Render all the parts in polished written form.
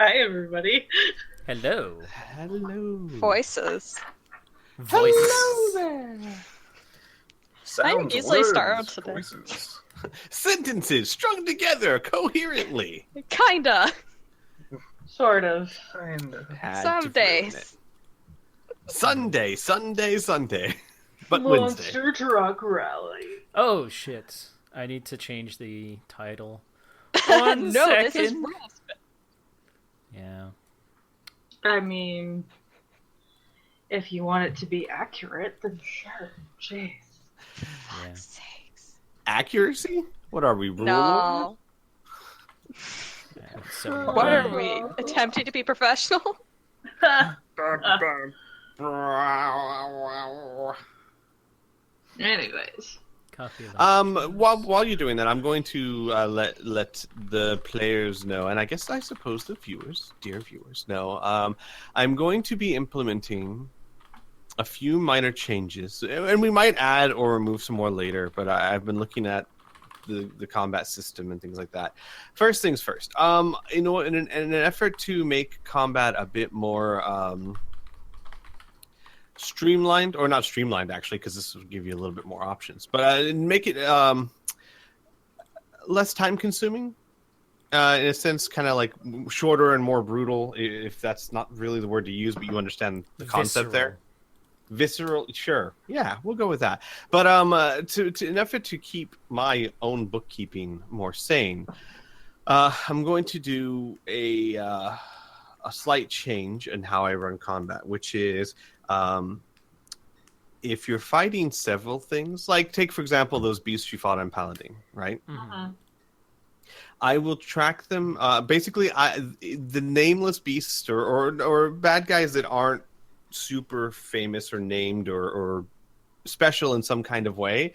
Hi, everybody. Hello. Hello. Voices. Voices. there. I didn't Sounds, usually start words, today. voices. Sentences strung together coherently. Kinda. Sort of. Kind of. Had Some to ruin days. it. Sunday. But Wednesday. Monster Truck Rally. Oh shit! I need to change the title. One No, this is second. rules. Yeah. I mean, if you want it to be accurate, then sure. Jeez. Yeah. Sakes. Accuracy? What are we, rule? No. Yeah, so Why are we attempting to be professional? Anyways. Copy that. While you're doing that, I'm going to let the players know, and I guess I suppose the viewers, dear viewers, know. I'm going to be implementing a few minor changes, and we might add or remove some more later. But I've been looking at the combat system and things like that. First things first. In an effort to make combat a bit more streamlined, or not streamlined actually, because this will give you a little bit more options, but make it less time consuming, in a sense, kind of like shorter and more brutal, if that's not really the word to use, but you understand the concept there. Visceral, sure, yeah, we'll go with that. But to in effort to keep my own bookkeeping more sane, I'm going to do a slight change in how I run combat, which is if you're fighting several things, like take for example those beasts you fought on Palladium, right? Mhm. I will track them. Basically, the nameless beasts or bad guys that aren't super famous or named or special in some kind of way,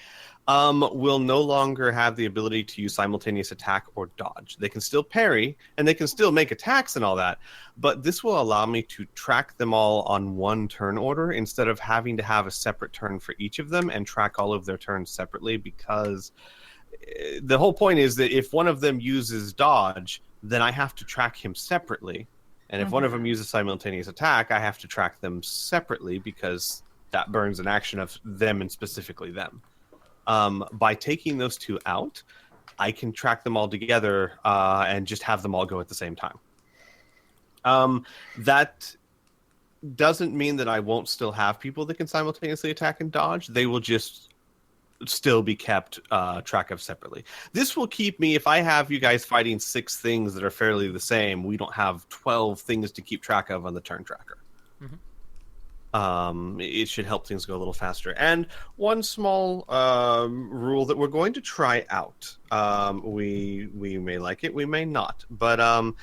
will no longer have the ability to use simultaneous attack or dodge. They can still parry, and they can still make attacks and all that, but this will allow me to track them all on one turn order instead of having to have a separate turn for each of them and track all of their turns separately, because the whole point is that if one of them uses dodge, then I have to track him separately. And if one of them uses simultaneous attack, I have to track them separately because that burns an action of them and specifically them. By taking those two out, I can track them all together and just have them all go at the same time. That doesn't mean that I won't still have people that can simultaneously attack and dodge. They will just still be kept track of separately. This will keep me, if I have you guys fighting 6 things that are fairly the same, we don't have 12 things to keep track of on the turn tracker. It should help things go a little faster. And one small rule that we're going to try out. We may like it, we may not. But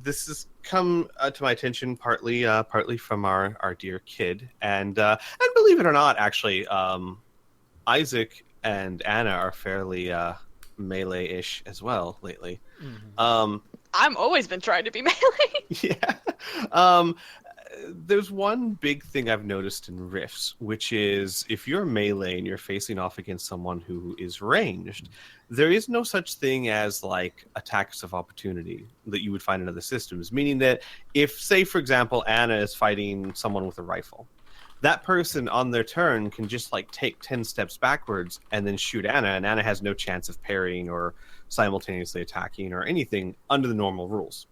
this has come to my attention partly from our dear kid. And believe it or not, actually, Isaac and Anna are fairly melee-ish as well lately. I've always been trying to be melee. Yeah. There's one big thing I've noticed in Rifts, which is if you're melee and you're facing off against someone who is ranged, there is no such thing as like attacks of opportunity that you would find in other systems. Meaning that if, say, for example, Anna is fighting someone with a rifle, that person on their turn can just like take 10 steps backwards and then shoot Anna, and Anna has no chance of parrying or simultaneously attacking or anything under the normal rules.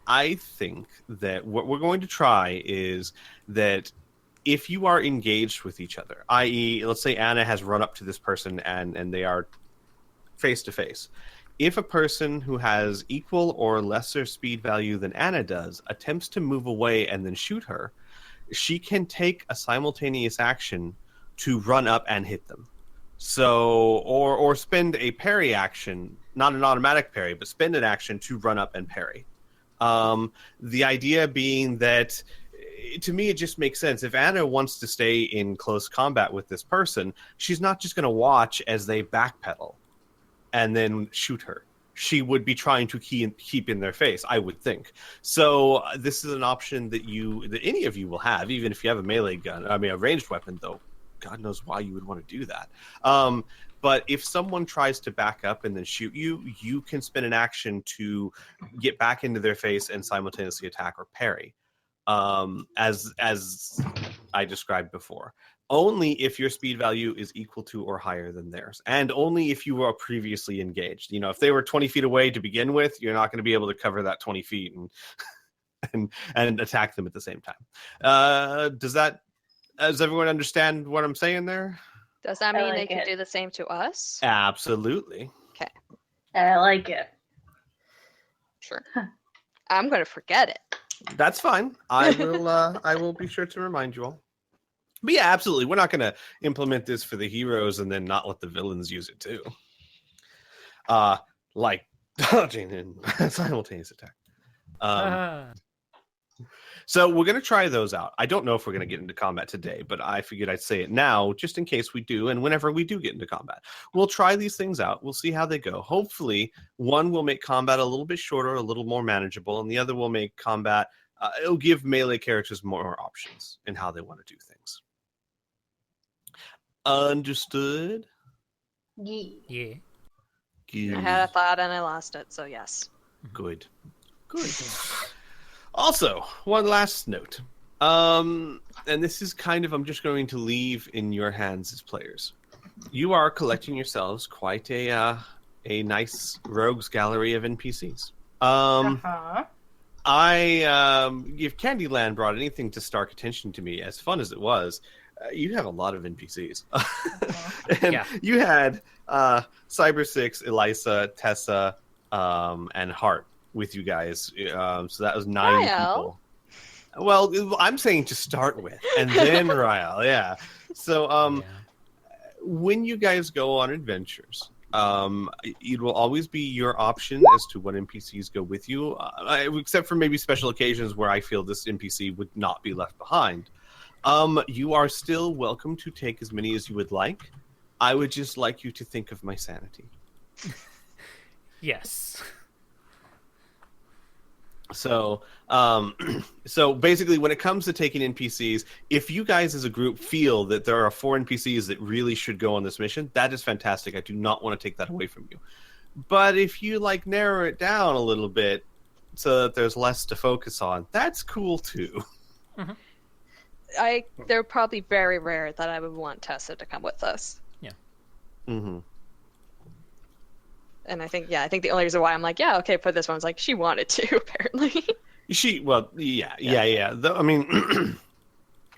I think that what we're going to try is that if you are engaged with each other, i.e., let's say Anna has run up to this person and they are face to face. If a person who has equal or lesser speed value than Anna does attempts to move away and then shoot her, she can take a simultaneous action to run up and hit them. So, or spend a parry action, not an automatic parry, but spend an action to run up and parry. The idea being that, to me, it just makes sense. If Anna wants to stay in close combat with this person, she's not just going to watch as they backpedal and then shoot her. She would be trying to keep in their face, I would think. So this is an option that any of you will have, even if you have a melee gun. I mean, a ranged weapon, though. God knows why you would want to do that. But if someone tries to back up and then shoot you, you can spend an action to get back into their face and simultaneously attack or parry, as I described before. Only if your speed value is equal to or higher than theirs, and only if you were previously engaged. If they were 20 feet away to begin with, you're not going to be able to cover that 20 feet and attack them at the same time. Does everyone understand what I'm saying there? Does that mean they like can it. do the same to us? Absolutely. Okay, I like it. sure. I'm going to forget it. That's fine. I will be sure to remind you all. But yeah, absolutely. We're not going to implement this for the heroes and then not let the villains use it too. Like dodging and simultaneous attack. So we're going to try those out. I don't know if we're going to get into combat today, but I figured I'd say it now just in case we do. And whenever we do get into combat, we'll try these things out. We'll see how they go. Hopefully, one will make combat a little bit shorter, a little more manageable, and the other will make combat, it'll give melee characters more options in how they want to do things. Understood? Yeah. Good. I had a thought and I lost it, so yes. Good. Also, one last note. And this is kind of, I'm just going to leave in your hands as players. You are collecting yourselves quite a nice rogues gallery of NPCs. If Candyland brought anything to stark attention to me, as fun as it was, you have a lot of NPCs. And Yeah. you had Cyber Six, Elisa, Tessa, and Hart with you guys. So that was 9 people. Well, I'm saying to start with, and then Ryle, yeah. So when you guys go on adventures, it will always be your option as to what NPCs go with you, except for maybe special occasions where I feel this NPC would not be left behind. You are still welcome to take as many as you would like. I would just like you to think of my sanity. Yes. So basically, when it comes to taking NPCs, if you guys as a group feel that there are 4 NPCs that really should go on this mission, that is fantastic. I do not want to take that away from you. But if you narrow it down a little bit so that there's less to focus on, that's cool too. Mm-hmm. They're probably very rare that I would want Tessa to come with us. Yeah. Mm-hmm. And I think the only reason why I'm like, yeah, okay, for this one is she wanted to, apparently. Yeah. I mean,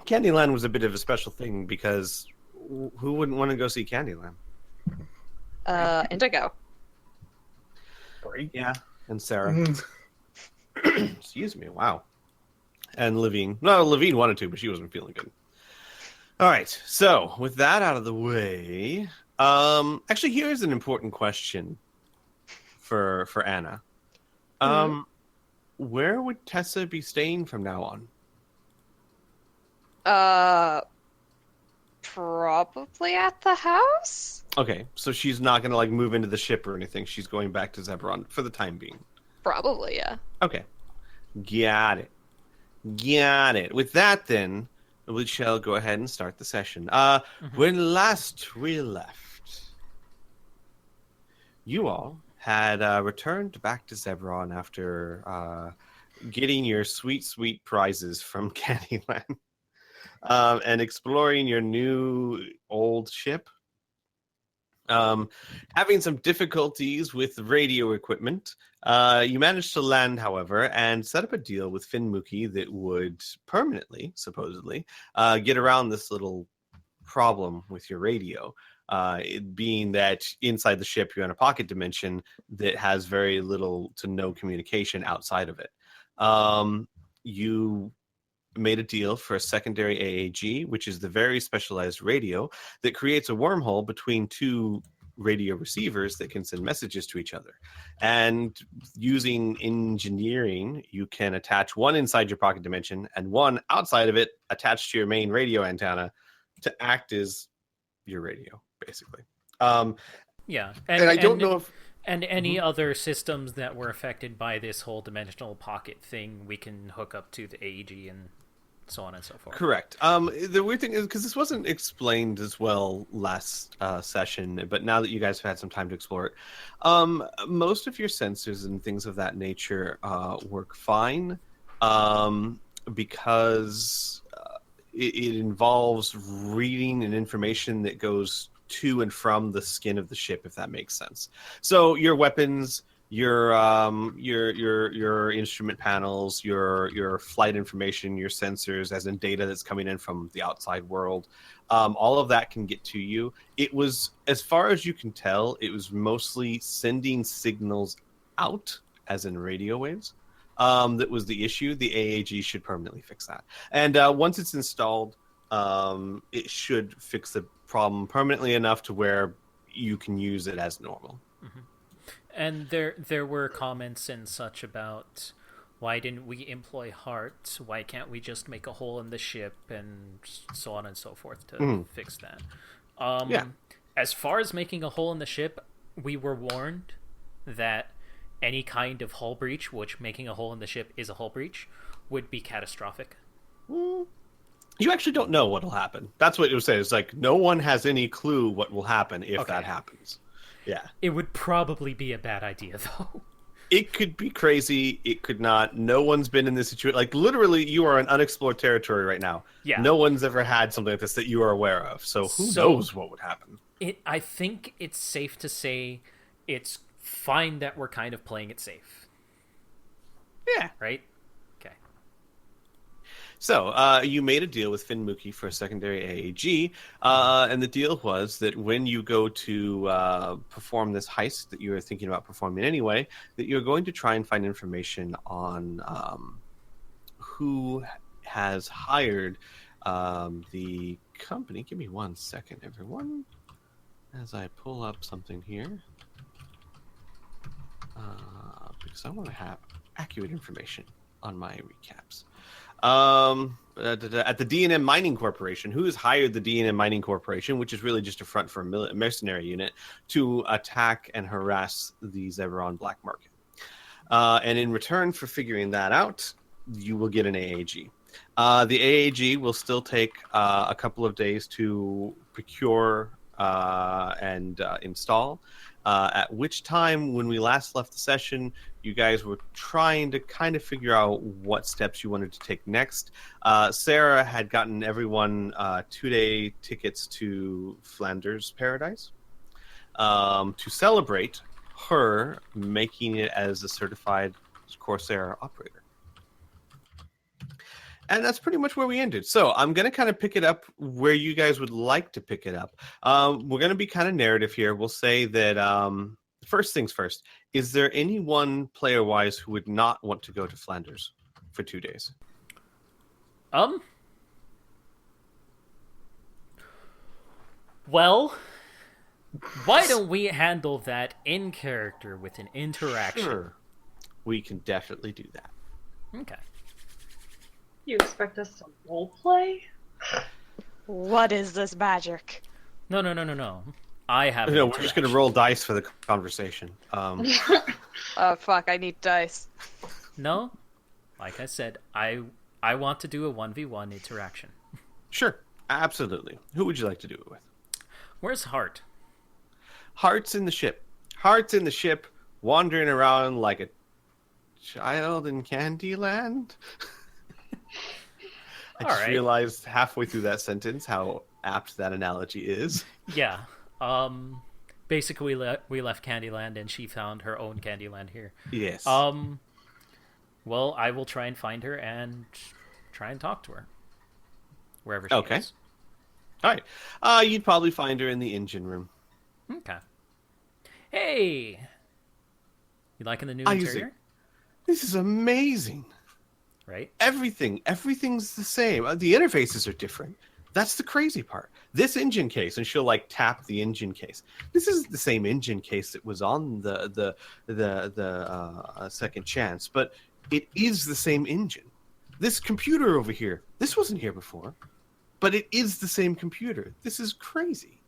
Candyland was a bit of a special thing because who wouldn't want to go see Candyland? Indigo. Yeah, and Sarah. Excuse me, wow. And Levine. No, Levine wanted to, but she wasn't feeling good. All right, so with that out of the way, actually, here's an important question for Anna. Where would Tessa be staying from now on? Probably at the house? Okay, so she's not going to move into the ship or anything. She's going back to Zebron for the time being. Probably, yeah. Okay. Got it. With that, then, we shall go ahead and start the session. When last we left, you all had returned back to Zebron after getting your sweet, sweet prizes from Candyland and exploring your new old ship. Having some difficulties with radio equipment, you managed to land, however, and set up a deal with Finmuki that would permanently, supposedly, get around this little problem with your radio. It being that inside the ship you're in a pocket dimension that has very little to no communication outside of it. You made a deal for a secondary AAG, which is the very specialized radio that creates a wormhole between 2 radio receivers that can send messages to each other. And using engineering, you can attach one inside your pocket dimension and one outside of it attached to your main radio antenna to act as your radio, basically. Yeah. And I don't know if... And any other systems that were affected by this whole dimensional pocket thing, we can hook up to the AEG and so on and so forth. Correct. The weird thing is because this wasn't explained as well last session, but now that you guys have had some time to explore it, most of your sensors and things of that nature work fine, because it involves reading an information that goes to and from the skin of the ship, if that makes sense. So your weapons, your instrument panels, your flight information, your sensors, as in data that's coming in from the outside world, all of that can get to you. It was, as far as you can tell, it was mostly sending signals out, as in radio waves. That was the issue. The AAG should permanently fix that, and once it's installed, it should fix the problem permanently enough to where you can use it as normal. Mm-hmm. And there were comments and such about, why didn't we employ heart? Why can't we just make a hole in the ship and so on and so forth to fix that? Yeah. As far as making a hole in the ship, we were warned that any kind of hull breach, which making a hole in the ship is a hull breach, would be catastrophic. You actually don't know what'll happen. That's what it was saying. It's like no one has any clue what will happen if that happens. Yeah. It would probably be a bad idea, though. It could be crazy. It could not. No one's been in this situation. Like, literally, you are in unexplored territory right now. Yeah. No one's ever had something like this that you are aware of. So who knows what would happen? I think it's safe to say it's fine that we're kind of playing it safe. Yeah. Right? Okay. So, you made a deal with Finmuki for a secondary AAG, and the deal was that when you go to perform this heist that you were thinking about performing anyway, that you're going to try and find information on who has hired the company. Give me 1 second, everyone, as I pull up something here, because I want to have accurate information on my recaps. At the D&M Mining Corporation, who has hired the D&M Mining Corporation, which is really just a front for a mercenary unit, to attack and harass the Zebron black market. And in return for figuring that out, you will get an AAG. The AAG will still take a couple of days to procure and install. At which time, when we last left the session, you guys were trying to kind of figure out what steps you wanted to take next. Sarah had gotten everyone 2-day tickets to Flanders Paradise to celebrate her making it as a certified Corsair operator. And that's pretty much where we ended. So I'm going to kind of pick it up where you guys would like to pick it up. We're going to be kind of narrative here. We'll say that first things first. Is there anyone player-wise who would not want to go to Flanders for 2 days? Well, why don't we handle that in character with an interaction? Sure. We can definitely do that. Okay. You expect us to roleplay? What is this magic? No. I have. No, we're just going to roll dice for the conversation. Oh fuck! I need dice. No, like I said, I want to do a 1v1 interaction. Sure, absolutely. Who would you like to do it with? Where's Hart? Hart's in the ship. Hart's in the ship, wandering around like a child in Candyland. I just realized halfway through that sentence how apt that analogy is. Yeah. Basically, we left Candyland and she found her own Candyland here. Yes. Well, I will try and find her and try and talk to her. Wherever she is. All right. You'd probably find her in the engine room. Okay. Hey! You liking the new interior? This is amazing. Right? Everything's the same. The interfaces are different. That's the crazy part. This engine case, and she'll like tap the engine case. This is the same engine case that was on the Second Chance, but it is the same engine. This computer over here, this wasn't here before, but it is the same computer. This is crazy.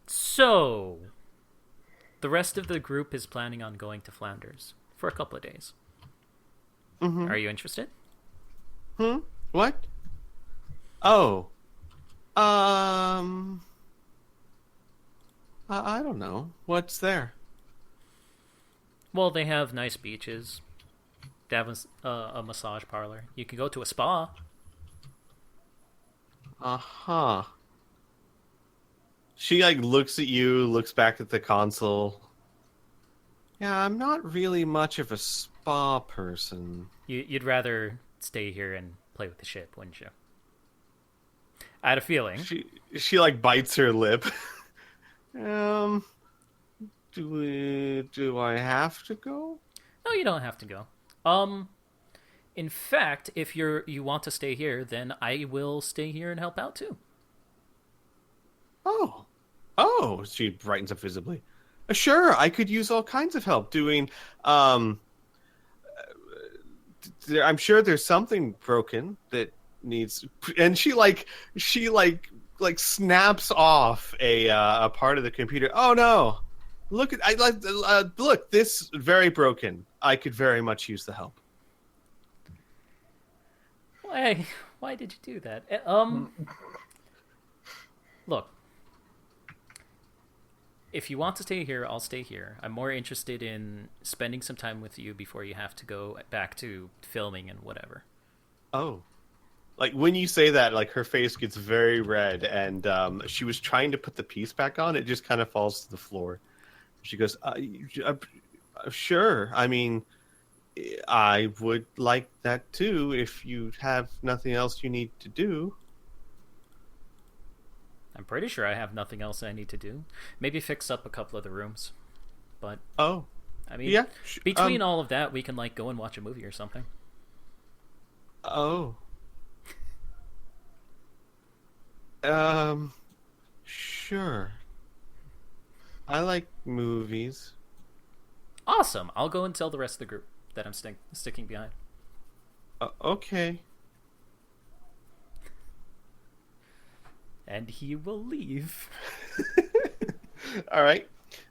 So, the rest of the group is planning on going to Flanders for a couple of days. Mm-hmm. Are you interested? What? Oh. I don't know. What's there? Well, they have nice beaches. They have a massage parlor. You can go to a spa. Uh-huh. She like looks at you, looks back at the console. Yeah, I'm not really much of a spa person. You'd rather stay here and play with the ship, wouldn't you? I had a feeling. She like bites her lip. Um, do I have to go? No, you don't have to go. In fact, if you want to stay here, then I will stay here and help out too. Oh, she brightens up visibly. Sure, I could use all kinds of help doing. I'm sure there's something broken that needs, and she snaps off a part of the computer. Oh no! Look, this very broken. I could very much use the help. Why did you do that? Look. If you want to stay here, I'll stay here. I'm more interested in spending some time with you before you have to go back to filming and whatever. Oh. Like, when you say that, like, her face gets very red, and she was trying to put the piece back on. It just kind of falls to the floor. She goes, sure. I mean, I would like that, too, if you have nothing else you need to do. I'm pretty sure I have nothing else I need to do. Maybe fix up a couple of the rooms. But, oh, I mean, yeah, between all of that, we can, like, go and watch a movie or something. Oh. Sure. I like movies. Awesome. I'll go and tell the rest of the group that I'm sticking behind. Okay. And he will leave. All right.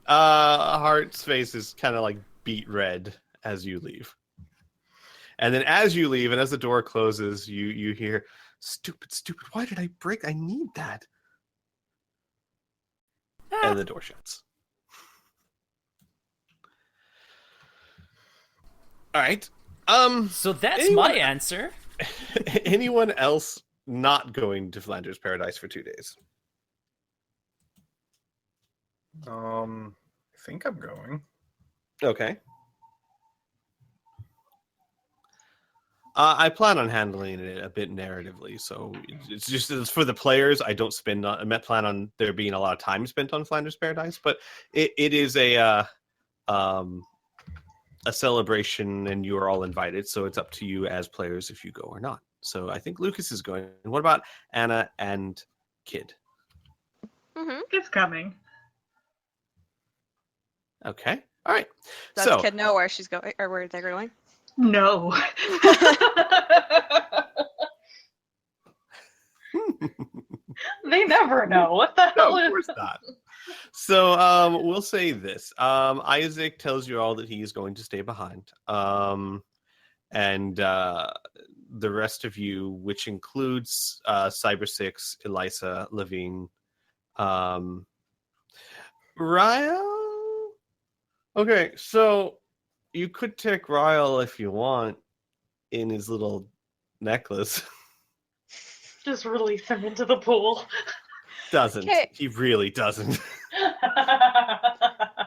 Hart's face is kind of like beet red as you leave. And then as you leave and as the door closes, you hear, stupid, why did I break? I need that. And the door shuts. All right. So that's my answer. Anyone else not going to Flanders Paradise for 2 days? I think I'm going. Okay. I plan on handling it a bit narratively, so it's for the players. I don't plan on there being a lot of time spent on Flanders Paradise, but it is a celebration, and you are all invited. So it's up to you as players if you go or not. So I think Lucas is going. And what about Anna and Kid? Mm-hmm. It's coming. Okay, all right. Does Kid know where she's going or where they're going? No. They never know. What the hell No, of is course not. So we'll say this. Isaac tells you all that he is going to stay behind. And the rest of you, which includes Cyber Six, Elisa, Levine, Ryle? Okay, so you could take Ryle if you want in his little necklace. Just release him into the pool. Doesn't. Okay. He really doesn't.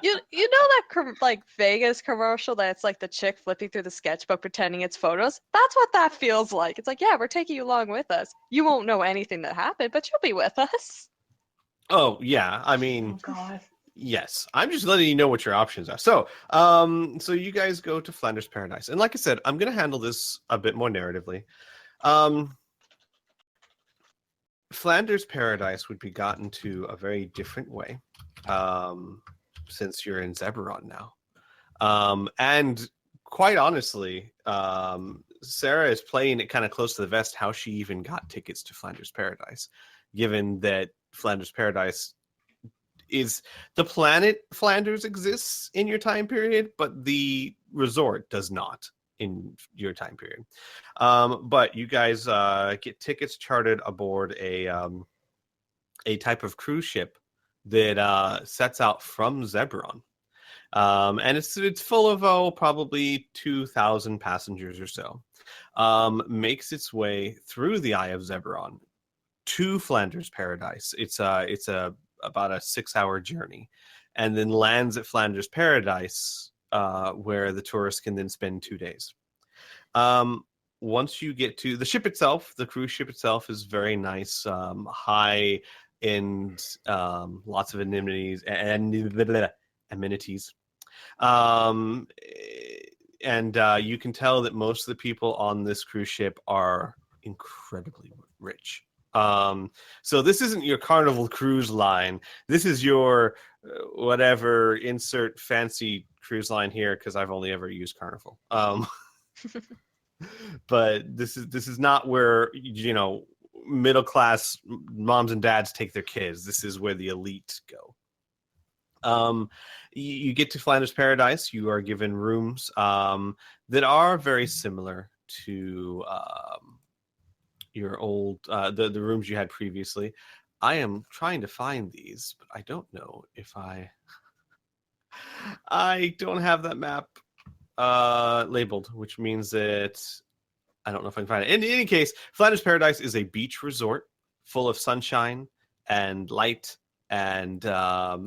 You know that like Vegas commercial that's like the chick flipping through the sketchbook pretending it's photos? That's what that feels like. It's like, yeah, we're taking you along with us. You won't know anything that happened, but you'll be with us. Oh, yeah. I mean, Oh, God. yes. I'm just letting you know what your options are. So, so you guys go to Flanders Paradise. And like I said, I'm going to handle this a bit more narratively. Flanders Paradise would be gotten to a very different way since you're in Zeberon now. And quite honestly, Sarah is playing it kind of close to the vest how she even got tickets to Flanders Paradise, given that Flanders Paradise is the planet Flanders exists in your time period, but the resort does not. in your time period. But you guys get tickets chartered aboard a type of cruise ship that sets out from Zebron. And it's full of probably 2,000 passengers or so. Makes its way through the Eye of Zebron to Flanders Paradise. It's about a 6-hour journey, and then lands at Flanders Paradise, where the tourists can then spend 2 days. Once you get to the ship itself, the cruise ship itself is very nice, high end, lots of amenities and amenities. And you can tell that most of the people on this cruise ship are incredibly rich. So this isn't your Carnival Cruise Line. This is your whatever, insert fancy cruise line here, because I've only ever used Carnival. But this is not where, you know, middle class moms and dads take their kids. This is where the elite go. You get to Flanders Paradise. You are given rooms that are very similar to your old the rooms you had previously. I am trying to find these, but I don't know if I don't have that map labeled, which means that I don't know if I can find it. In any case, Flanders Paradise is a beach resort full of sunshine and light and a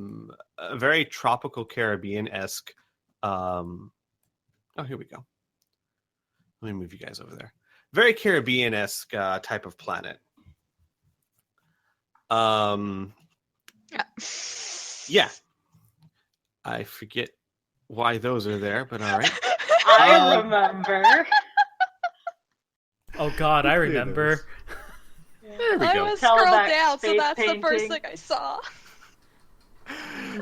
very tropical Caribbean-esque. Oh, here we go. Let me move you guys over there. Very Caribbean-esque type of planet. Yeah. I forget why those are there, but all right. I remember. Oh God, I remember. There we I go. was Tell scrolled that down, so space that's the first painting. thing I saw.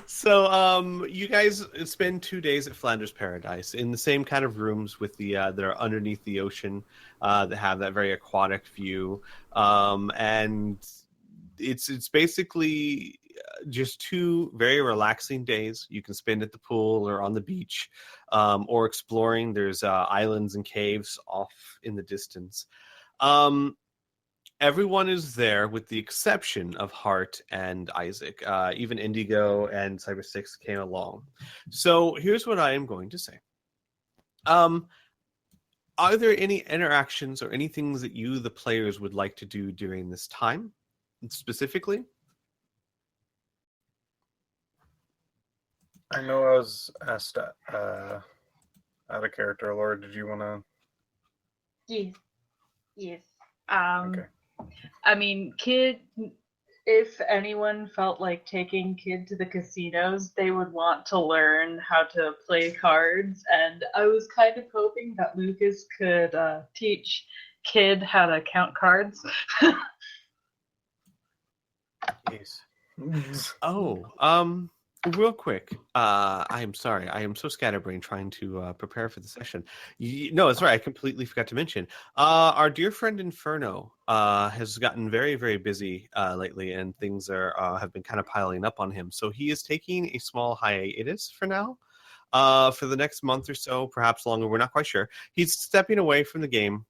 So, you guys spend 2 days at Flanders Paradise in the same kind of rooms with the that are underneath the ocean, that have that very aquatic view, and it's basically just 2 very relaxing days you can spend at the pool or on the beach, or exploring. There's islands and caves off in the distance. Everyone is there with the exception of Hart and Isaac. Even Indigo and Cyber 6 came along. So here's what I am going to say. Are there any interactions or any things that you, the players, would like to do during this time specifically? I know I was asked out of character, Laura. Did you want to? Yes. Yes. Okay. I mean, Kid, if anyone felt like taking Kid to the casinos, they would want to learn how to play cards. And I was kind of hoping that Lucas could teach Kid how to count cards. Yes. Real quick. I am sorry. I am so scatterbrained trying to prepare for the session. No, it's right. I completely forgot to mention. Our dear friend Inferno has gotten very, very busy lately, and things are have been kind of piling up on him. So he is taking a small hiatus for now. For the next month or so, perhaps longer. We're not quite sure. He's stepping away from the game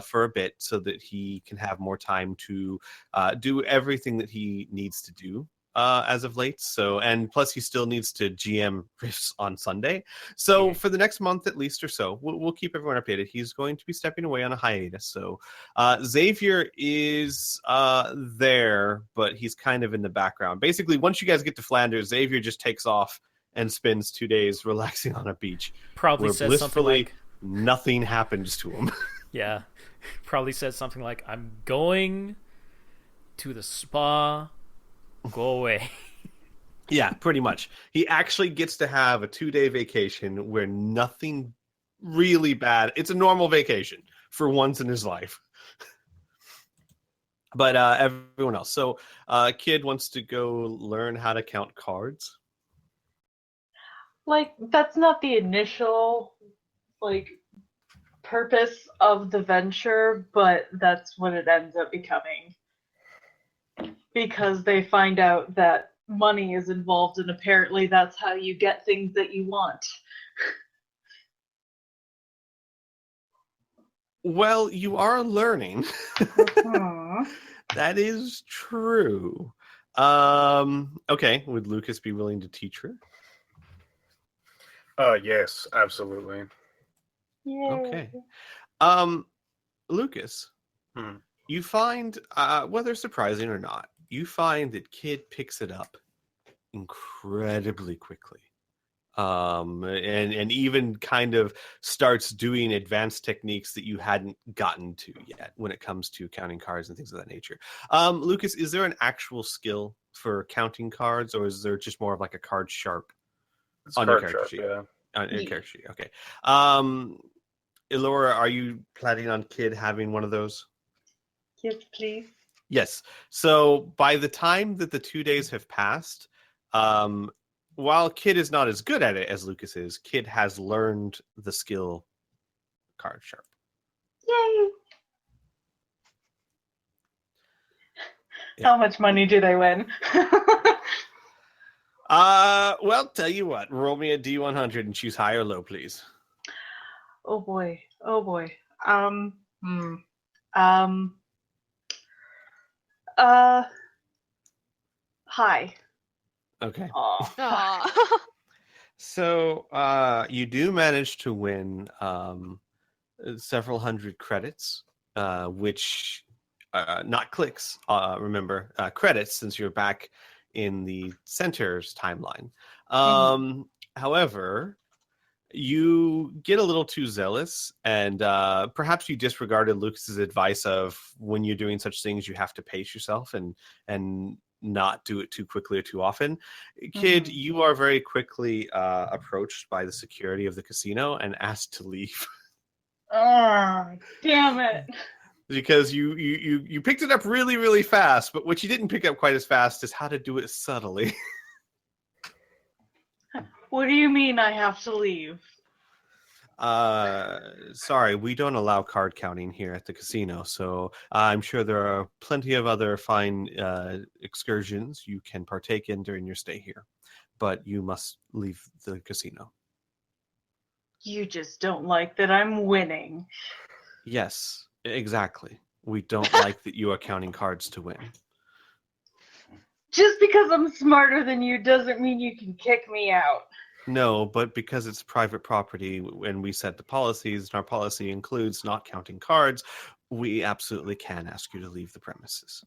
for a bit so that he can have more time to do everything that he needs to do as of late. So, and plus he still needs to GM Riffs on Sunday. So for the next month at least or so, we'll keep everyone updated. He's going to be stepping away on a hiatus. So Xavier is there, but he's kind of in the background. Basically, once you guys get to Flanders, Xavier just takes off and spends 2 days relaxing on a beach. Probably where says something like, nothing happens to him. yeah, probably says something like, I'm going to the spa, go away. Yeah, pretty much. He actually gets to have a 2-day vacation where nothing really bad. It's a normal vacation for once in his life. But everyone else. So Kid wants to go learn how to count cards. Like, that's not the initial, like, purpose of the venture, but that's what it ends up becoming. Because they find out that money is involved, and apparently that's how you get things that you want. Well, you are learning. Mhm. That is true. Okay, would Lucas be willing to teach her? Yes, absolutely. Yay. Okay. Lucas, Hmm. you find, whether surprising or not, you find that Kid picks it up incredibly quickly. And even kind of starts doing advanced techniques that you hadn't gotten to yet when it comes to counting cards and things of that nature. Lucas, is there an actual skill for counting cards, or is there just more of like a card sharp It's on your card character sharp, sheet? yeah. On your Yeah. character sheet, okay. Elora, are you planning on Kid having one of those? Yes, please. Yes. So by the time that the 2 days have passed, while Kid is not as good at it as Lucas is, Kid has learned the skill card sharp. Yay. Yeah. How much money do they win? Well, tell you what, roll me a D100 and choose high or low, please. Oh boy. Oh boy. Um. Hi. Okay. Oh. Aw. So, you do manage to win several hundred credits, which not clicks, remember, credits, since you're back in the center's timeline. However, you get a little too zealous, and perhaps you disregarded Lucas's advice of when you're doing such things, you have to pace yourself and not do it too quickly or too often. Kid, you are very quickly approached by the security of the casino and asked to leave. Oh, damn it. Because you picked it up really, really fast, but what you didn't pick up quite as fast is how to do it subtly. What do you mean I have to leave? Sorry, we don't allow card counting here at the casino, so I'm sure there are plenty of other fine excursions you can partake in during your stay here, but you must leave the casino. You just don't like that I'm winning. Yes, exactly. We don't like that you are counting cards to win. Just because I'm smarter than you doesn't mean you can kick me out. No, but because it's private property and we set the policies, and our policy includes not counting cards, we absolutely can ask you to leave the premises.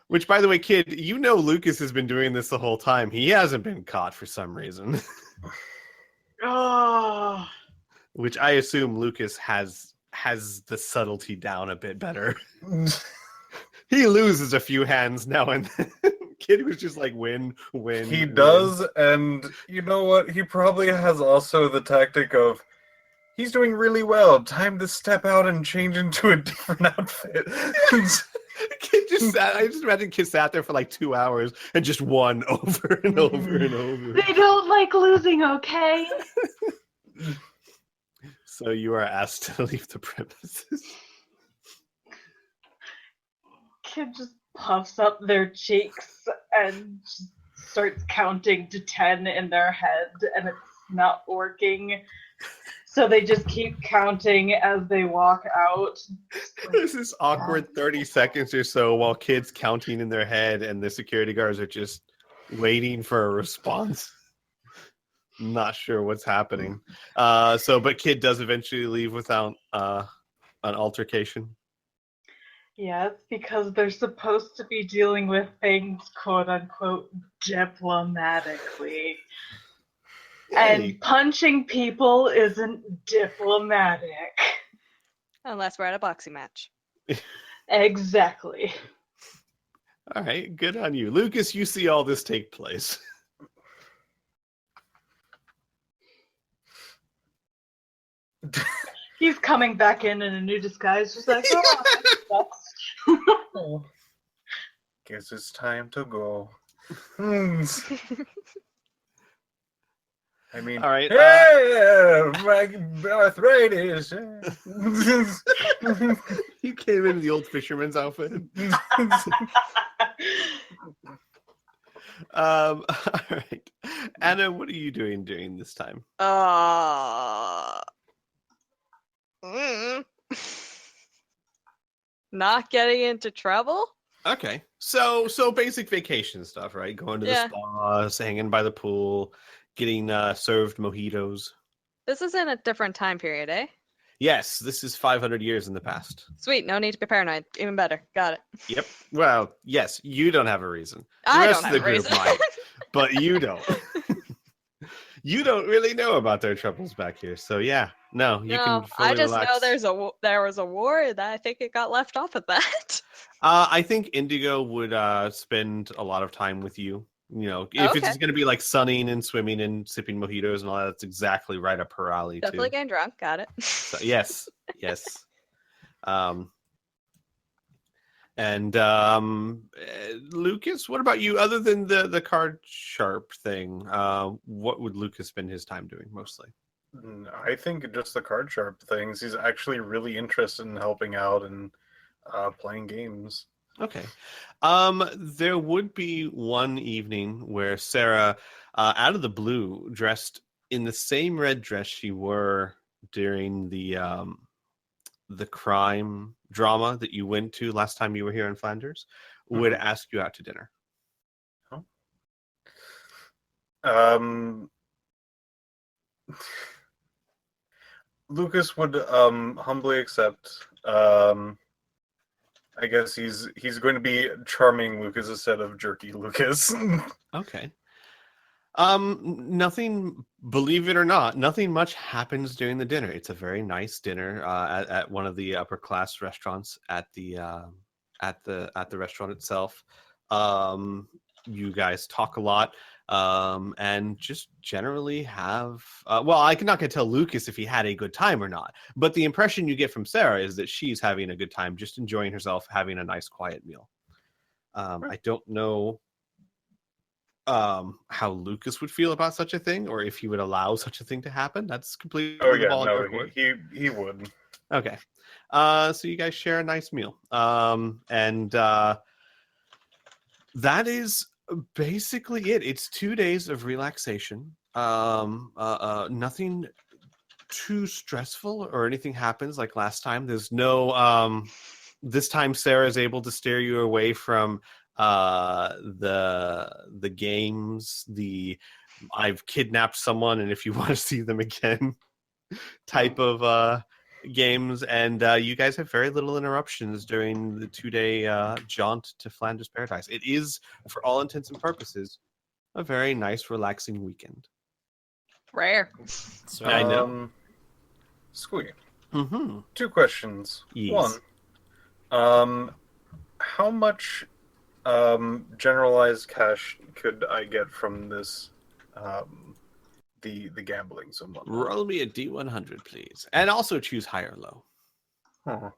Which, by the way, Kid, you know Lucas has been doing this the whole time. He hasn't been caught for some reason. Oh. Which I assume Lucas has the subtlety down a bit better. He loses a few hands now and then. Kid was just like, win. He does, and you know what? He probably has also the tactic of, he's doing really well. Time to step out and change into a different outfit. Kid just sat, I just imagine Kid sat there for like 2 hours and just won over and over and over. They don't like losing, okay? So you are asked to leave the premises. Kid just puffs up their cheeks and just starts counting to 10 in their head, and it's not working. So they just keep counting as they walk out. There's this awkward 30 seconds or so while Kid's counting in their head and the security guards are just waiting for a response. Not sure what's happening. But Kid does eventually leave without an altercation. Yeah, it's because they're supposed to be dealing with things, quote unquote, diplomatically. Yay. And punching people isn't diplomatic. Unless we're at a boxing match. Exactly. All right, good on you. Lucas, you see all this take place. He's coming back in a new disguise, just like, oh, Guess it's time to go. I mean, All right. hey, my arthritis. You came in the old fisherman's outfit. All right. Anna, what are you doing during this time? Mm. Not getting into trouble? Okay, so basic vacation stuff, right? Going to the Yeah. spa, hanging by the pool, getting served mojitos. This is in a different time period, eh? Yes, this is 500 years in the past. Sweet, no need to be paranoid. Even better. Got it. Yep. Well, yes, you don't have a reason. The I rest don't of have the a group reason. might, but you don't. You don't really know about their troubles back here, so yeah, no, you can No, fully I just relax. know there was a war, and I think it got left off at that. I think Indigo would spend a lot of time with you. You know, if Okay. it's going to be like sunning and swimming and sipping mojitos and all that, that's exactly right up her alley Definitely too. getting drunk. Got it. So, yes. And Lucas, what about you? Other than the card sharp thing, what would Lucas spend his time doing mostly? I think just the card sharp things. He's actually really interested in helping out and playing games. Okay. There would be one evening where Sarah, out of the blue, dressed in the same red dress she wore during the crime drama that you went to last time you were here in Flanders, would ask you out to dinner. Lucas would humbly accept. I guess he's going to be charming Lucas instead of jerky Lucas. Okay. Nothing, believe it or not, nothing much happens during the dinner. It's a very nice dinner at one of the upper class restaurants at the restaurant itself. You guys talk a lot and just generally have well, I'm not going to tell Lucas if he had a good time or not, but the impression you get from Sarah is that she's having a good time, just enjoying herself, having a nice quiet meal. I don't know how Lucas would feel about such a thing, or if he would allow such a thing to happen. That's completely the ball in your court. He would. Okay. So you guys share a nice meal. And that is basically it. It's 2 days of relaxation. Nothing too stressful or anything happens like last time. There's no this time Sarah is able to steer you away from the games, the I've kidnapped someone and if you want to see them again type of games, and you guys have very little interruptions during the 2-day jaunt to Flanders Paradise. It is, for all intents and purposes, a very nice, relaxing weekend. Rare. So, I know. Squee. Mm-hmm. 2 questions. Yes. One, how much generalized cash could I get from this the gambling somewhat? Roll me a D100, please. And also choose high or low. Huh.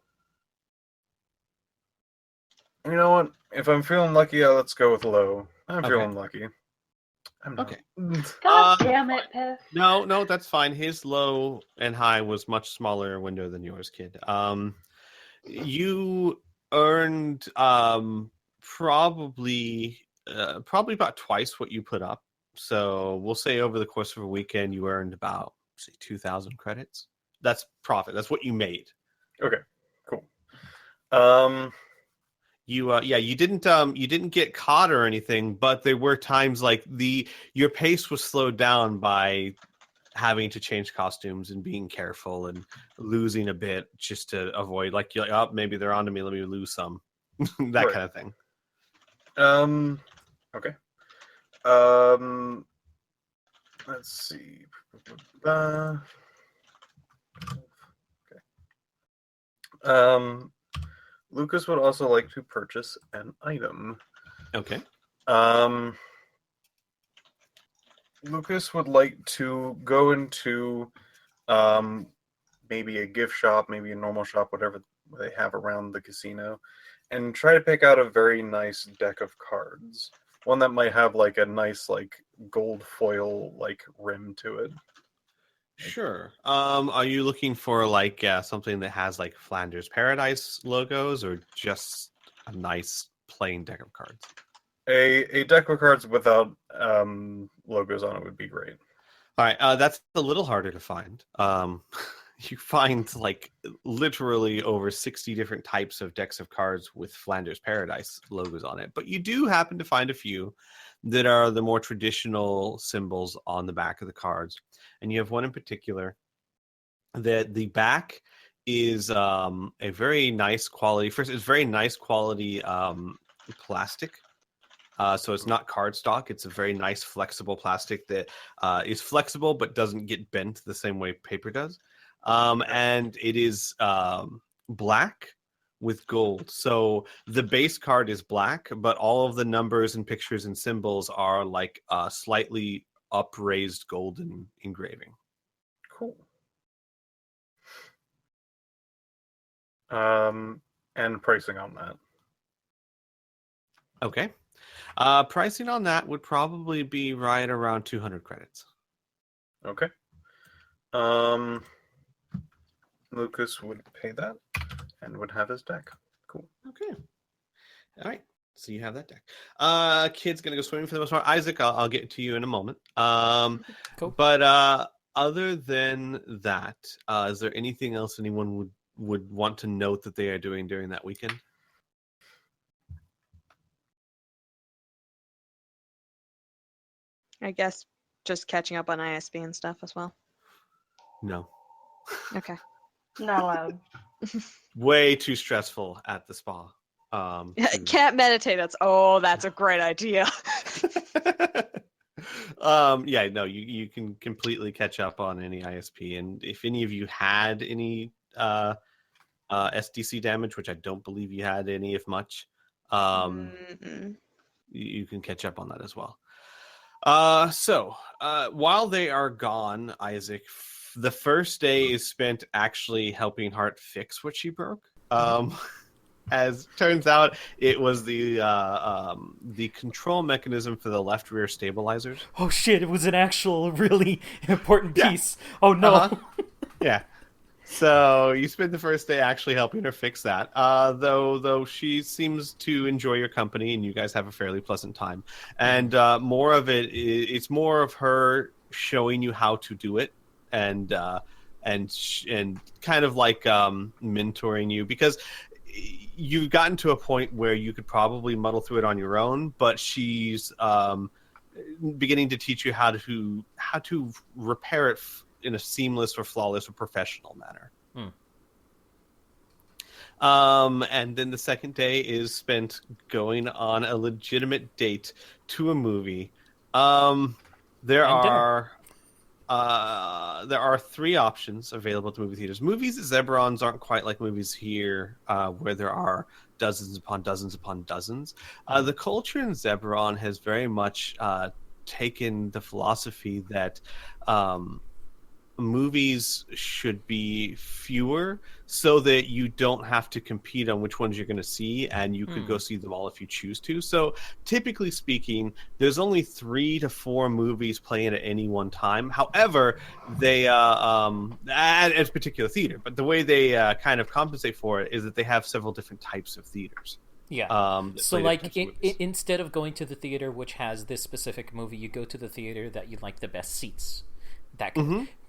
You know what? If I'm feeling lucky, let's go with low. I'm feeling lucky. I'm not. Okay. God damn it, Piph. No, that's fine. His low and high was much smaller window than yours, kid. You earned probably about twice what you put up. So we'll say over the course of a weekend, you earned about, say, 2,000 credits. That's profit. That's what you made. Okay, cool. You didn't get caught or anything, but there were times like your pace was slowed down by having to change costumes and being careful and losing a bit just to avoid, like, you're like, oh, maybe they're onto me, let me lose some. That Right. kind of thing. Okay. Let's see. Okay. Lucas would also like to purchase an item. Okay. Lucas would like to go into maybe a gift shop, maybe a normal shop, whatever they have around the casino, and try to pick out a very nice deck of cards. One that might have like a nice like gold foil like rim to it. Sure. Are you looking for like something that has like Flanders Paradise logos, or just a nice plain deck of cards? A deck of cards without logos on it would be great. All right, that's a little harder to find. You find like literally over 60 different types of decks of cards with Flanders Paradise logos on it, but you do happen to find a few that are the more traditional symbols on the back of the cards, and you have one in particular that the back is a very nice quality. First, it's very nice quality plastic. So it's not cardstock. It's a very nice flexible plastic that is flexible but doesn't get bent the same way paper does. And it is black with gold. So the base card is black, but all of the numbers and pictures and symbols are like slightly upraised golden engraving. Cool. And pricing on that. Okay. Pricing on that would probably be right around 200 credits. Okay. Lucas would pay that and would have his deck. Cool. Okay. All right. So you have that deck. Kid's gonna go swimming for the most part. Isaac, I'll get to you in a moment. Cool. But other than that, is there anything else anyone would want to note that they are doing during that weekend? I guess just catching up on ISB and stuff as well. No. Okay. Not allowed. Way too stressful at the spa. Can't meditate. That's a great idea. Yeah, no, you can completely catch up on any ISP, and if any of you had any SDC damage, which I don't believe you had any, if much, you can catch up on that as well. So while they are gone, Isaac, the first day is spent actually helping Hart fix what she broke. As turns out, it was the control mechanism for the left rear stabilizers. Oh shit! It was an actual really important piece. Oh no! Uh-huh. Yeah. So you spent the first day actually helping her fix that. Though she seems to enjoy your company, and you guys have a fairly pleasant time. And more of it's more of her showing you how to do it, and kind of like mentoring you, because you've gotten to a point where you could probably muddle through it on your own, but she's beginning to teach you how to repair it in a seamless or flawless or professional manner. And then the second day is spent going on a legitimate date to a movie. There are three options available to movie theaters. Movies at Zebrons aren't quite like movies here, where there are dozens upon dozens upon dozens. The culture in Zebron has very much taken the philosophy that movies should be fewer, so that you don't have to compete on which ones you're going to see, and you could go see them all if you choose to. So typically speaking, there's only 3 to 4 movies playing at any one time. However, they at a particular theater, but the way they kind of compensate for it is that they have several different types of theaters. Yeah. So like instead of going to the theater which has this specific movie, you go to the theater that you like the best seats,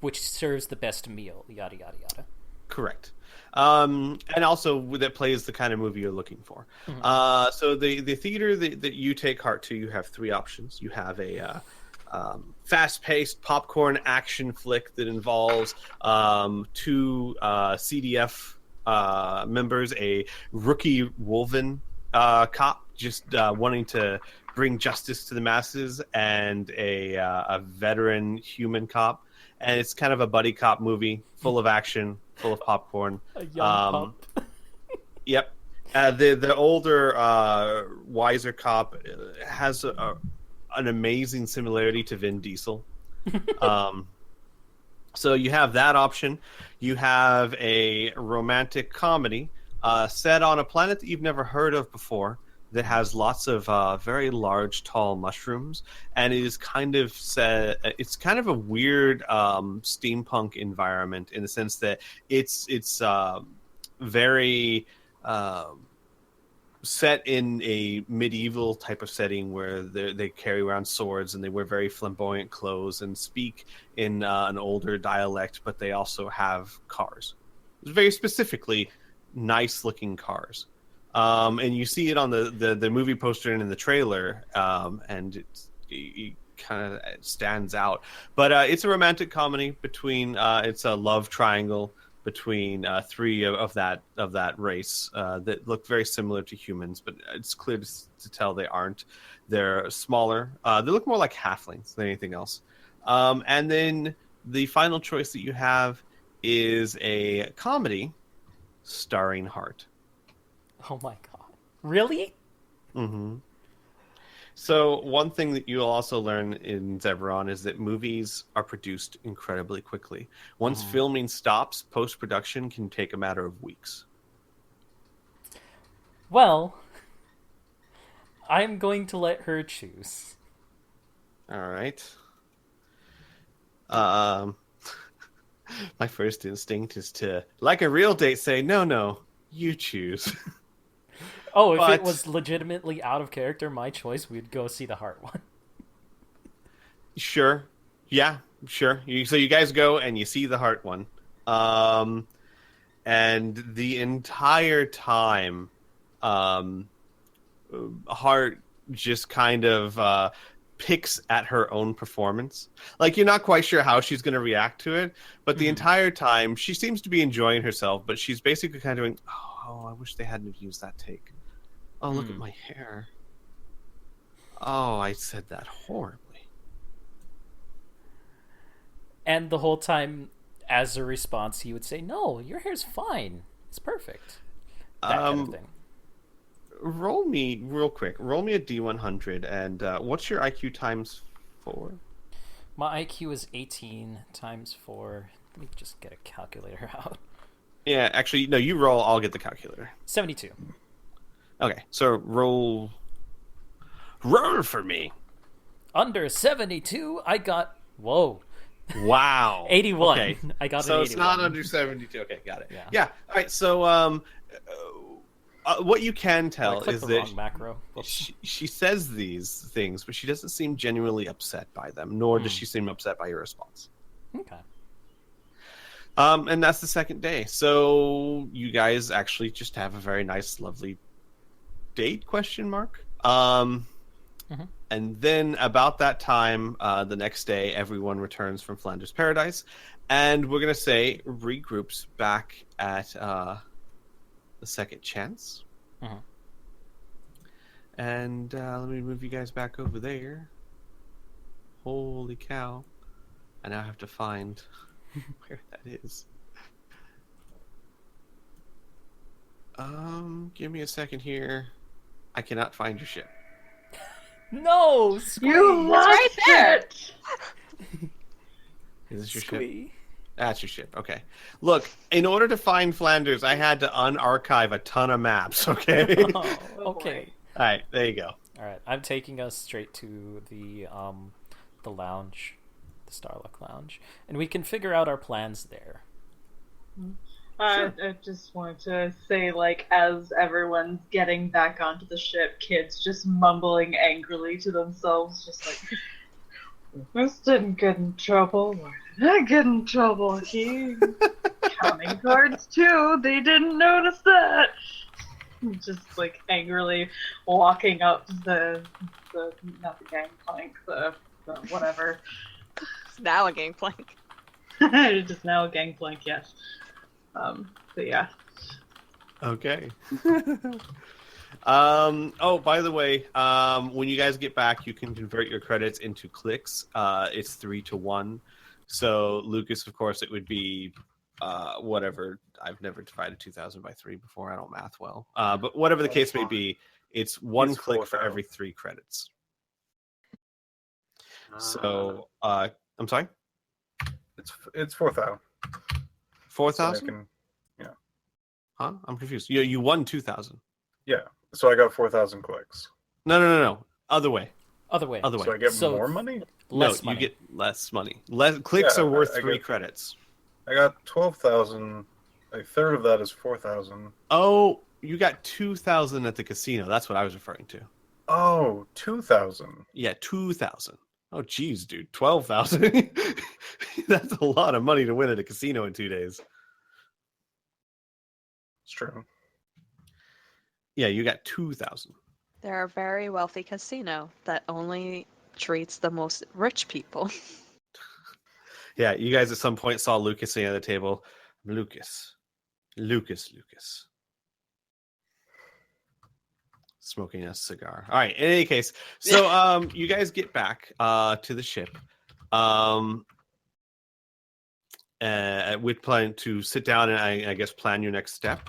which serves the best meal, yada yada yada. Correct. And also that plays the kind of movie you're looking for. So the theater that you take Heart to, you have 3 options. You have a fast-paced popcorn action flick that involves 2 CDF members, a rookie Wolven cop just wanting to bring justice to the masses, and a veteran human cop. And it's kind of a buddy cop movie, full of action, full of popcorn. A young pup. Yep. The older, wiser cop has an amazing similarity to Vin Diesel. So you have that option. You have a romantic comedy set on a planet that you've never heard of before, that has lots of very large, tall mushrooms, and it is kind of it's kind of a weird steampunk environment, in the sense that it's very set in a medieval type of setting where they carry around swords and they wear very flamboyant clothes and speak in an older dialect, but they also have cars. Very specifically, nice-looking cars. And you see it on the movie poster and in the trailer, and it kind of stands out. But it's a romantic comedy between it's a love triangle between three of that race that look very similar to humans, but it's clear to tell they aren't. They're smaller. They look more like halflings than anything else. And then the final choice that you have is a comedy starring Hart. Oh my god. Really? Mm-hmm. So one thing that you'll also learn in Zebron is that movies are produced incredibly quickly. Once filming stops, post-production can take a matter of weeks. Well, I'm going to let her choose. All right. My first instinct is to, like a real date, say, no, you choose. Oh, if it was legitimately out of character, my choice, we'd go see the Heart one. Sure. Yeah, sure. So you guys go and you see the Heart one. And the entire time, Heart just kind of picks at her own performance. Like, you're not quite sure how she's going to react to it, but the entire time, she seems to be enjoying herself, but she's basically kind of going, oh, I wish they hadn't used that take. Oh, look at my hair. Oh, I said that horribly. And the whole time, as a response, he would say, no, your hair's fine. It's perfect. That kind of thing. Roll me, real quick, roll me a D100, and what's your IQ times 4? My IQ is 18 times 4. Let me just get a calculator out. Yeah, actually, no, you roll, I'll get the calculator. 72. Okay, so roll for me. Under 72, I got... Whoa. Wow. 81. Okay. I got so an 81. it's not under 72. Okay, got it. Yeah. Yeah. All right, so what you can tell is the that wrong macro. she says these things, but she doesn't seem genuinely upset by them, nor does she seem upset by your response. Okay. And that's the second day. So you guys actually just have a very nice, lovely date, ? And then about that time, the next day, everyone returns from Flanders Paradise, and we're going to say regroups back at the Second Chance. And let me move you guys back over there. Holy cow. I now have to find where that is. Give me a second here. I cannot find your ship. No! Squee! You lost right there. it! Is this your ship? Squee. That's your ship. Okay. Look, in order to find Flanders, I had to unarchive a ton of maps, okay? Oh, okay. All right, there you go. All right, I'm taking us straight to the lounge, the Starluck Lounge, and we can figure out our plans there. I just wanted to say, like, as everyone's getting back onto the ship, kids just mumbling angrily to themselves, just like, this didn't get in trouble. Why did I get in trouble? He counting cards too. They didn't notice that. Just like angrily walking up the not the gangplank, the whatever. It's now a gangplank. Just now a gangplank, yes. But yeah. Okay. Oh, by the way, when you guys get back, you can convert your credits into clicks. It's 3-1. So Lucas, of course, it would be whatever. I've never divided 2,000 by 3 before. I don't math well. But whatever the case may be, it's one click for every 3 credits. So, I'm sorry? It's 4,000. 4,000? Yeah. Huh? I'm confused. You won 2,000. Yeah. So I got 4,000 clicks. No. Other way. Other way. So I get more money? Less No, money. you get less money. Clicks Yeah, are worth I 3 get- credits. I got 12,000. A third of that is 4,000. Oh, You got 2,000 at the casino. That's what I was referring to. Oh, 2,000. Yeah, 2,000. Oh, geez, dude, 12,000. That's a lot of money to win at a casino in 2 days. It's true. Yeah, you got 2,000. They're a very wealthy casino that only treats the most rich people. Yeah, you guys at some point saw Lucas sitting at the table. Lucas. Smoking a cigar. All right, in any case, so you guys get back to the ship. With plan to sit down and I guess plan your next step.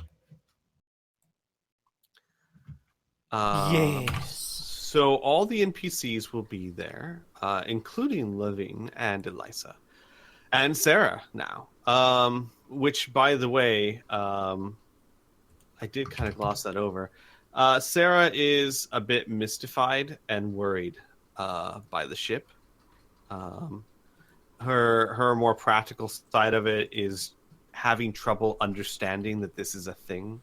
Yes. So all the NPCs will be there, including Living and Elisa. And Sarah now. Which, by the way, I did kind of gloss that over. Sarah is a bit mystified and worried by the ship. Her more practical side of it is having trouble understanding that this is a thing.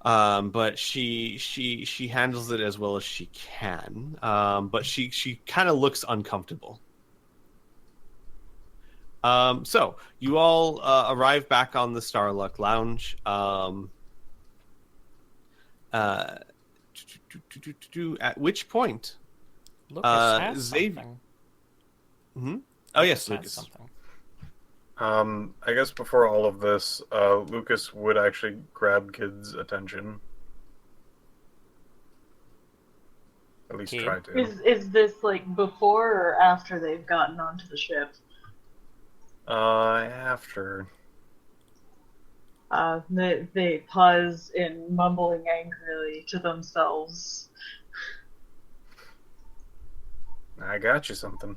But she handles it as well as she can. But she kind of looks uncomfortable. So you all arrive back on the Starluck Lounge. At which point, Lucas has Xavier. something. Mm-hmm. Oh yes, has Lucas. something. I guess before all of this, Lucas would actually grab Kid's attention. At least Kid? try to. Is this like before or after they've gotten onto the ship? After. They pause in mumbling angrily to themselves. I got you something.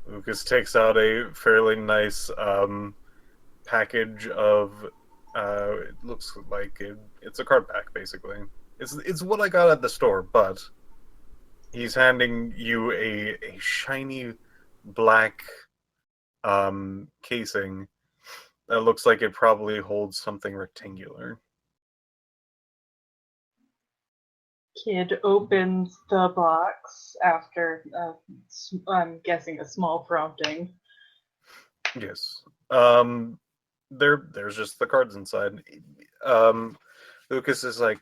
Lucas takes out a fairly nice package of. It looks like it's a card pack, basically. It's what I got at the store, but he's handing you a shiny black casing that looks like it probably holds something rectangular. Kid opens the box after, I'm guessing, a small prompting. Yes. There's just the cards inside. Lucas is like,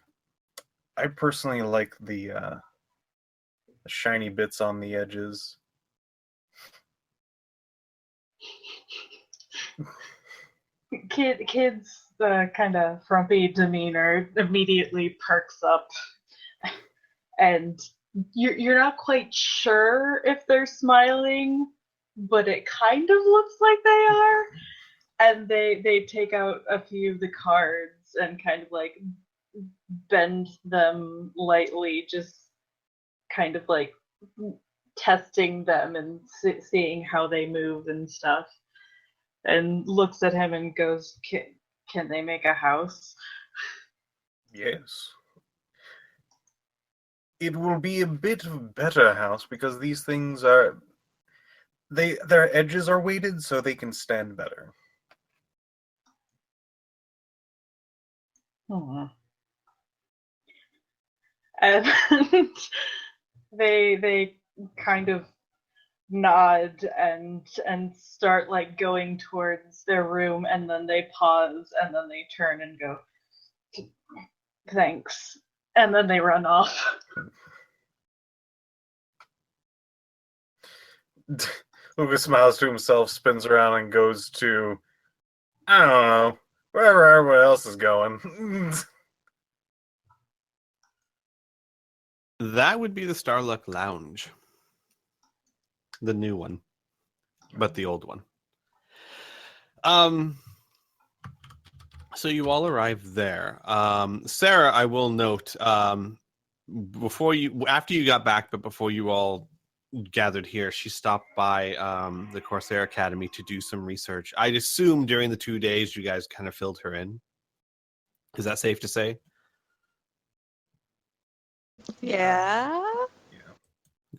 I personally like the shiny bits on the edges. Kid's kind of frumpy demeanor immediately perks up, and you're not quite sure if they're smiling, but it kind of looks like they are. And they take out a few of the cards and kind of like bend them lightly, just kind of like testing them and seeing how they move and stuff. And looks at him and goes, "Can they make a house?" Yes. It will be a bit of a better house because these things are their edges are weighted so they can stand better. And they kind of nod and start like going towards their room, and then they pause and then they turn and go, "Thanks," and then they run off. Lucas smiles to himself, spins around, and goes to, I don't know, wherever everyone else is going. That would be the Starluck Lounge. The new one. But the old one. So you all arrive there. Sarah, I will note, after you got back, but before you all gathered here, she stopped by the Corsair Academy to do some research. I'd assume during the 2 days you guys kind of filled her in. Is that safe to say? Yeah.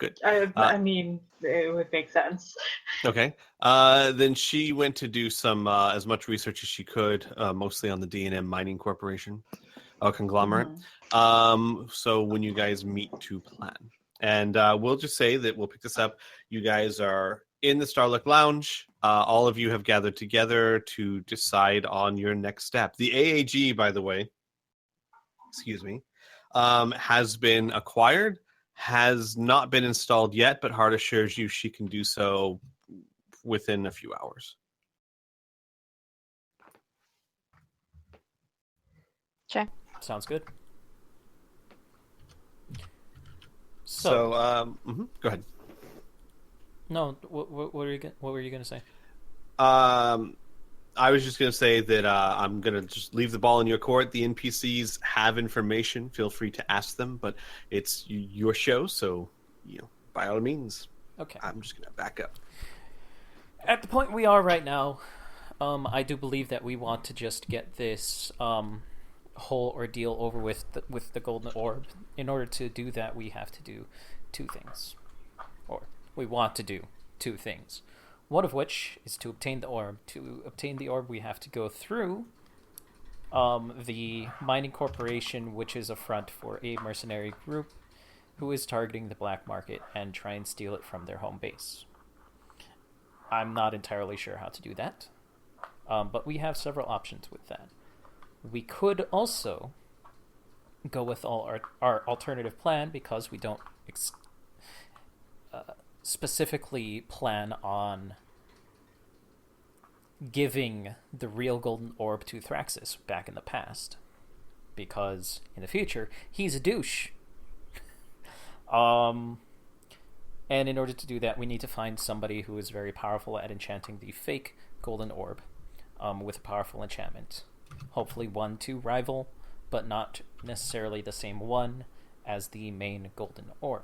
Good. I mean, it would make sense. Okay. Then she went to do some as much research as she could, mostly on the D&M Mining Corporation, conglomerate. So when you guys meet to plan, and we'll just say that we'll pick this up. You guys are in the Starlock Lounge. All of you have gathered together to decide on your next step. The AAG, by the way, excuse me, has been acquired. Has not been installed yet, but Hart assures you she can do so within a few hours. Okay. Sounds good. So, go ahead. No, what were you gonna say? I was just going to say that I'm going to just leave the ball in your court. The NPCs have information. Feel free to ask them, but it's your show, so by all means. Okay. I'm just going to back up. At the point we are right now, I do believe that we want to just get this whole ordeal over with the Golden Orb. In order to do that, we have to do two things. Or we want to do two things. One of which is to obtain the orb. To obtain the orb, we have to go through the Mining Corporation, which is a front for a mercenary group who is targeting the black market and try and steal it from their home base. I'm not entirely sure how to do that, but we have several options with that. We could also go with our alternative plan, because we don't specifically plan on giving the real golden orb to Thraxis back in the past, because in the future he's a douche. And in order to do that, we need to find somebody who is very powerful at enchanting the fake golden orb with a powerful enchantment. Hopefully one to rival, but not necessarily the same one as the main golden orb.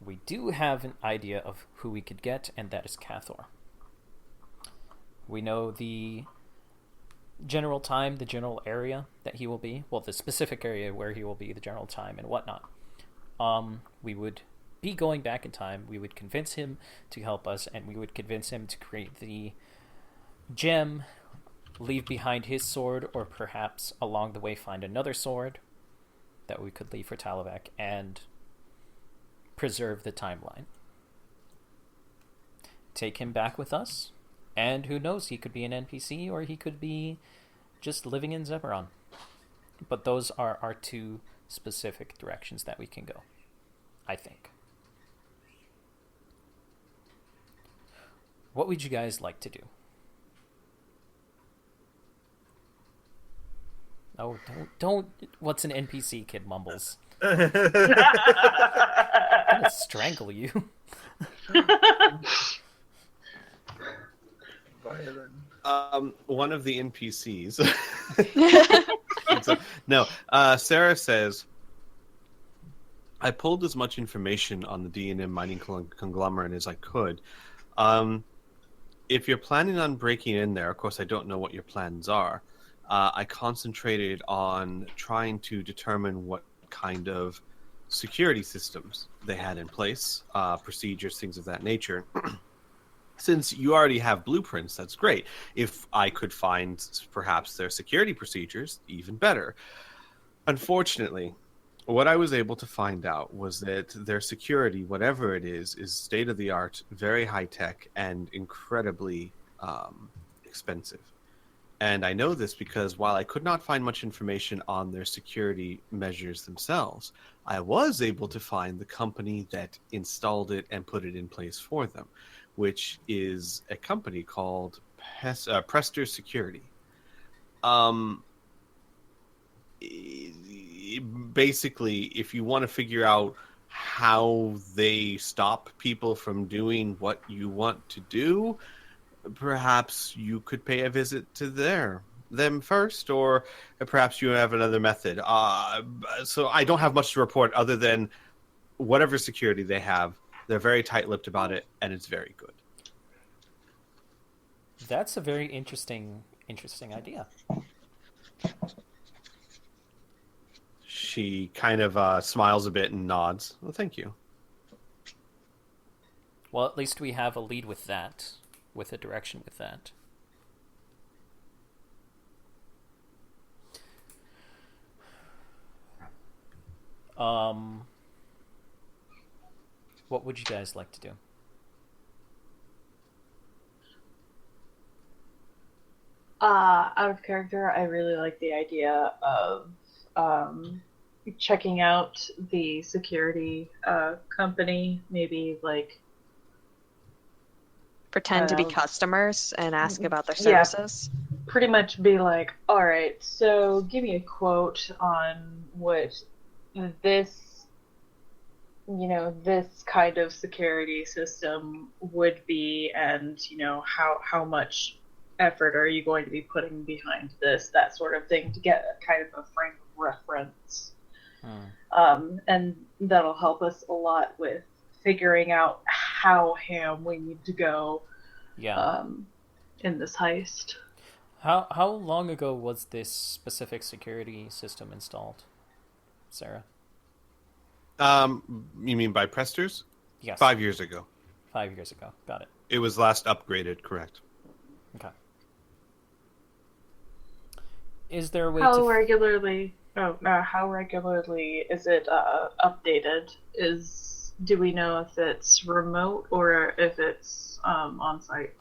We do have an idea of who we could get, and that is Cathor. We know the general time, the general area that he will be. Well, the specific area where he will be, the general time, and whatnot. We would be going back in time. We would convince him to help us, and we would convince him to create the gem, leave behind his sword, or perhaps along the way find another sword that we could leave for Talavak, and preserve the timeline. Take him back with us, and who knows, he could be an NPC or he could be just living in Zephyron. But those are our two specific directions that we can go, I think. What would you guys like to do? Oh, don't. What's an NPC? Kid mumbles. I'm gonna strangle you. One of the NPCs. No, Sarah says, I pulled as much information on the D&M mining conglomerate as I could. If you're planning on breaking in there, of course I don't know what your plans are. I concentrated on trying to determine what kind of security systems they had in place, procedures, things of that nature. Since you already have blueprints, that's great. If I could find perhaps their security procedures, even better. Unfortunately, what I was able to find out was that their security, whatever it is state-of-the-art, very high-tech, and incredibly expensive. And I know this because while I could not find much information on their security measures themselves, I was able to find the company that installed it and put it in place for them, which is a company called Prester Security. Basically, if you want to figure out how they stop people from doing what you want to do, perhaps you could pay a visit to them first, or perhaps you have another method. So I don't have much to report other than whatever security they have. They're very tight-lipped about it, and it's very good. That's a very interesting idea. She kind of smiles a bit and nods. Well, thank you. Well, at least we have a lead with that, with a direction with that. What would you guys like to do? Out of character, I really like the idea of checking out the security company, maybe like Pretend to be Uh, customers and ask about their yeah. services. pretty much be like, all right, so give me a quote on what this, this kind of security system would be, and how much effort are you going to be putting behind this, that sort of thing, to get a kind of a frame of reference. And that'll help us a lot with figuring out how ham we need to go Yeah. in this heist. How long ago was this specific security system installed, Sarah? You mean by Presters? Yes. 5 years ago. 5 years ago. Got it. It was last upgraded, correct. Okay. Is there a way How to... regularly? How regularly is it updated? Do we know if it's remote or if it's on site?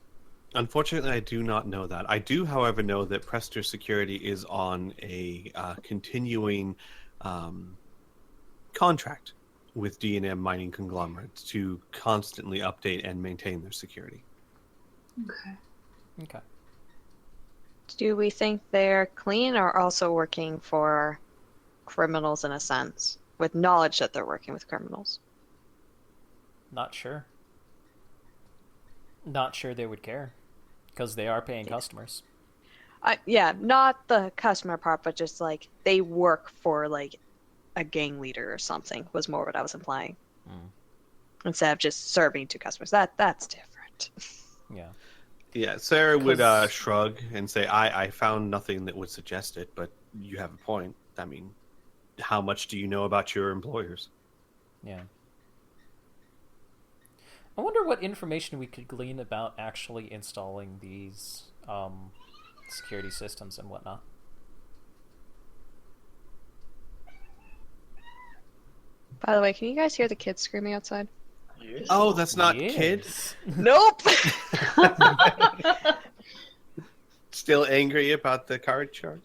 Unfortunately, I do not know that. I do, however, know that Prester Security is on a continuing contract with D&M mining conglomerates to constantly update and maintain their security. Okay. Okay. Do we think they're clean or also working for criminals in a sense, with knowledge that they're working with criminals? Not sure. Not sure they would care, because they are paying customers. Yeah, not the customer part, but just like they work for like a gang leader or something was more what I was implying. Instead of just serving to customers. That's different. Yeah. Yeah, Sarah would 'Cause- shrug and say, I found nothing that would suggest it, but you have a point. I mean, how much do you know about your employers? Yeah. I wonder what information we could glean about actually installing these security systems and whatnot. By the way, can you guys hear the kids screaming outside? Yes. Oh, that's not Yes. Kid? Nope. Still angry about the card chart?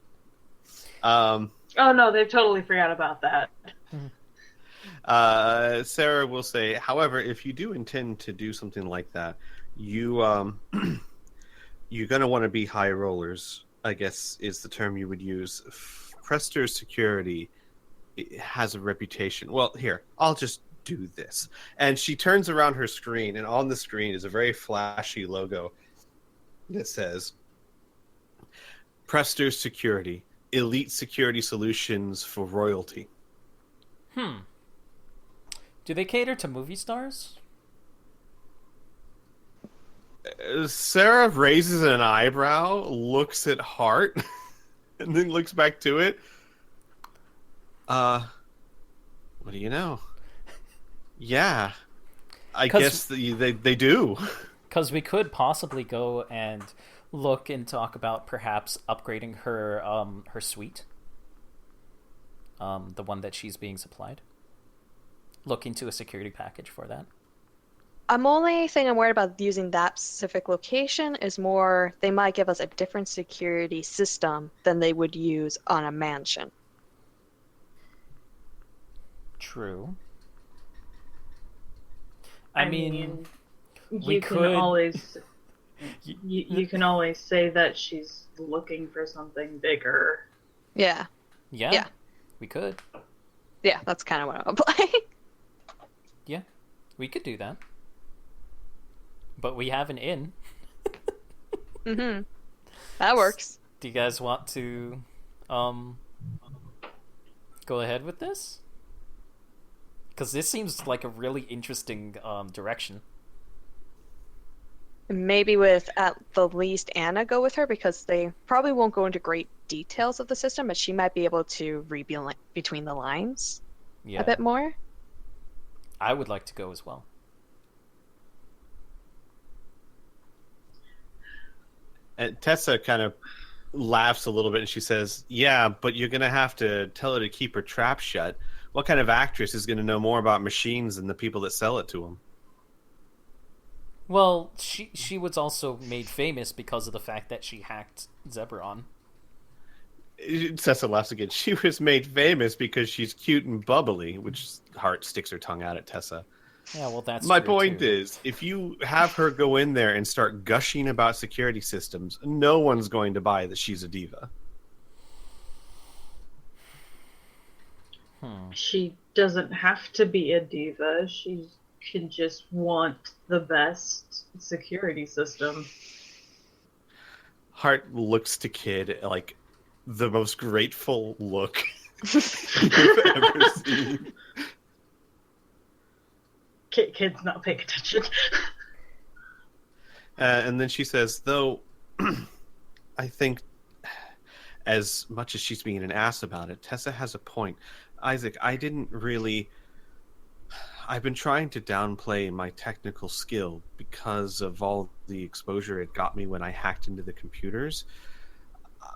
Oh no, they totally forgot about that. Sarah will say, however, if you do intend to do something like that, you you're going to want to be high rollers, I guess is the term you would use. Prester Security has a reputation. Well, here, I'll just do this. And she turns around her screen, and on the screen is a very flashy logo that says Prester Security, elite security solutions for royalty. Do they cater to movie stars? Sarah raises an eyebrow, looks at Hart, and then looks back to it. What do you know? Yeah, I 'Cause- guess they do. Because we could possibly go and look and talk about perhaps upgrading her her suite. The one that she's being supplied. Look into a security package for that. Only thing I'm worried about using that specific location is more they might give us a different security system than they would use on a mansion. True. I mean, we you can could- always you can always say that she's looking for something bigger. Yeah. yeah, we could. Yeah, that's kind of what I'm implying. Yeah, we could do that. But we have an inn. Mm-hmm. That works. Do you guys want to go ahead with this? Because this seems like a really interesting direction. Maybe with at the least Anna go with her because they probably won't go into great details of the system, but she might be able to read between the lines Yeah, a bit more. I would like to go as well. And Tessa kind of laughs a little bit and she says, "Yeah, but you're going to have to tell her to keep her trap shut. What kind of actress is going to know more about machines than the people that sell it to them?" Well, she was also made famous because of the fact that she hacked Zebron. Tessa laughs again. She was made famous because she's cute and bubbly, which Hart sticks her tongue out at Tessa. Yeah, well, that's My true, point too. is, if you have her go in there and start gushing about security systems, no one's going to buy that she's a diva. She doesn't have to be a diva. She can just want the best security system. Hart looks to Kid like the most grateful look you've ever seen. Kid's not paying attention. And then she says, though, I think as much as she's being an ass about it, Tessa has a point. Isaac, I've been trying to downplay my technical skill because of all the exposure it got me when I hacked into the computers.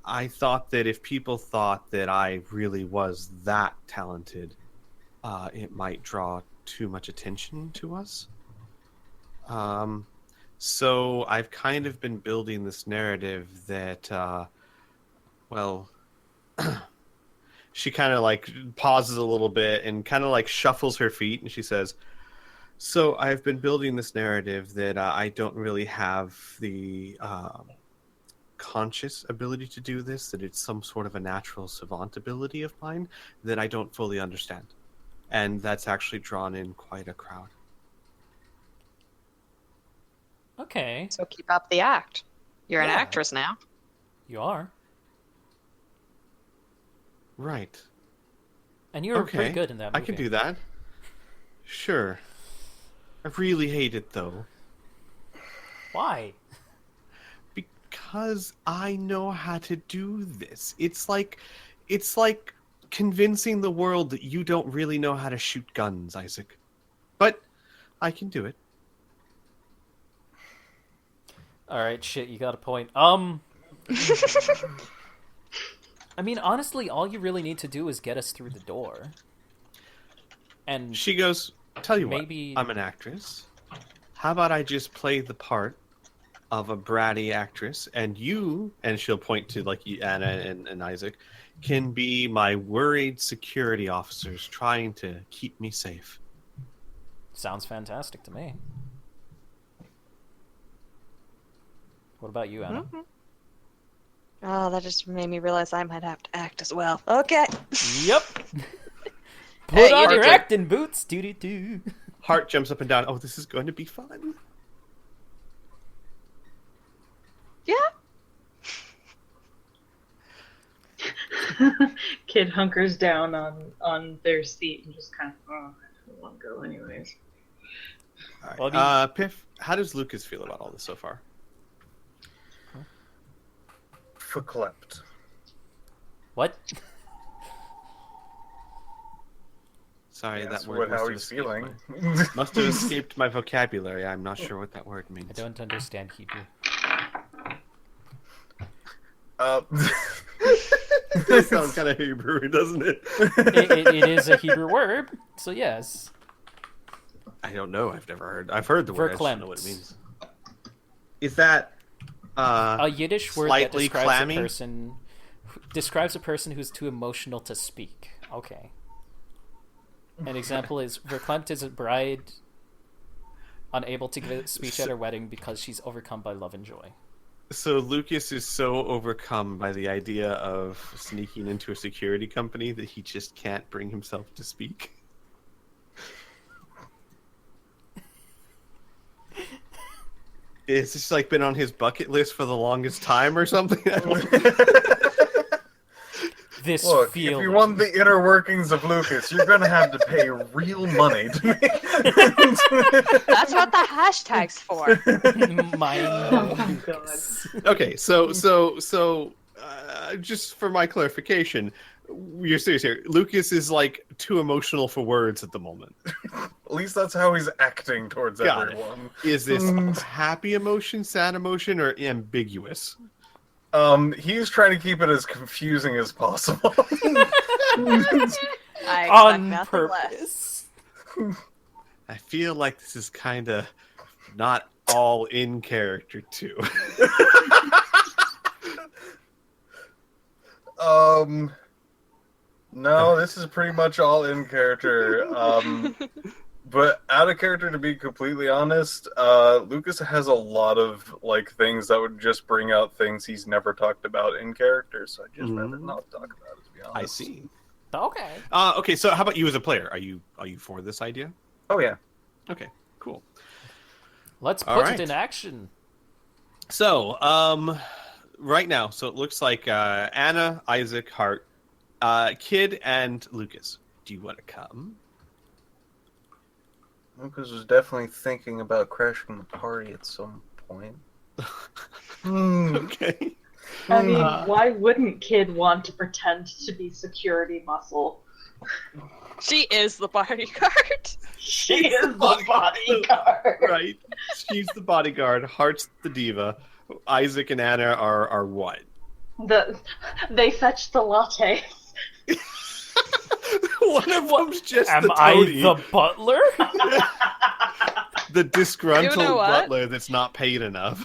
I thought that if people thought that I really was that talented, it might draw too much attention to us. So I've kind of been building this narrative that, she kind of like pauses a little bit and kind of like shuffles her feet and she says, so I've been building this narrative that I don't really have the conscious ability to do this, that it's some sort of a natural savant ability of mine that I don't fully understand. And that's actually drawn in quite a crowd. Okay, So keep up the act. You're an Yeah. actress now. you are. Right. And you were Okay. pretty good in that movie. I can do that. Sure. I really hate it, though. Why? Because I know how to do this. It's like convincing the world that you don't really know how to shoot guns, Isaac. But I can do it. Alright, shit, you got a point. I mean, honestly, all you really need to do is get us through the door. And She goes, tell you Maybe- what, I'm an actress. How about I just play the part of a bratty actress, and you, and she'll point to like Anna and Isaac, can be my worried security officers trying to keep me safe. sounds fantastic to me. What about you, Anna? Oh, that just made me realize I might have to act as well. Okay. Yep. Put Hey, you on do your too. acting boots. Doo-doo-doo. Hart jumps up and down. Oh, this is going to be fun. Yeah. Kid hunkers down on their seat and just kind of, I don't want to go anyways. All right. Well, I mean- Piph, how does Lucas feel about all this so far? Verklept. What? Sorry, That's that word how must he's have feeling. must have escaped my vocabulary. I'm not sure what that word means. I don't understand Hebrew. That sounds kind of Hebrew, doesn't it? It is a Hebrew word, so yes. I don't know. I've heard the word. I just don't know what it Verklempt. means. Is that A Yiddish word that slightly describes clammy? a person who's too emotional to speak. Okay. An example is verklempt is a bride unable to give a speech at her wedding because she's overcome by love and joy. So Lucas is so overcome by the idea of sneaking into a security company that he just can't bring himself to speak. It's just like been on his bucket list for the longest time or something. This Look, feeling. if you want the inner workings of Lucas, you're gonna have to pay real money to me. That's what the hashtag's for. Mind Oh, God. Okay, so just for my clarification, you're serious here. Lucas is like too emotional for words at the moment. At least that's how he's acting towards Got it. everyone. Is this happy emotion, sad emotion, or ambiguous? He's trying to keep it as confusing as possible. I expect On nothing less. purpose. I feel like this is kind of not all in character too. No, this is pretty much all in character. But out of character, to be completely honest, Lucas has a lot of like things that would just bring out things he's never talked about in character. So I just rather not talk about it. To be honest, I see. Okay. Okay, so how about you as a player? Are you for this idea? Oh yeah. Okay, cool. Let's All put right. it in action. So, right now, so it looks like Anna, Isaac, Hart, Kid, and Lucas. Do you want to come? Lucas was definitely thinking about crashing the party at some point. Okay. I mean, why wouldn't Kid want to pretend to be security muscle? She is the bodyguard. She is the bodyguard. Right. She's the bodyguard. Hart's the diva. Isaac and Anna are what? They fetch the latte. One of them's just Am the I toady. the butler? The disgruntled You know what? butler that's not paid enough.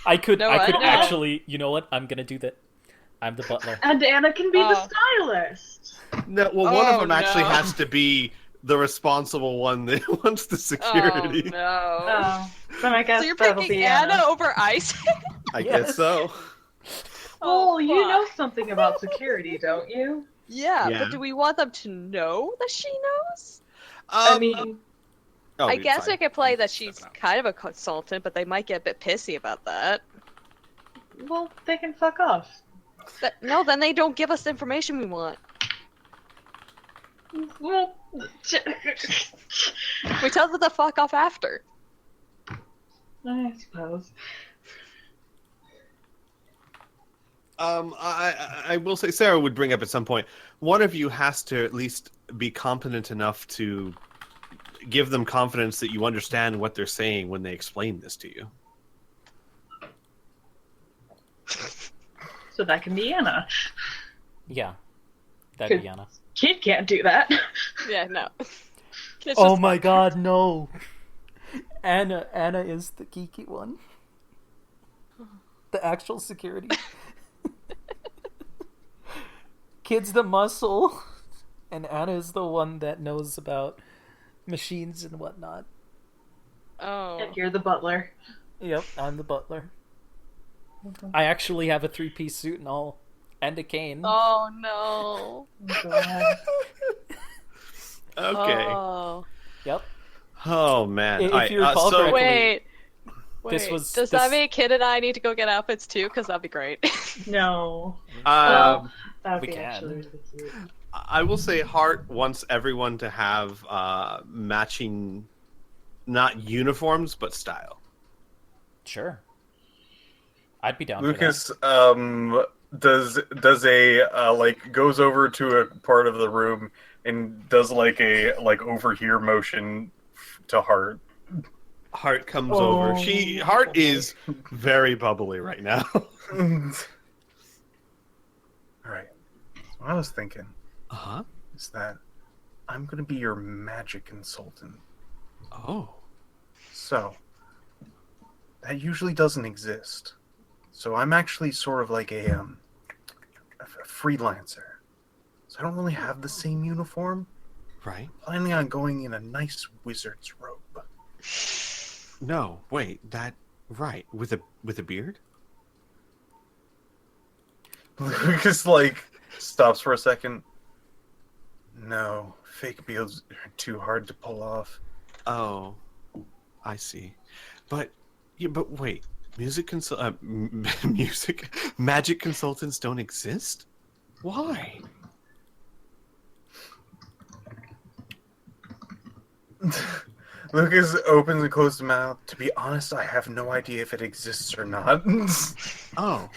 I could No, I know. actually, you know what? I'm gonna do that. I'm the butler. And Anna can be the Oh. stylist. No, well, one of Oh, them actually no. has to be the responsible one that wants the security. Oh no. Oh, then I guess So you're that'll picking be Anna over Isaac? I Yes. guess so. Oh, you fuck. know something about security, don't you? Yeah, Yeah. but do we want them to know that she knows? I mean, oh, I dude, guess sorry. I could play that she's kind of a consultant, but they might get a bit pissy about that. well, they can fuck off. No, then they don't give us the information we want. Well, We tell them to fuck off after. I suppose. I will say Sarah would bring up at some point. One of you has to at least be competent enough to give them confidence that you understand what they're saying when they explain this to you. So that can be Anna. Yeah. That'd be Could- Anna. Kid can't do that. Yeah, no. It's Oh just- my god, no. Anna is the geeky one. The actual security. Kid's the muscle. And Anna is the one that knows about machines and whatnot. Oh. And you're the butler. Yep, I'm the butler. I actually have a 3-piece suit and all. And a cane. Oh no. Oh, God. Okay. Oh. Yep. Oh man. If All right, you recall so- correctly- Wait. This Wait, was- Does this- that mean Kid and I need to go get outfits too? Because that'd be great. No. Um, That would We be can. actually really cute. I will say Hart wants everyone to have matching, not uniforms, but style. Sure. I'd be down Lucas does a like goes over to a part of the room and does like a overhear motion to Hart. Hart comes Oh. over. Hart is very bubbly right now. All right. What I was thinking Uh-huh. is that I'm going to be your magic consultant. Oh. So, that usually doesn't exist. So I'm actually sort of like a freelancer. So I don't really have the same uniform. Right. Planning on going in a nice wizard's robe. No, wait, right. With a beard? Lucas like stops for a second. No, fake beards are too hard to pull off. Oh. I see. But wait, magic consultants don't exist? Why? Lucas opens and closes his mouth. To be honest, I have no idea if it exists or not. Oh.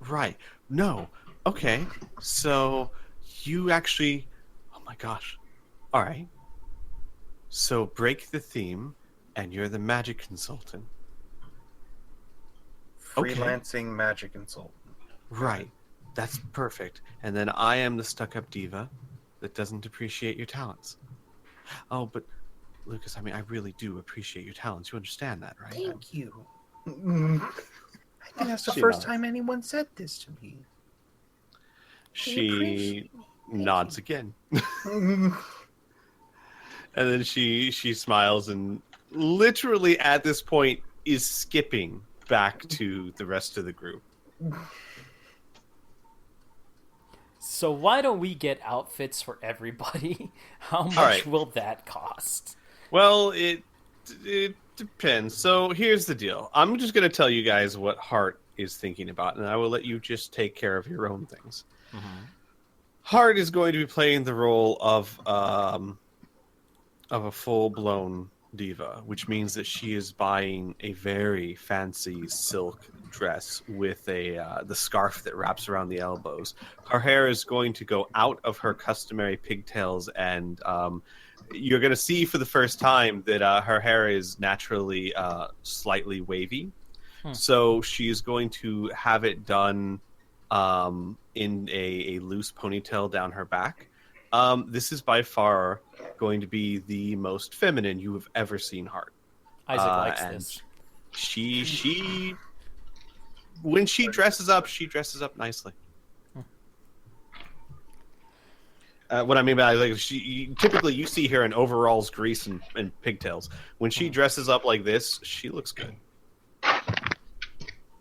Right. No. Okay. So you actually... Oh my gosh. All right. So break the theme, and you're the magic consultant. Okay. Freelancing magic consultant. Right. That's perfect. And then I am the stuck-up diva that doesn't appreciate your talents. Oh, but Lucas, I mean, I really do appreciate your talents. You understand that, right? Thank you. I think that's the She first nods. time anyone said this to me. She nods again. And then she smiles and literally at this point is skipping back to the rest of the group. So why don't we get outfits for everybody? How much right. will that cost? Well, it depends. So here's the deal. I'm just going to tell you guys what Hart is thinking about, and I will let you just take care of your own things. Mm-hmm. Hart is going to be playing the role of a full-blown diva, which means that she is buying a very fancy silk dress with the scarf that wraps around the elbows. Her hair is going to go out of her customary pigtails, and you're going to see for the first time that her hair is naturally slightly wavy. So she's going to have it done in a loose ponytail down her back. This is by far going to be the most feminine you have ever seen Hart. Isaac likes this. She when she dresses up nicely. What I mean by like typically you see her in overalls, grease, and pigtails. When she dresses up like this, she looks good.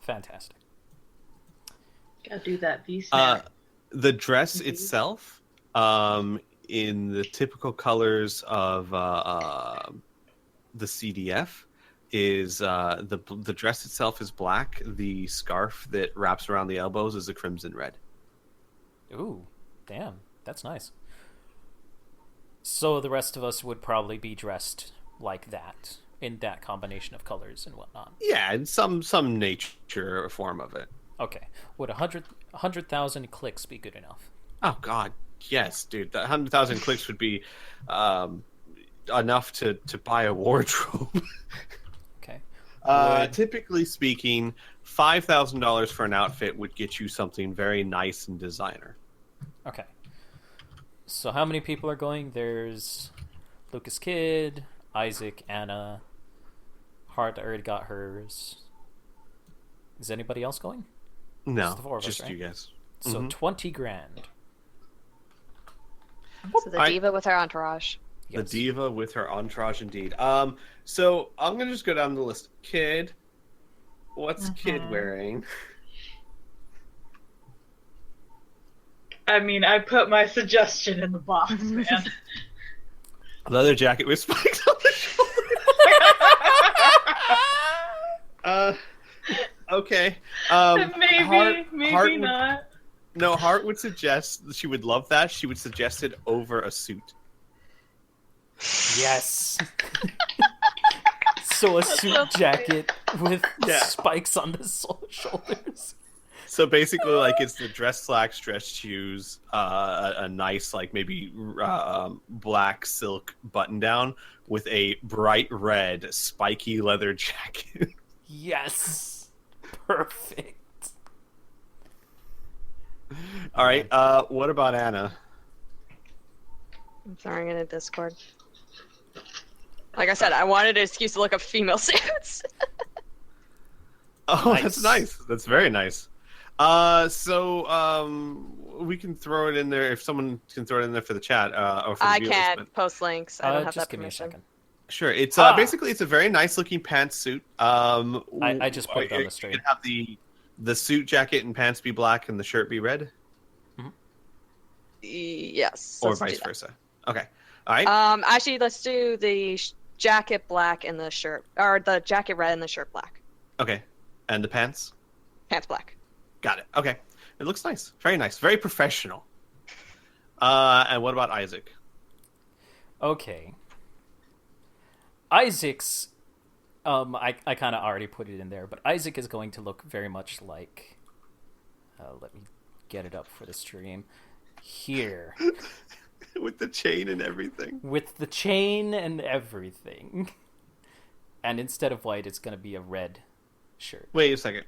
Fantastic. Gotta do that V-snap. The dress itself, in the typical colors of the CDF, is the dress itself is black. The scarf that wraps around the elbows is a crimson red. Ooh, damn, that's nice. So the rest of us would probably be dressed like that, in that combination of colors and whatnot. Yeah, in some nature form of it. Okay, would 100,000 clicks be good enough? Oh God, yes, dude. That 100,000 clicks would be enough to buy a wardrobe. Okay. Typically speaking, $5,000 for an outfit would get you something very nice and designer. Okay. So how many people are going? There's Lucas Kidd, Isaac, Anna. Hart already got hers. Is anybody else going? No, Just the four of us, just right? you guys. So 20 grand. So the diva with her entourage. Yes. The diva with her entourage, indeed. So I'm gonna just go down the list. Kid, what's Kid wearing? I mean, I put my suggestion in the box, man. Leather jacket with spikes on the shoulder. Okay. Maybe Hart would, not. No, Hart would suggest she would love that. She would suggest it over a suit. Yes. So a suit jacket with spikes on the shoulders. So basically, like, it's the dress slacks, dress shoes, a nice, like, maybe black silk button down with a bright red spiky leather jacket. Yes. Perfect. All right. What about Anna? I'm throwing it in Discord. Like I said, I wanted an excuse to look up female suits. Oh, that's nice. That's very nice. So we can throw it in there if someone can throw it in there for the chat. Or for the I viewers, can't but... post links. I don't have just that give me a permission. second. Sure. It's basically it's a very nice looking pantsuit. I just put it on the stream. You can have the suit jacket and pants be black and the shirt be red, Yes. or let's do vice that. versa. Okay. All right. Actually, let's do the jacket black and the shirt, or the jacket red and the shirt black. Okay. And the pants. Pants black. Got it. Okay. It looks nice. Very nice. Very professional. And what about Isaac? Okay. Isaac's I kind of already put it in there, but Isaac is going to look very much like let me get it up for the stream. Here. With the chain and everything. With the chain and everything. And instead of white, it's going to be a red shirt. Wait a second.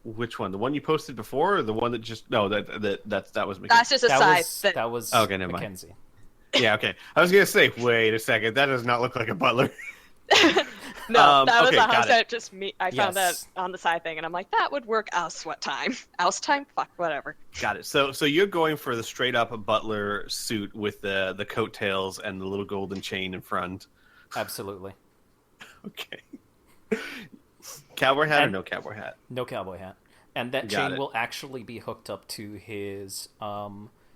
Which one? The one you posted before, or the one that just that was Mackenzie? That's just a side. That was okay, never Mackenzie. Mind. Yeah, okay. I was gonna say, wait a second. That does not look like a butler. No, that was okay, a house got it. that just me. I found Yes. that on the side thing, and I'm like, that would work. Else what time? Else time? Fuck, whatever. Got it. So you're going for the straight up butler suit with the coattails and the little golden chain in front. Absolutely. Okay. Cowboy hat or no cowboy hat? No cowboy hat. And that Got chain it. will actually be hooked up to his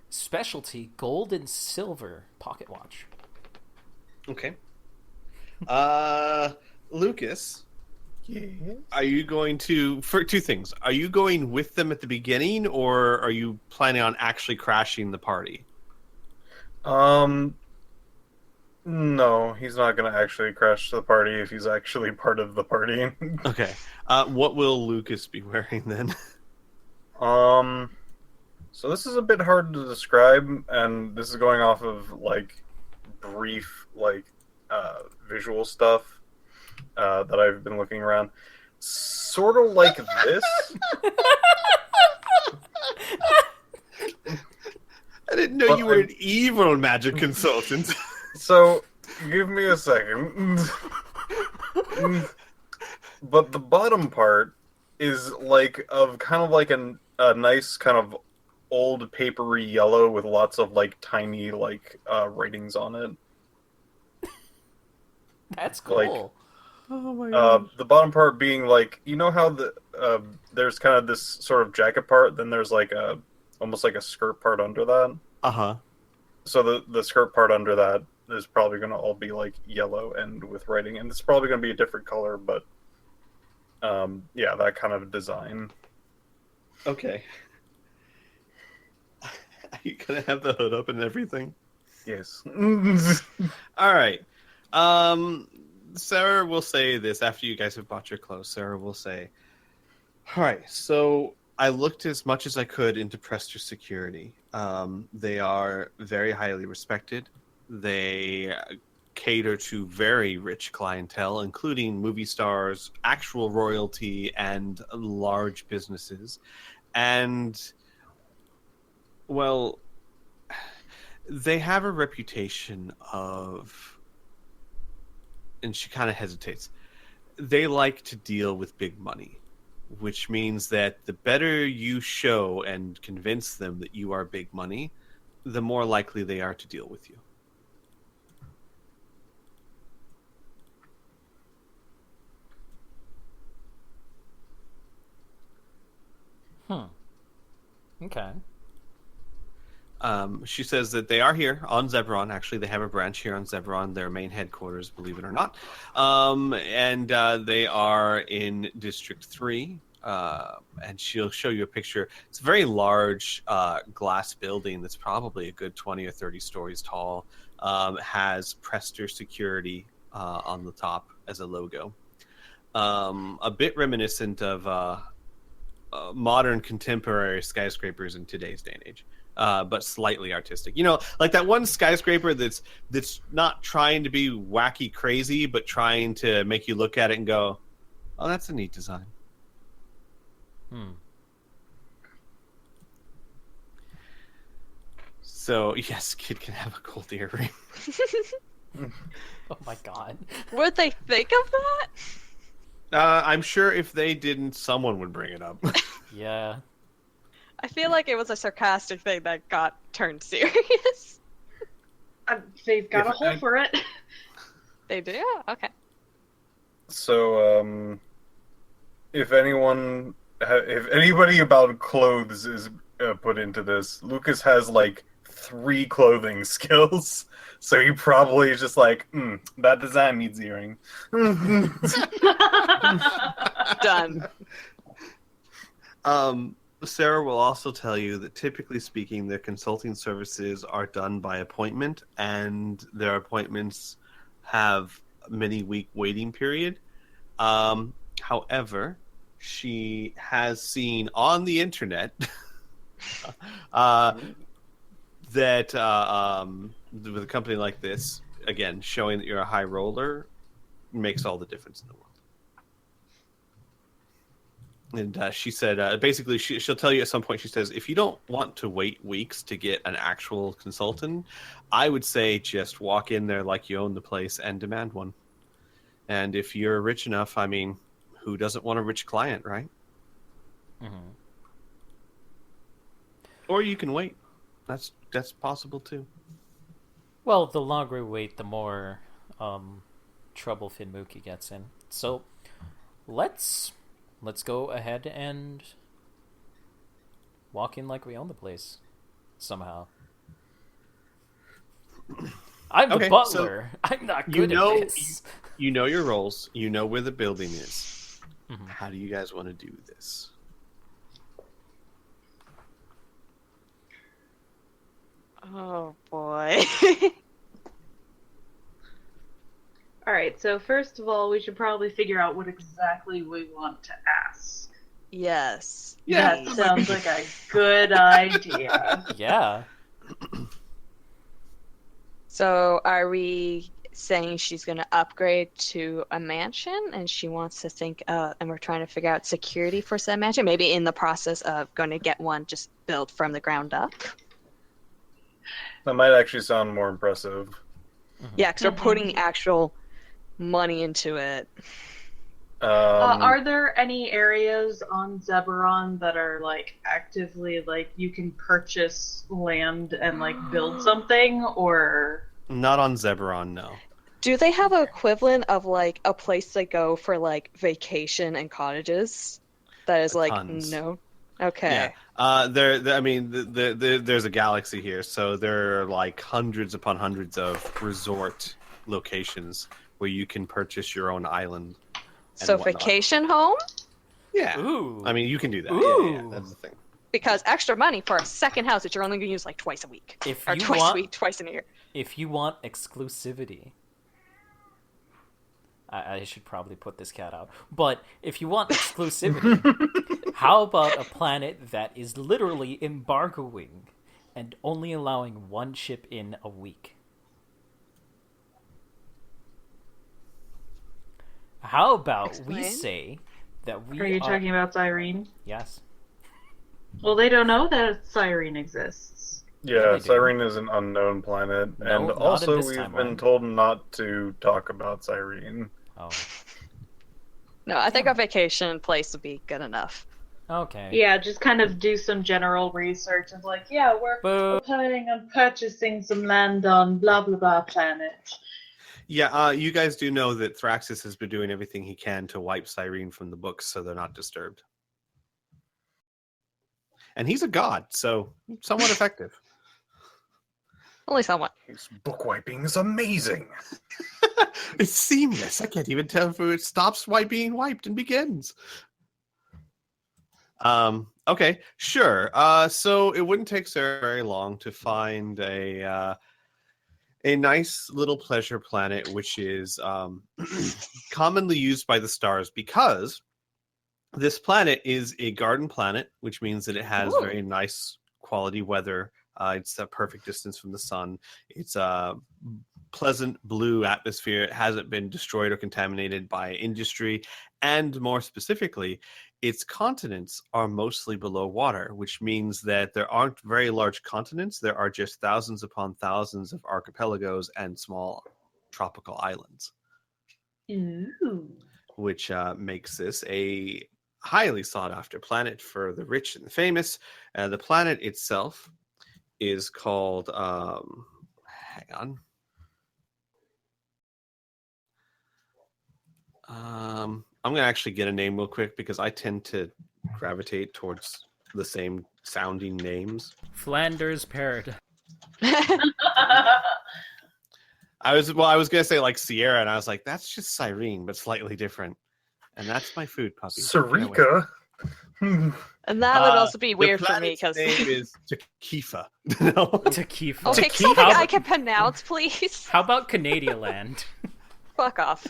specialty gold and silver pocket watch. Okay. Lucas, Yeah. are you going to, for two things, are you going with them at the beginning, or are you planning on actually crashing the party? No, he's not gonna actually crash the party if he's actually part of the party. Okay. What will Lucas be wearing then? So this is a bit hard to describe, and this is going off of like brief visual stuff that I've been looking around. Sort of like this. I didn't know you were an evil magic consultant. So, give me a second. But the bottom part is like of kind of like a nice kind of old papery yellow with lots of like tiny like writings on it. That's cool. Like, Oh my god. The bottom part being like, you know how there's kind of this sort of jacket part, then there's like almost like a skirt part under that. Uh-huh. So the skirt part under that is probably going to all be like yellow and with writing, and it's probably going to be a different color, but yeah, that kind of design. Okay. Are you gonna have the hood up and everything? Yes. All right. Sarah will say this after you guys have bought your clothes. Sarah will say, all right, so I looked as much as I could into Prester security. They are very highly respected. They cater to very rich clientele, including movie stars, actual royalty, and large businesses. And, well, they have a reputation of, and she kind of hesitates, they like to deal with big money, which means that the better you show and convince them that you are big money, the more likely they are to deal with you. Okay. She says that they are here on Zebron. Actually, they have a branch here on Zebron, their main headquarters, believe it or not. And they are in District 3. And she'll show you a picture. It's a very large glass building that's probably a good 20 or 30 stories tall. Has Prester Security on the top as a logo. A bit reminiscent of modern contemporary skyscrapers in today's day and age. But slightly artistic. You know, like that one skyscraper that's not trying to be wacky crazy, but trying to make you look at it and go, oh, that's a neat design. So, yes, kid can have a gold earring. Oh my god. Would they think of that? I'm sure if they didn't, someone would bring it up. Yeah. I feel like it was a sarcastic thing that got turned serious. They've got If a hole for it. They do? Okay. So, if anybody about clothes is put into this, Lucas has like 3 clothing skills, so he probably is just like, that design needs earring. Done. Sarah will also tell you that typically speaking, their consulting services are done by appointment, and their appointments have many week waiting period. However, she has seen on the internet that with a company like this, again, showing that you're a high roller makes all the difference in the world. And she said, basically, she'll tell you at some point, she says, if you don't want to wait weeks to get an actual consultant, I would say just walk in there like you own the place and demand one. And if you're rich enough, I mean, who doesn't want a rich client, right? Mm-hmm. Or you can wait. That's possible too. Well, the longer we wait, the more trouble Finmuki gets in. So let's go ahead and walk in like we own the place somehow. I'm the butler. So I'm not good at this. You know your roles. You know where the building is. Mm-hmm. How do you guys want to do this? Oh boy. All right, so first of all, we should probably figure out what exactly we want to ask. Yes. Yeah, That sounds like a good idea. Yeah. So are we saying she's going to upgrade to a mansion and she wants to think, and we're trying to figure out security for said mansion? Maybe in the process of going to get one just built from the ground up? That might actually sound more impressive. Mm-hmm. Yeah, because we're putting actual money into it. Are there any areas on Zeberon that are like actively like you can purchase land and like build something, or Not on Zeberon, no. Do they have an equivalent of like a place to go for like vacation and cottages? That is like Tons. no. Okay. Yeah. There's a galaxy here, so there are like hundreds upon hundreds of resort locations where you can purchase your own island. So whatnot. vacation home? Yeah. Ooh. I mean, you can do that. Ooh. Yeah, that's the thing. Because extra money for a second house that you're only going to use like twice a week. If Or you twice want- a week, twice in a year. If you want exclusivity, I should probably put this cat out. But if you want exclusivity, how about a planet that is literally embargoing and only allowing one ship in a week? How about we Explain. say that we are you talking about Cyrene? Yes. Well, they don't know that Cyrene exists. Yeah, they do. Cyrene is an unknown planet, No, and not in also this we've timeline. been told not to talk about Cyrene. Oh. No, I think a vacation place would be good enough. Okay. Yeah, just kind of do some general research of like, yeah, we're planning on purchasing some land on blah blah blah planet. Yeah, you guys do know that Thraxis has been doing everything he can to wipe Cyrene from the books so they're not disturbed. And he's a god, so somewhat effective. Only somewhat. His book wiping is amazing. It's seamless. I can't even tell if it stops being wiped and begins. Okay, sure. So it wouldn't take Sarah very long to find a nice little pleasure planet, which is commonly used by the stars because this planet is a garden planet, which means that it has Ooh. very nice quality weather. It's a perfect distance from the sun. It's a pleasant blue atmosphere. It hasn't been destroyed or contaminated by industry. And more specifically, its continents are mostly below water, which means that there aren't very large continents. There are just thousands upon thousands of archipelagos and small tropical islands, Ooh. which makes this a highly sought after planet for the rich and the famous. The planet itself is called, hang on. I'm going to actually get a name real quick because I tend to gravitate towards the same sounding names. Flanders Paradise. I was going to say like Sierra, and I was like, that's just Cyrene, but slightly different. And that's my food puppy. Sarika? And that would also be weird the for me planet's because. name is Takifa. No. Takifa. Okay, Takifa. something I can pronounce, please. How about Canadian land? Fuck off.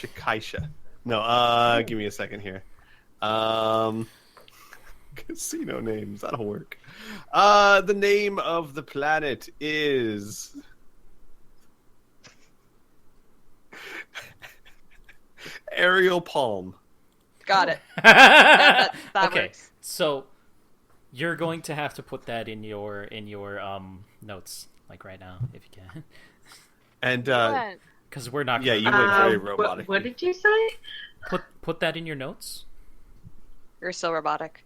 Shikaisha. No, give me a second here. Casino names. That'll work. The name of the planet is... Aerial Palm. Got it. That Okay, works. so you're going to have to put that in your notes, like right now, if you can, And What? because we're not. yeah, Gonna you went very What, robotic. what did you say? put that in your notes. You're so robotic.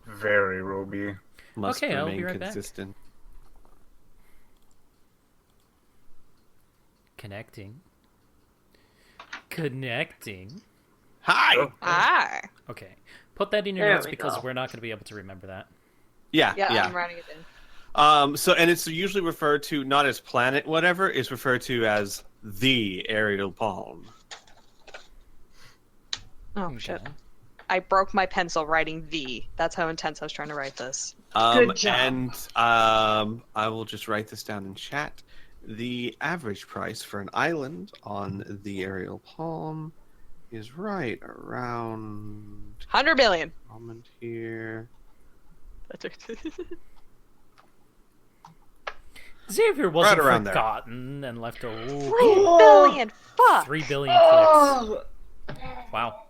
Very Roby. Must Okay, I'll be remain right back. consistent. Connecting. Hi. Oh. Ah. Okay, put that in your There notes we because go. we're not going to be able to remember that. Yeah, Yeah, yeah. I'm writing it in. So, and it's usually referred to not as planet whatever, it's referred to as the aerial palm. Oh, shit. Okay. I broke my pencil writing V. That's how intense I was trying to write this. Good job. And I will just write this down in chat. The average price for an island on the aerial palm is right around 100 million. moment here. Xavier wasn't around there. forgotten and left a 3 billion. Fuck. 3 billion clicks. Oh, Wow.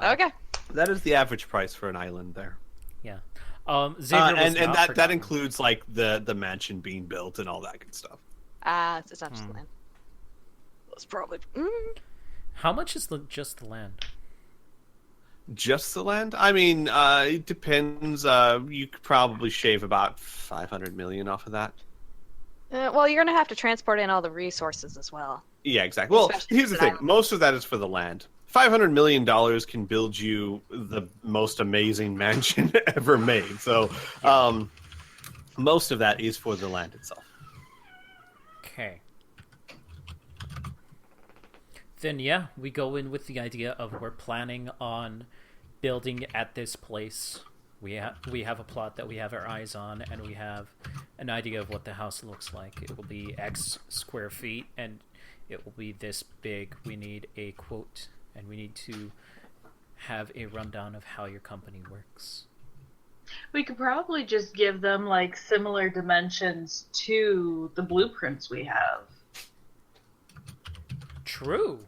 Okay. That is the average price for an island there. Yeah. Xavier was and not that forgotten. includes like the mansion being built and all that good stuff. It's not just the land. It's probably. How much is just the land? Just the land? I mean, it depends. You could probably shave about 500 million off of that. Well, you're gonna have to transport in all the resources as well. Yeah, exactly. Well, Especially here's the for thing. an island. Most of that is for the land. $500 million can build you the most amazing mansion ever made. So, most of that is for the land itself. Okay. Then yeah, we go in with the idea of we're planning on building at this place. We have a plot that we have our eyes on, and we have an idea of what the house looks like. It will be X square feet, and it will be this big. We need a quote, and we need to have a rundown of how your company works. we could probably just give them like similar dimensions to the blueprints we have. True.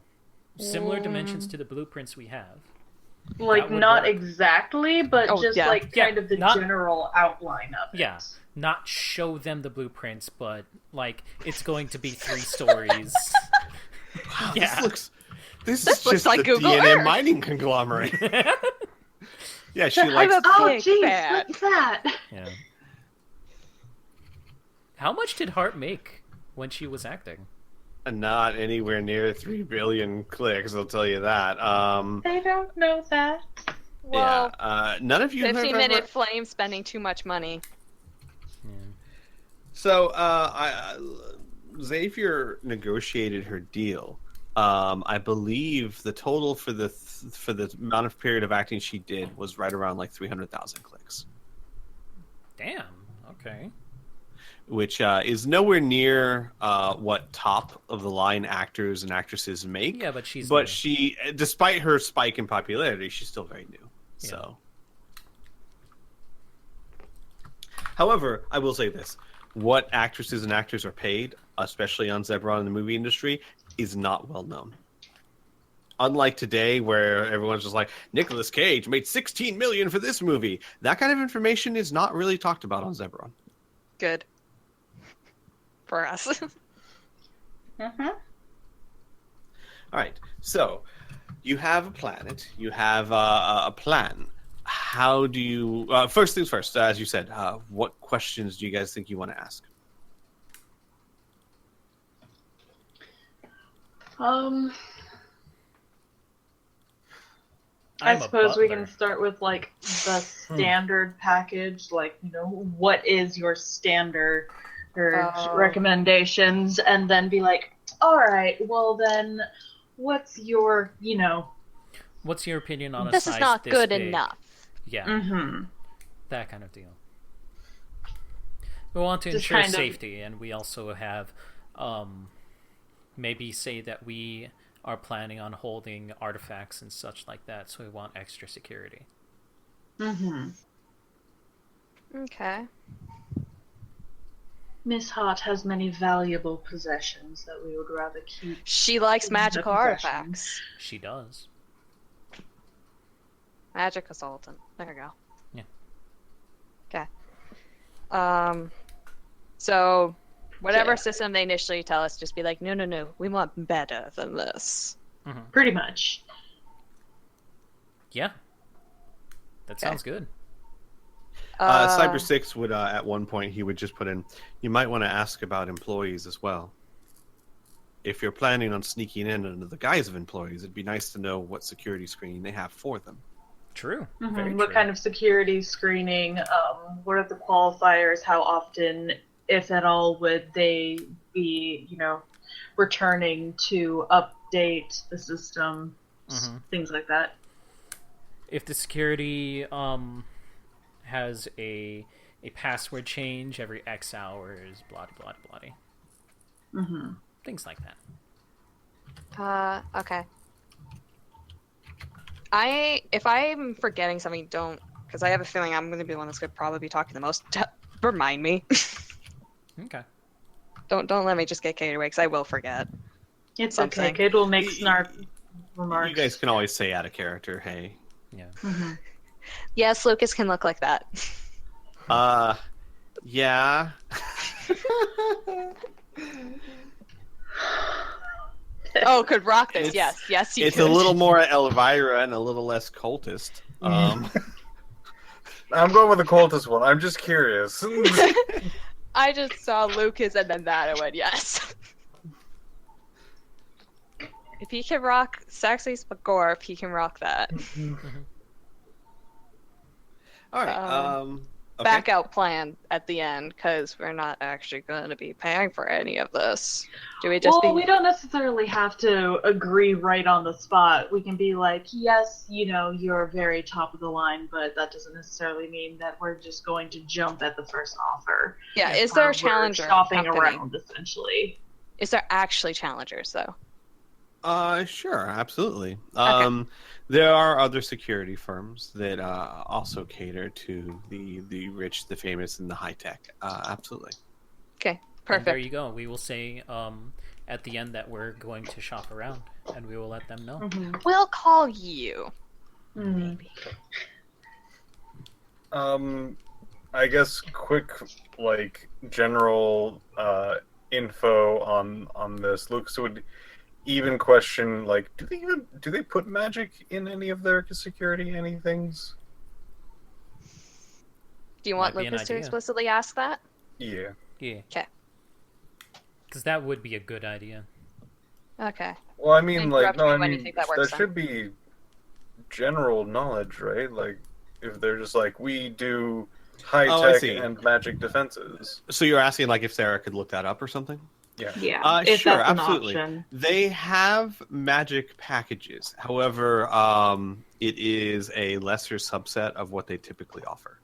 Similar dimensions to the blueprints we have. Like That would not work. exactly, but Oh, just yeah. like Yeah, kind of the not- general outline of it. Yeah, not show them the blueprints, but like it's going to be 3 stories. Wow, Yeah. This This is looks just like the Google DNA Earth. mining conglomerate. Yeah, she I'm likes. a Oh big jeez, fan. what's that? Yeah. How much did Hart make when she was acting? Not anywhere near 3 billion clicks, I'll tell you that. They don't know that. Well, yeah, none of you have 15-minute ever... flame spending too much money. So, Xavier negotiated her deal. I believe the total for the amount of period of acting she did was right around like 300,000 clicks, Damn. Okay. which is nowhere near what top of the line actors and actresses make. Yeah, but she's But new. she, despite her spike in popularity, she's still very new. Yeah. So, however, I will say this: what actresses and actors are paid, especially on Zebron in the movie industry, is not well known. Unlike today, where everyone's just like, Nicolas Cage made 16 million for this movie. That kind of information is not really talked about on Zebron. Good. For us. Mm-hmm. All right, so you have a planet, you have a plan. How do you? First things first, as you said, what questions do you guys think you want to ask? I I'm a suppose we butler. can start with like the standard package, like what is your standard recommendations, and then be like, all right, well then, what's your What's your opinion on a This size is not this good big? enough. Yeah, Mm-hmm. that kind of deal. We want to Just ensure kind of- safety, and we also have maybe say that we are planning on holding artifacts and such like that, so we want extra security. Mm-hmm. Okay. Miss Hot has many valuable possessions that we would rather keep. She likes in magical the possession. artifacts. She does. Magic consultant. There we go. Yeah. Okay. So, whatever Yeah. system they initially tell us, just be like, no, we want better than this. Pretty much. Yeah. That sounds good. Cyber 6 would, at one point, he would just put in, you might want to ask about employees as well. If you're planning on sneaking in under the guise of employees, it'd be nice to know what security screening they have for them. True. Mm-hmm. Very What true. kind of security screening? What are the qualifiers? How often, if at all, would they be, returning to update the system? Things like that. If the security has a password change every X hours, blah blah blah blah. Mm-hmm. Things like that. Okay. If I'm forgetting something, don't, because I have a feeling I'm going to be the one that's going to probably be talking the most. Remind me. Okay. Don't let me just get carried away, because I will forget. It's Something. okay. Kid will make snark remarks. You guys can always say out of character, hey. Yeah. Mm-hmm. Yes, Lucas can look like that. Yeah. Oh, could rock this. Yes, you It's could. a little more Elvira and a little less cultist. I'm going with the cultist one. I'm just curious. I just saw Lucas and then that, I went, yes. If he can rock Sexy Spagorp, he can rock that. All right. Okay. Back out plan at the end, because we're not actually going to be paying for any of this. Do we just we don't necessarily have to agree right on the spot. We can be like, yes, you're very top of the line, but that doesn't necessarily mean that we're just going to jump at the first offer. Yeah, is there a We're challenger shopping company? around, essentially. Is there actually challengers, though? Sure, absolutely. Okay. There are other security firms that also cater to the rich, the famous, and the high tech. Absolutely. Okay, And perfect. there you go. We will say at the end that we're going to shop around, and we will let them know. Mm-hmm. We'll call you. Mm. I guess quick, general info on this. Lucas would even question, do they put magic in any of their security anythings? Do you want Might be an Lucas to idea. explicitly ask that? Yeah. Yeah. Okay. Because that would be a good idea. Okay. Well, I mean, Interrupt me when you think that works, then. should be general knowledge, right? Like, if they're just we do I high-tech see. and magic defenses. So you're asking if Sarah could look that up or something? Yeah. Yeah, if Sure, that's an absolutely. option. They have magic packages. However, it is a lesser subset of what they typically offer.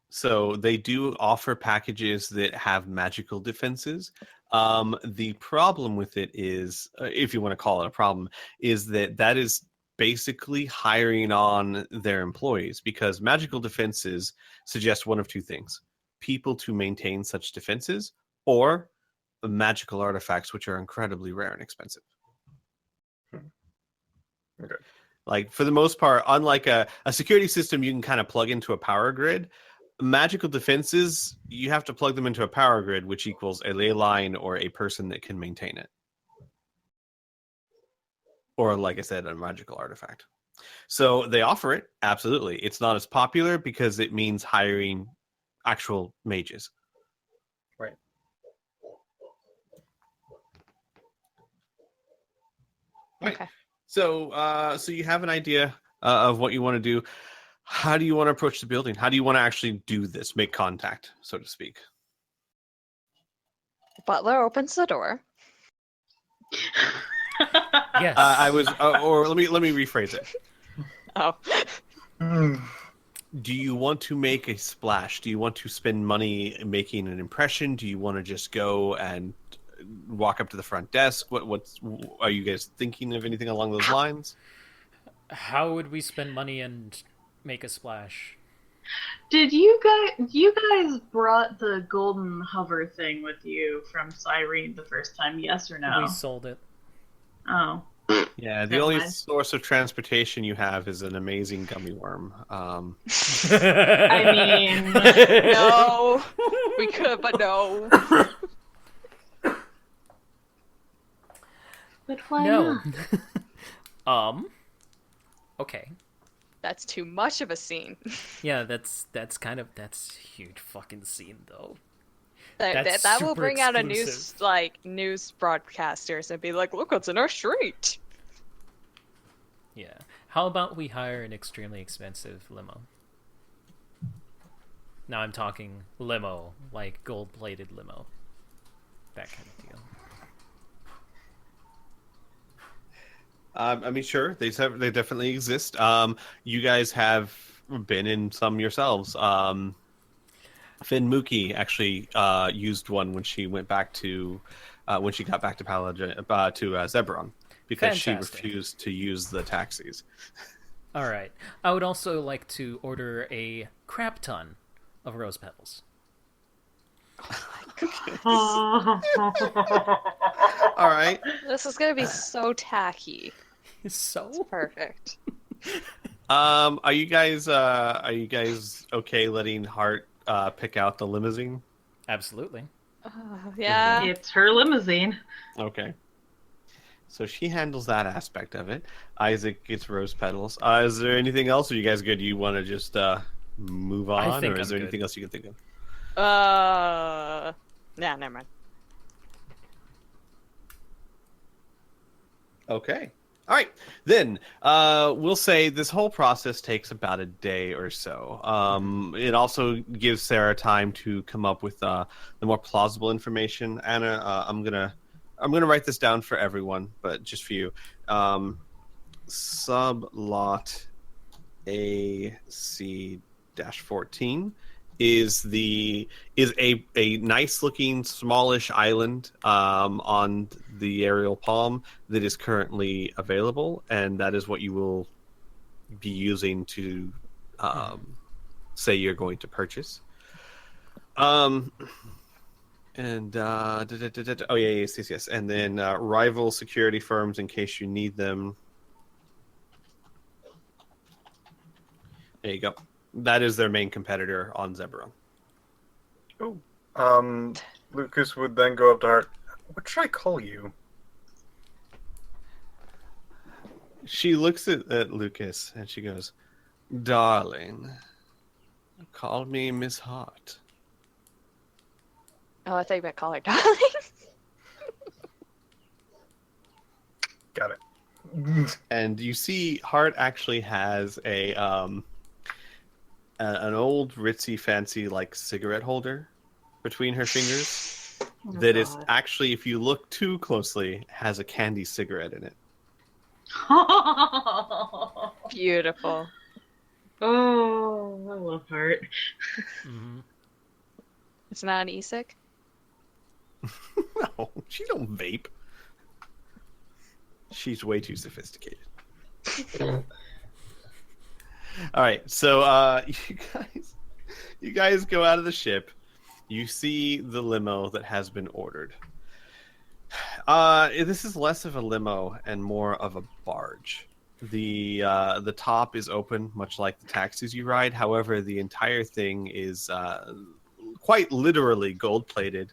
So they do offer packages that have magical defenses. The problem with it is, if you want to call it a problem, is that is basically hiring on their employees, because magical defenses suggest one of two things: people to maintain such defenses, or magical artifacts, which are incredibly rare and expensive. Okay. For the most part, unlike a security system you can kind of plug into a power grid, magical defenses, you have to plug them into a power grid, which equals a ley line or a person that can maintain it. Or, like I said, a magical artifact. So they offer it, absolutely. It's not as popular because it means hiring actual mages. Right. Okay. So you have an idea of what you want to do. How do you want to approach the building? How do you want to actually do this? Make contact, so to speak. Butler opens the door. Yes. I was, or let me rephrase it. Oh. Do you want to make a splash? Do you want to spend money making an impression? Do you want to just go and walk up to the front desk? What's are you guys thinking of anything along those lines? How would we spend money and make a splash? Did you guys brought the golden hover thing with you from Cyrene the first time, yes or no? We sold it. Oh. Yeah, the Never only mind. source of transportation you have is an amazing gummy worm. I mean, No, we could, but no. but why No. not? Okay. That's too much of a scene. Yeah, that's a huge fucking scene though. That That's will super bring out a exclusive. news broadcasters and be like, look what's in our street. Yeah. How about we hire an extremely expensive limo? Now I'm talking limo, like gold-plated limo. That kind of deal. I mean, sure, they definitely exist. You guys have been in some yourselves. Finn Mookie actually used one when she went back to when she got back to Palladium to Zebron because Fantastic. she refused to use the taxis. All right. I would also like to order a crap ton of rose petals. All right. This is gonna be so tacky. So Perfect. Are you guys okay letting Hart pick out the limousine? absolutely. Yeah. It's her limousine. Okay. So she handles that aspect of it. Isaac gets rose petals. Is there anything else? Are you guys good? You want to just move on, think or is I'm there good. anything else you can think of? Yeah, never mind. Okay. All right. Then we'll say this whole process takes about a day or so. It also gives Sarah time to come up with the more plausible information. Anna, I'm gonna write this down for everyone, but just for you. Sublot AC-14 is a nice looking smallish island on the aerial palm that is currently available, and that is what you will be using to say you're going to purchase. Oh yeah, yes. And then rival security firms in case you need them. There you go. That is their main competitor on Zebron. Oh. Lucas would then go up to Hart. What should I call you? She looks at Lucas and she goes, "Darling, call me Miss Hart." Oh, I thought you meant call her darling. Got it. And you see Hart actually has an old ritzy fancy like cigarette holder between her fingers that is actually, if you look too closely, has a candy cigarette in it. Beautiful. Oh, I love Heart. Mm-hmm. It's not an e-cig? No, she don't vape. She's way too sophisticated. All right, so you guys go out of the ship. You see the limo that has been ordered. This is less of a limo and more of a barge. The top is open, much like the taxis you ride. However, the entire thing is quite literally gold-plated,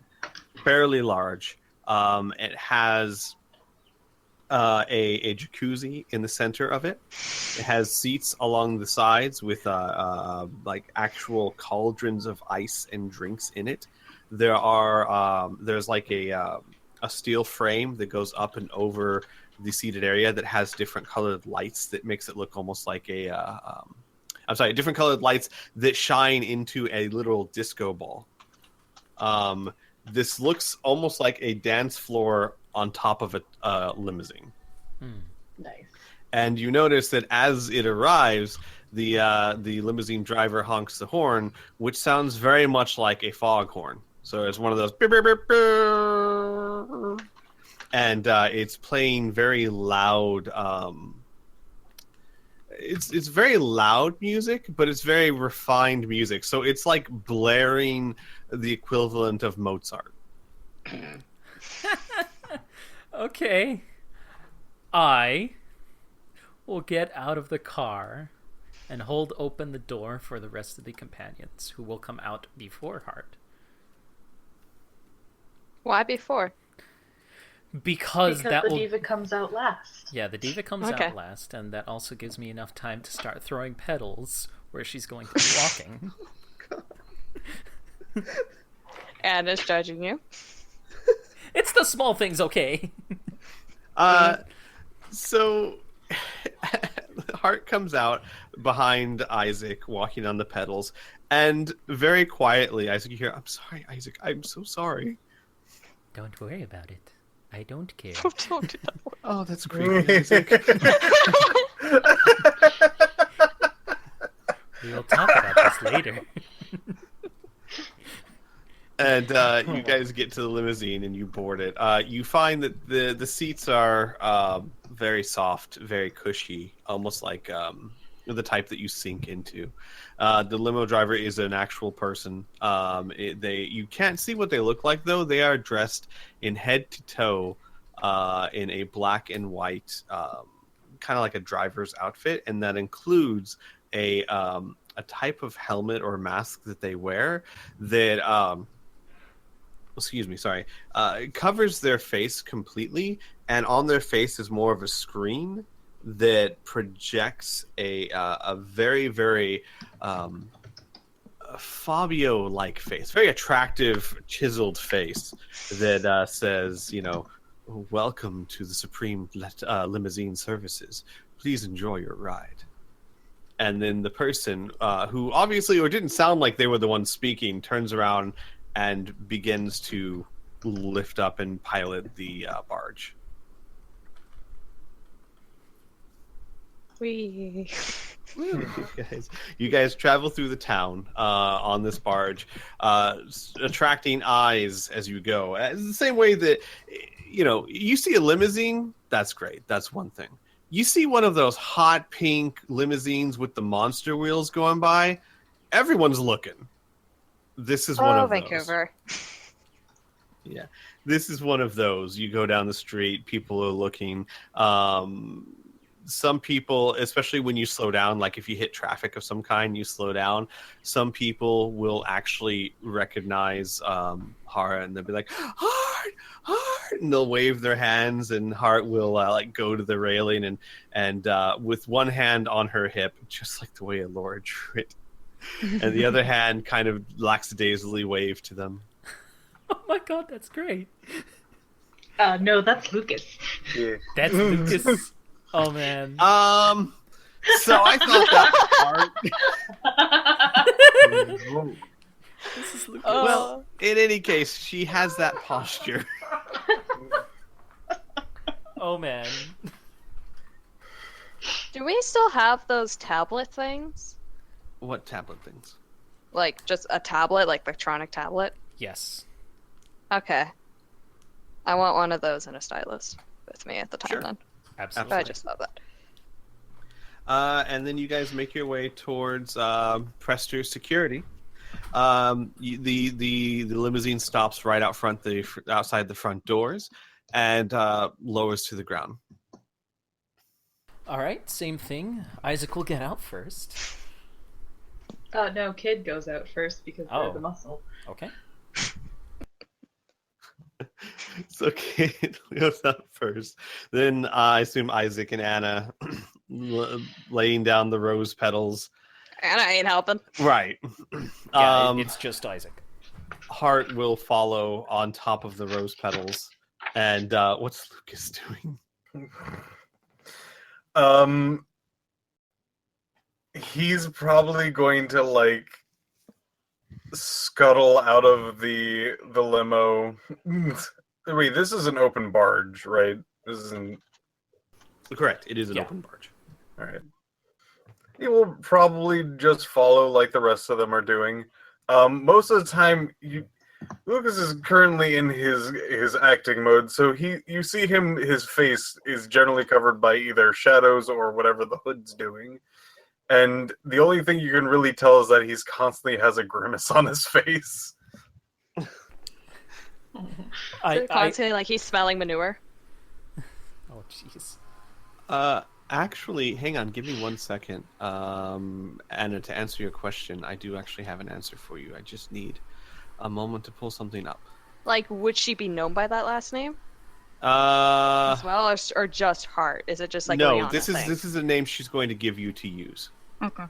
fairly large. It has a jacuzzi in the center of it. It has seats along the sides with like actual cauldrons of ice and drinks in it. There's like a steel frame that goes up and over the seated area that has different colored lights that makes it look almost like different colored lights that shine into a literal disco ball. This looks almost like a dance floor on top of a limousine. Nice. And you notice that as it arrives, the limousine driver honks the horn, which sounds very much like a foghorn. So it's one of those. Beep, beep, beep, beep. and it's playing very loud. It's very loud music, but it's very refined music. So it's like blaring the equivalent of Mozart. Okay. I will get out of the car and hold open the door for the rest of the companions, who will come out before Hart. Why before? Because that the will... diva comes out last. Yeah, the diva comes Okay. out last, and that also gives me enough time to start throwing petals where she's going to be walking. Anna's judging you. It's the small things, okay? So Hart comes out behind Isaac, walking on the pedals, and very quietly, Isaac, you hear, "I'm sorry, Isaac. I'm so sorry." Don't worry about it. I don't care. Don't do that. Oh, that's creepy, Isaac. We'll talk about this later. And you guys get to the limousine and you board it. You find that the seats are very soft, very cushy, almost like the type that you sink into. The limo driver is an actual person. You can't see what they look like, though. They are dressed in head to toe in a black and white, kind of like a driver's outfit, and that includes a type of helmet or mask that they wear that it covers their face completely, and on their face is more of a screen that projects a very, very Fabio-like face, very attractive, chiseled face that says, "Welcome to the Supreme Limousine Services. Please enjoy your ride." And then the person who obviously, or didn't sound like they were the one speaking, turns around and begins to lift up and pilot the barge. You guys travel through the town on this barge, attracting eyes as you go. It's the same way that, you see a limousine, that's great. That's one thing. You see one of those hot pink limousines with the monster wheels going by, everyone's looking. This is one of Vancouver. those. Yeah, this is one of those. You go down the street, people are looking. Some people, especially when you slow down, like if you hit traffic of some kind, you slow down. Some people will actually recognize Hart, and they'll be like, "Hart, Hart!" and they'll wave their hands, and Hart will go to the railing and with one hand on her hip, just like the way Laura drew it, and the other hand kind of lackadaisically wave to them. Oh my god, that's great. No, that's Lucas. Yeah. That's Lucas. Oh man. So I thought that part. This is Lucas. Well, in any case, she has that posture. Oh man. Do we still have those tablet things? What tablet things? Like just a tablet, like electronic tablet? Yes. Okay. I want one of those and a stylus with me at the time Sure. then. Absolutely. I just love that. And then you guys make your way towards Prester Security. The limousine stops right out front, outside the front doors, and lowers to the ground. All right, same thing. Isaac will get out first. No, Kid goes out first because they're the muscle. Okay. So Kid goes out first. Then I assume Isaac and Anna laying down the rose petals. Anna ain't helping. Right. Yeah, it's just Isaac. Hart will follow on top of the rose petals. And what's Lucas doing? He's probably going to scuttle out of the limo. Wait, this is an open barge, right? This isn't. Correct. It is an Yeah. open barge. All right. He will probably just follow like the rest of them are doing. Most of the time, Lucas is currently in his acting mode, so you see him. His face is generally covered by either shadows or whatever the hood's doing, and the only thing you can really tell is that he's constantly has a grimace on his face. Constantly, like he's smelling manure. Oh, jeez. Actually, hang on, give me 1 second. Anna, to answer your question, I do actually have an answer for you. I just need a moment to pull something up. Like, would she be known by that last name As well, or just Hart? Is it just like no, Leona this thing? is a name she's going to give you to use. Okay.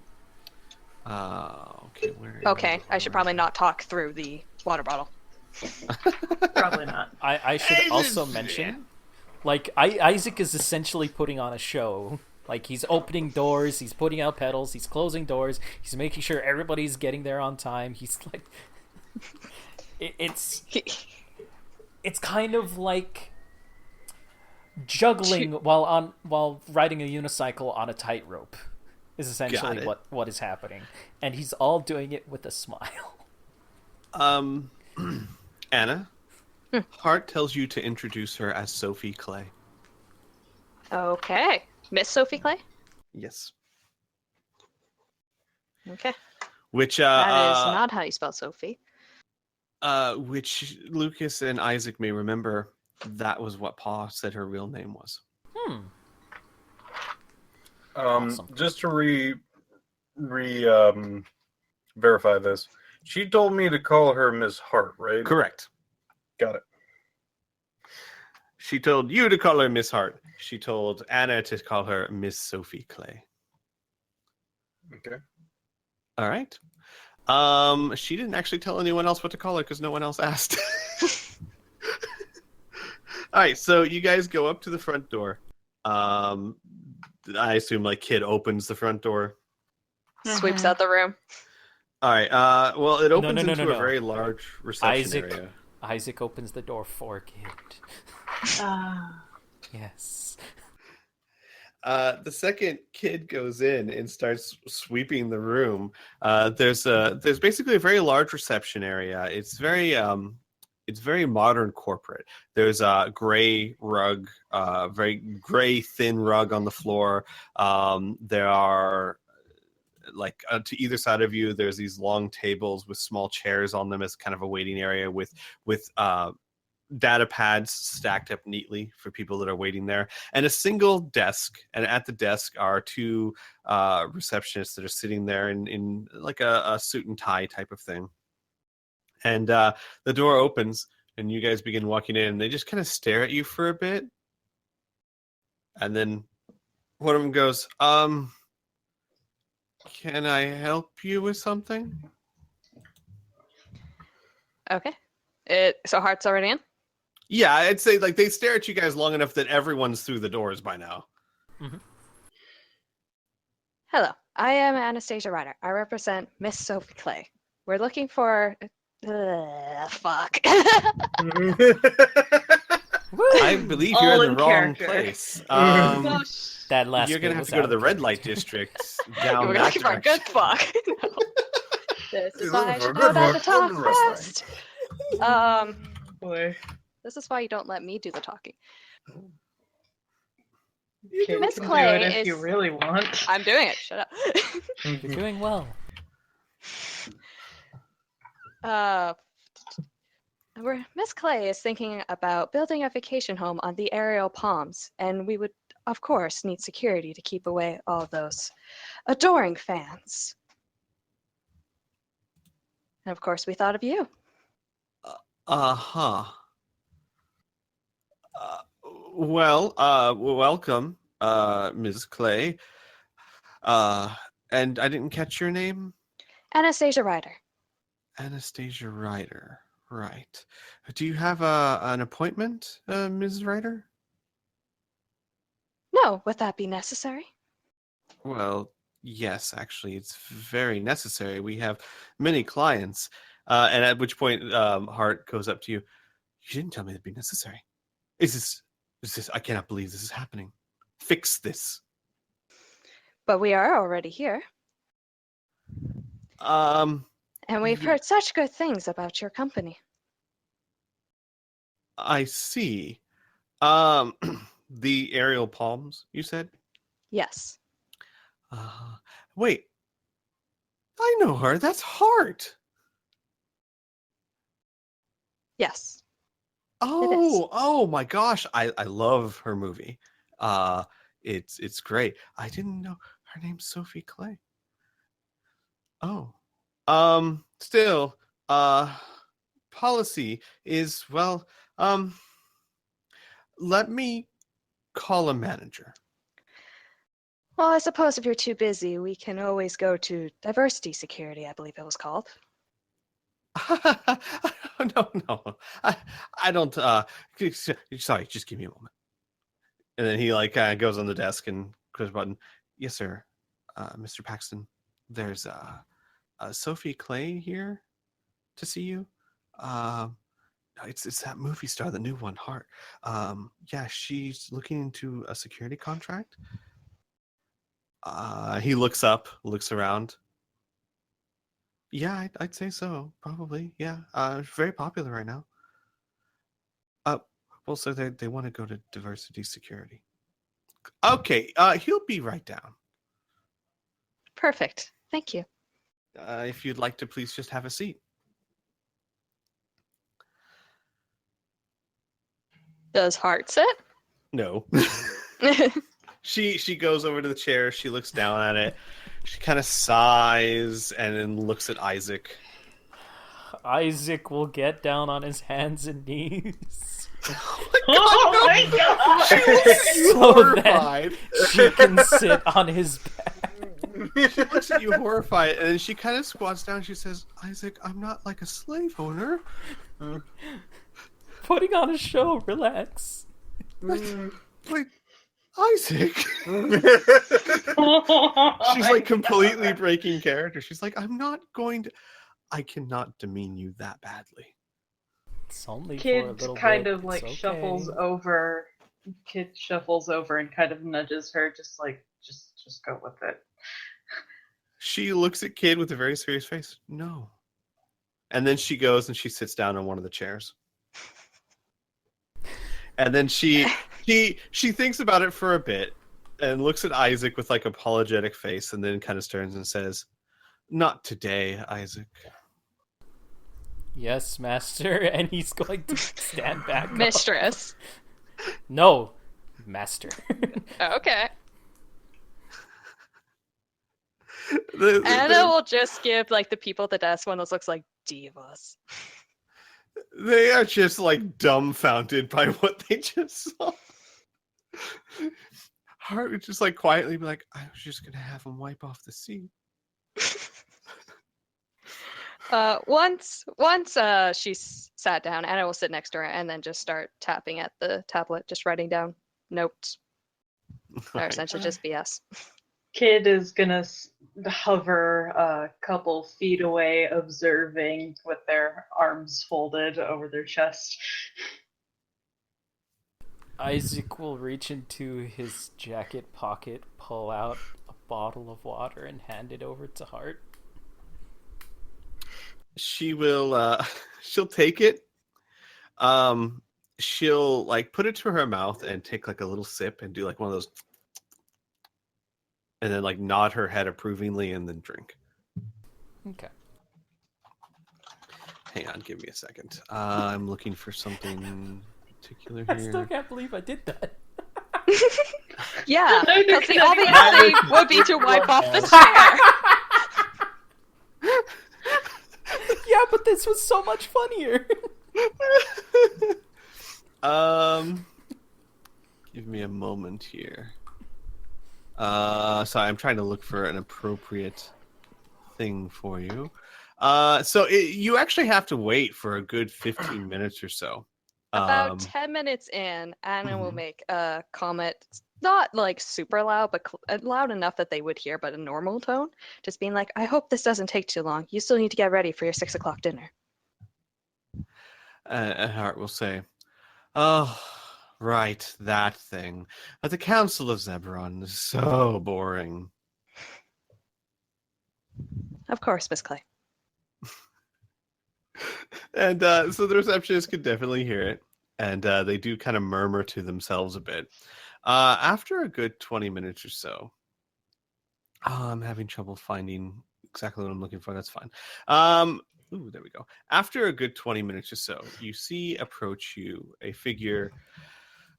Okay, where? Okay, I should probably not talk through the water bottle. Probably not. I should also mention, like, Isaac is essentially putting on a show. Like, he's opening doors, he's putting out pedals, he's closing doors, he's making sure everybody's getting there on time. He's like, it's kind of like juggling while riding a unicycle on a tightrope. Is essentially what is happening, and he's all doing it with a smile. Anna, Hart tells you to introduce her as Sophie Clay. Okay, Miss Sophie Clay. Yes. Okay, Which that is not how you spell Sophie. Which Lucas and Isaac may remember. That was what Pa said her real name was. Awesome. Just to verify this, she told me to call her Miss Hart, right? Correct. Got it. She told you to call her Miss Hart. She told Anna to call her Miss Sophie Clay. Okay. All right. She didn't actually tell anyone else what to call her because no one else asked. All right, so you guys go up to the front door. I assume like Kid opens the front door. Sweeps out the room. All right. Well, it opens into a no. very large reception area. Isaac opens the door for Kid. Yes. The second Kid goes in and starts sweeping the room. There's basically a very large reception area. It's very modern corporate. There's a gray rug, very gray thin rug on the floor. There are to either side of you, there's these long tables with small chairs on them as kind of a waiting area with data pads stacked up neatly for people that are waiting there, and a single desk. And at the desk are two receptionists that are sitting there in like a suit and tie type of thing. And the door opens, and you guys begin walking in, and they just kind of stare at you for a bit. And then one of them goes, can I help you with something? Okay. So Hart's already in? Yeah, I'd say like they stare at you guys long enough that everyone's through the doors by now. Mm-hmm. Hello, I am Anastasia Ryder. I represent Miss Sophie Clay. We're looking for... fuck. I believe you're All in in the wrong character. place. That last You're gonna bit have was to go to out the of red light character. district down We're that looking for a direction. good fuck. No. This is You're why I looking for a should good know how to fuck, talk good wrestling. fast. Boy. This is why you don't let me do the talking. Kid Miss can Clay do it if you is- really want. I'm doing it. Shut up. You're doing well. Miss Clay is thinking about building a vacation home on the aerial palms, and we would, of course, need security to keep away all those adoring fans. And of course, we thought of you. Uh-huh. Welcome, Ms. Clay. And I didn't catch your name? Anastasia Ryder. Anastasia Ryder. Right. Do you have an appointment, Ms. Ryder? No, would that be necessary? Well, yes, actually, it's very necessary. We have many clients. And at which point, Hart goes up to you. You didn't tell me it'd be necessary. Is this, I cannot believe this is happening. Fix this. But we are already here, and we've heard such good things about your company. I see. The aerial palms, you said? Yes. Uh, Wait, I know her. That's Heart. Yes. Oh my gosh. I love her movie. Uh, it's great. I didn't know her name's Sophie Clay. Oh. Still, policy is, well, um, let me call a manager. Well, I suppose if you're too busy, we can always go to diversity security, I believe it was called. No. I don't sorry, just give me a moment. And then he like kind of goes on the desk and clicks a button. Yes, sir. Mr. Paxton, there's Sophie Clay here to see you. Um it's that movie star, the new one, Heart. Yeah, she's looking into a security contract. He looks up, looks around. Yeah, I'd say so. Probably. Yeah. Very popular right now. Well, so they want to go to diversity security. Okay. He'll be right down. Perfect. Thank you. If you'd like to, please just have a seat. Does Heart sit? No. She goes over to the chair. She looks down at it. She kind of sighs and then looks at Isaac. Isaac will get down on his hands and knees. Oh my god! She looks at you So horrified. She can sit on his back. She looks at you horrified, and then she kind of squats down. She says, "Isaac, I'm not like a slave owner." Putting on a show, relax. Wait, Isaac. She's like completely breaking character. She's like, I cannot demean you that badly. It's only for a Kid little kind bit. of like It's okay. shuffles over. Kid shuffles over and kind of nudges her, just go with it. She looks at Kid with a very serious face. No. And then she goes and she sits down on one of the chairs. And then she thinks about it for a bit and looks at Isaac with like apologetic face and then kind of turns and says, "Not today, Isaac." Yes, master, and he's going to stand back up. Mistress. No, master. Okay. The- Anna will just give like the people at the desk one of those looks like divas. They are just like dumbfounded by what they just saw. Hart would just like quietly be like, "I was just gonna have him wipe off the seat." Once she's sat down, Anna will sit next to her and then just start tapping at the tablet, just writing down notes. Or essentially just BS. Kid is gonna hover a couple feet away, observing with their arms folded over their chest. Isaac will reach into his jacket pocket, pull out a bottle of water, and hand it over to Hart. She will she'll take it. She'll like put it to her mouth and take like a little sip and do like one of those, and then like nod her head approvingly and then drink. Okay. Hang on, give me a second. I'm looking for something particular I still here. can't believe I did that. Yeah, Neither because can the only anyone. thing would be to wipe off the chair. Yeah, but this was so much funnier. Give me a moment here. Sorry, I'm trying to look for an appropriate thing for you. You actually have to wait for a good 15 minutes or so. About 10 minutes in, Anna will Mhm. make a comment, not like super loud, but loud enough that they would hear, but a normal tone. Just being like, I hope this doesn't take too long. You still need to get ready for your 6 o'clock dinner. Hart will say, "Oh, right, that thing. At the Council of Zebron is so boring." Of course, Miss Clay. And so the receptionist could definitely hear it. and they do kind of murmur to themselves a bit. After a good 20 minutes or so, I'm having trouble finding exactly what I'm looking for. That's fine. Ooh, there we go. After a good 20 minutes or so, you see approach you a figure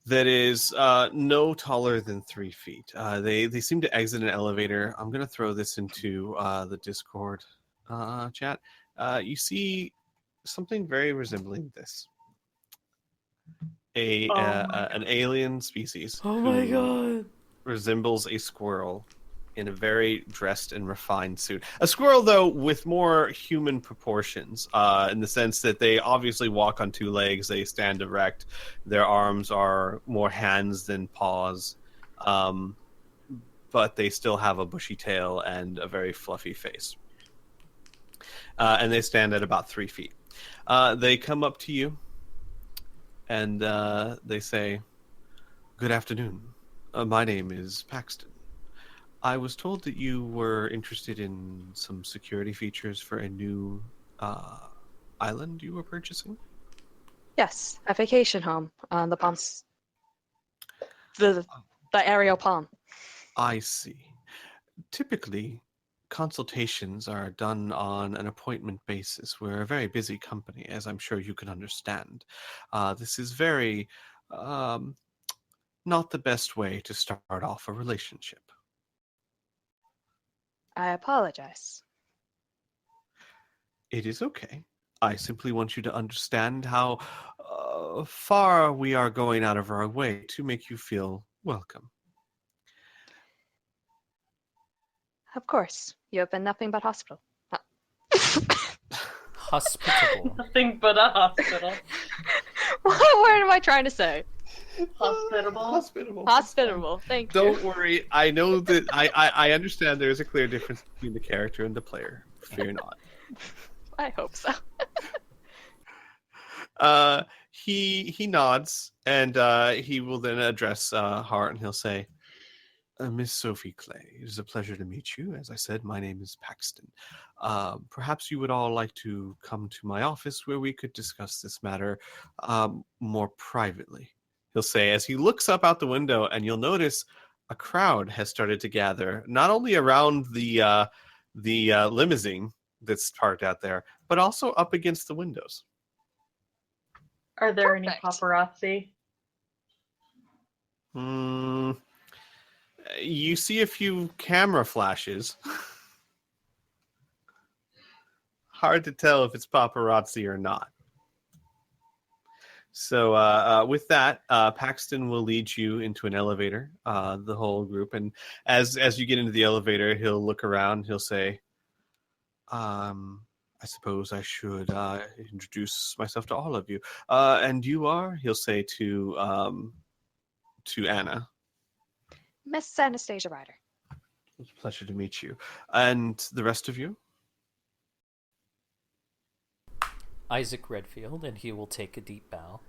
that is no taller than 3 feet. They seem to exit an elevator. I'm going to throw this into the Discord chat. You see something very resembling this. An alien species God. resembles a squirrel in a very dressed and refined suit. A squirrel, though, with more human proportions, in the sense that they obviously walk on 2 legs, they stand erect, their arms are more hands than paws, but they still have a bushy tail and a very fluffy face. And they stand at about 3 feet. They come up to you, and they say, "Good afternoon. My name is Paxton. I was told that you were interested in some security features for a new island you were purchasing." Yes, a vacation home on the palms. The aerial palm. I see. Typically, consultations are done on an appointment basis. We're a very busy company, as I'm sure you can understand. This is very not the best way to start off a relationship. I apologize. It is okay. I simply want you to understand how far we are going out of our way to make you feel welcome. Of course, you have been nothing but hospital. Hospitable. Nothing but a hospital. What word am I trying to say? Hospitable. Hospitable. Hospitable. Thank you. Don't worry. I know that I understand there's a clear difference between the character and the player. Fear not. I hope so. He nods, and he will then address Hart, and he'll say, "Miss Sophie Clay, it is a pleasure to meet you. As I said, my name is Paxton. Perhaps you would all like to come to my office where we could discuss this matter more privately," he'll say, as he looks up out the window, and you'll notice a crowd has started to gather, not only around the limousine that's parked out there, but also up against the windows. Are there any Perfect. paparazzi? You see a few camera flashes. Hard to tell if it's paparazzi or not. So with that, Paxton will lead you into an elevator, the whole group. And as you get into the elevator, he'll look around. He'll say, "I suppose I should introduce myself to all of you. And you are?" He'll say to Anna. Miss Anastasia Ryder. It's a pleasure to meet you. And the rest of you? Isaac Redfield, and he will take a deep bow.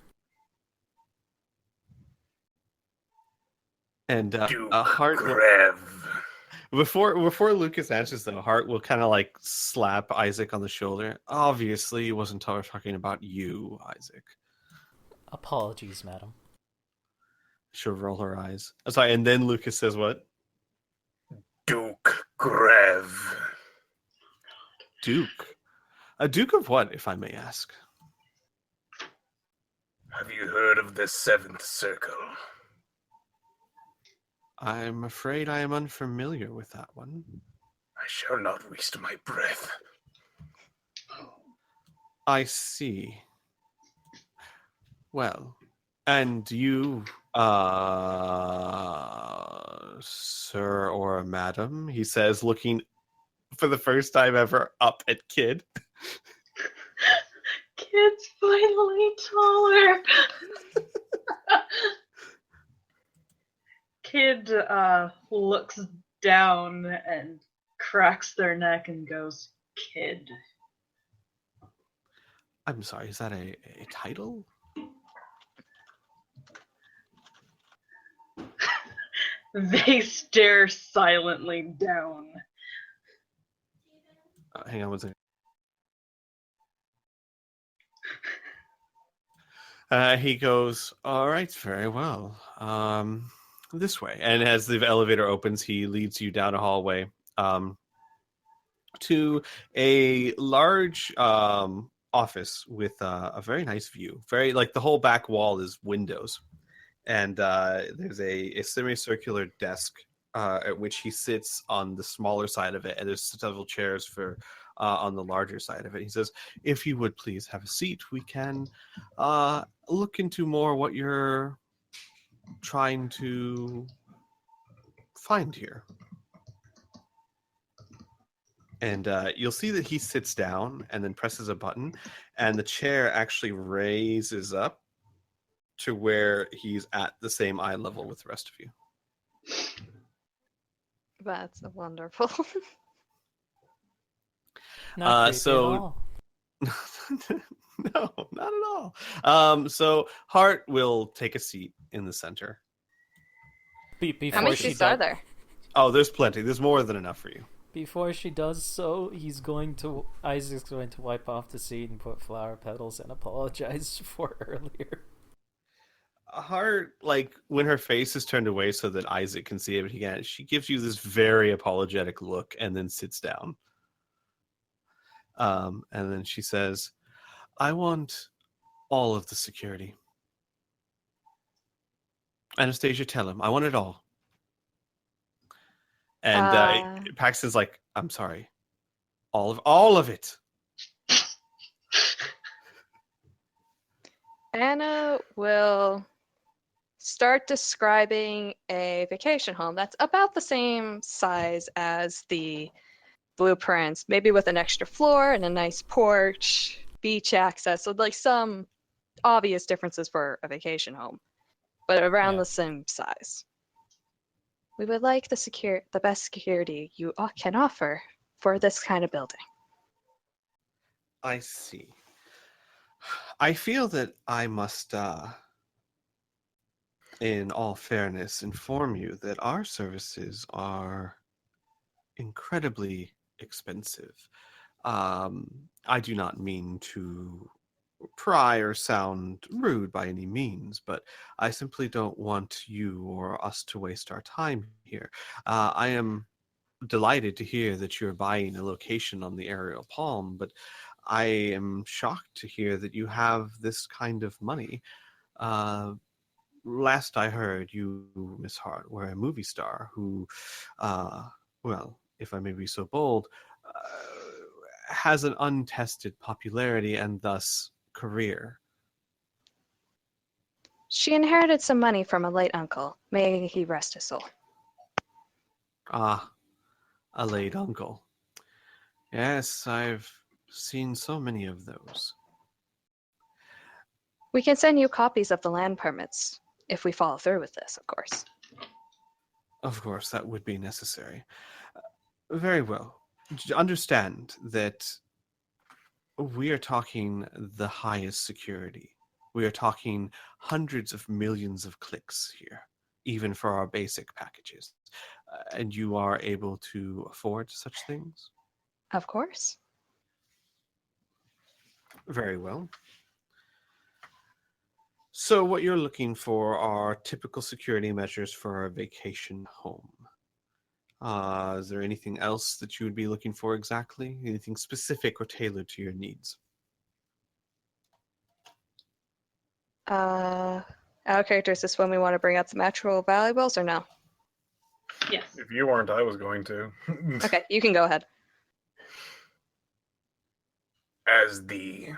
And Duke Hart will, Grev. before Lucas answers, though, Hart will kind of like slap Isaac on the shoulder. "Obviously, he wasn't talking about you, Isaac." Apologies, madam. She'll roll her eyes. I'm sorry, and then Lucas says what? Duke Grev. Duke. A duke of what, if I may ask? Have you heard of the Seventh Circle? I'm afraid I am unfamiliar with that one. I shall not waste my breath. I see. Well, and you, sir or madam, he says, looking for the first time ever up at Kid. Kid's finally taller. Kid looks down and cracks their neck and goes, "Kid." I'm sorry, is that a title? They stare silently down. Hang on one second. He goes, all right, very well. This way. And as the elevator opens, he leads you down a hallway to a large office with a very nice view. Very, like, the whole back wall is windows. And there's a semicircular desk at which he sits on the smaller side of it. And there's several chairs for on the larger side of it. He says, if you would please have a seat, we can look into more what you're trying to find here. And you'll see that he sits down and then presses a button, and the chair actually raises up to where he's at the same eye level with the rest of you. That's wonderful. Not creepy so- at all. No, not at all. So Hart will take a seat in the center. How Before many she seats are does, there? Oh, there's plenty. There's more than enough for you. before she does so, Isaac's going to wipe off the seat and put flower petals and apologize for earlier. Hart, like, when her face is turned away so that Isaac can see it again, she gives you this very apologetic look and then sits down. And then she says, I want all of the security. Anastasia, tell him. I want it all. And Paxton's like, I'm sorry. All of it. Anna will start describing a vacation home that's about the same size as the blueprints, maybe with an extra floor and a nice porch, beach access, so like some obvious differences for a vacation home, but around Yeah. the same size. We would like the best security you can offer for this kind of building. I see. I feel that I must, in all fairness, inform you that our services are incredibly expensive. I do not mean to pry or sound rude by any means, but I simply don't want you or us to waste our time here. I am delighted to hear that you're buying a location on the Aerial Palm, but I am shocked to hear that you have this kind of money. Last I heard, you, Miss Hart, were a movie star who, well, if I may be so bold, has an untested popularity and thus career. She inherited some money from a late uncle. May he rest his soul. Ah, a late uncle. Yes, I've seen so many of those. We can send you copies of the land permits if we follow through with this, of course. Of course, that would be necessary. Very well. Understand that we are talking the highest security. We are talking hundreds of millions of clicks here, even for our basic packages. And you are able to afford such things? Of course. Very well. So what you're looking for are typical security measures for a vacation home. Is there anything else that you would be looking for exactly? Anything specific or tailored to your needs? Out of character, is this when we want to bring out the natural valuables or no? Yes. If you weren't, I was going to. Okay, you can go ahead. As the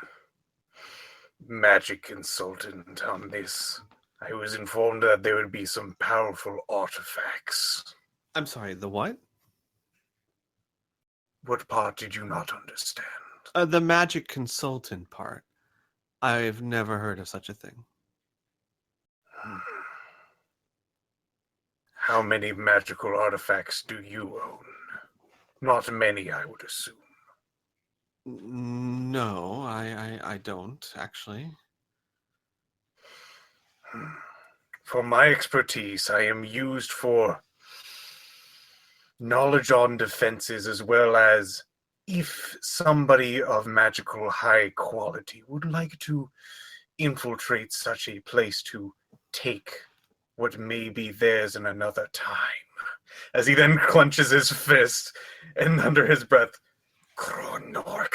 magic consultant on this, I was informed that there would be some powerful artifacts. I'm sorry, the what? What part did you not understand? The magic consultant part. I've never heard of such a thing. How many magical artifacts do you own? Not many, I would assume. No, I don't, actually. For my expertise, I am used for knowledge on defenses, as well as if somebody of magical high quality would like to infiltrate such a place to take what may be theirs in another time. As he then clenches his fist and under his breath, Kronork.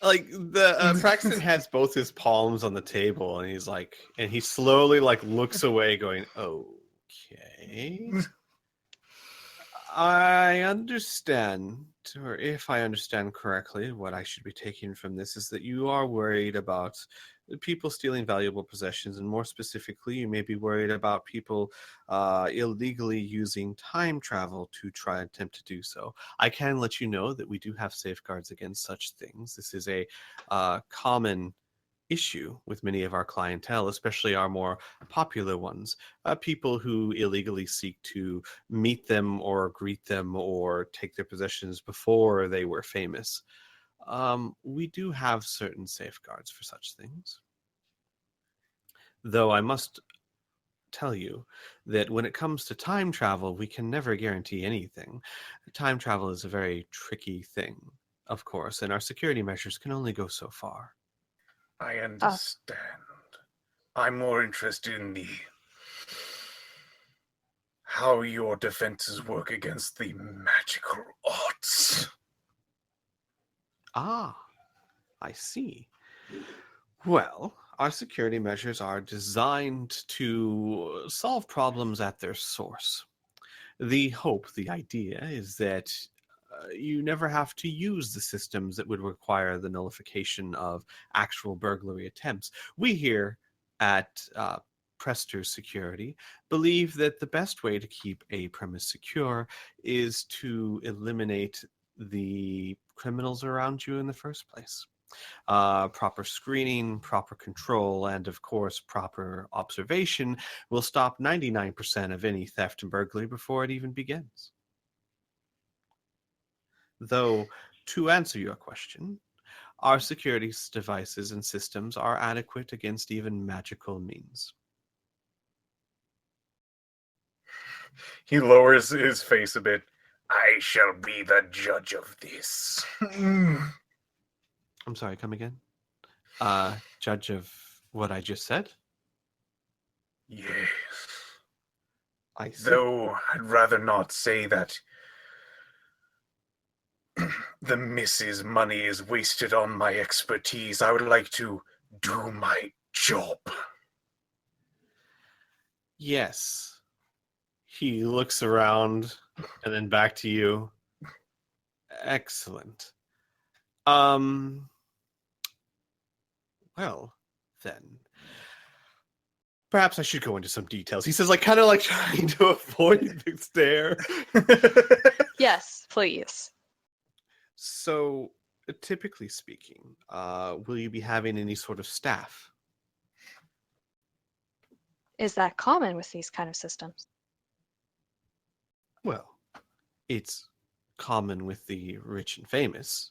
Like the Braxton has both his palms on the table, and he slowly looks away, going, "Okay, I understand, or if I understand correctly, what I should be taking from this is that you are worried about people stealing valuable possessions, and more specifically, you may be worried about people illegally using time travel to try and attempt to do so. I can let you know that we do have safeguards against such things. This is a common issue with many of our clientele, especially our more popular ones, people who illegally seek to meet them or greet them or take their possessions before they were famous. We do have certain safeguards for such things. Though I must tell you that when it comes to time travel, we can never guarantee anything. Time travel is a very tricky thing, of course, and our security measures can only go so far. I understand. I'm more interested in how your defenses work against the magical arts. Ah, I see. Well, our security measures are designed to solve problems at their source. The hope, the idea, is that you never have to use the systems that would require the nullification of actual burglary attempts. We here at Prester's Security believe that the best way to keep a premise secure is to eliminate the criminals around you in the first place. Proper screening, proper control, and of course, proper observation will stop 99% of any theft and burglary before it even begins. Though, to answer your question, our security devices and systems are adequate against even magical means. He lowers his face a bit. I shall be the judge of this. I'm sorry, come again? Judge of what I just said? Yes. I see. Though I'd rather not say that the missus' money is wasted on my expertise. I would like to do my job. Yes. He looks around and then back to you. Excellent. Well, then. Perhaps I should go into some details. He says, kind of trying to avoid the stare. Yes, please. So, typically speaking, will you be having any sort of staff? Is that common with these kind of systems? Well, it's common with the rich and famous.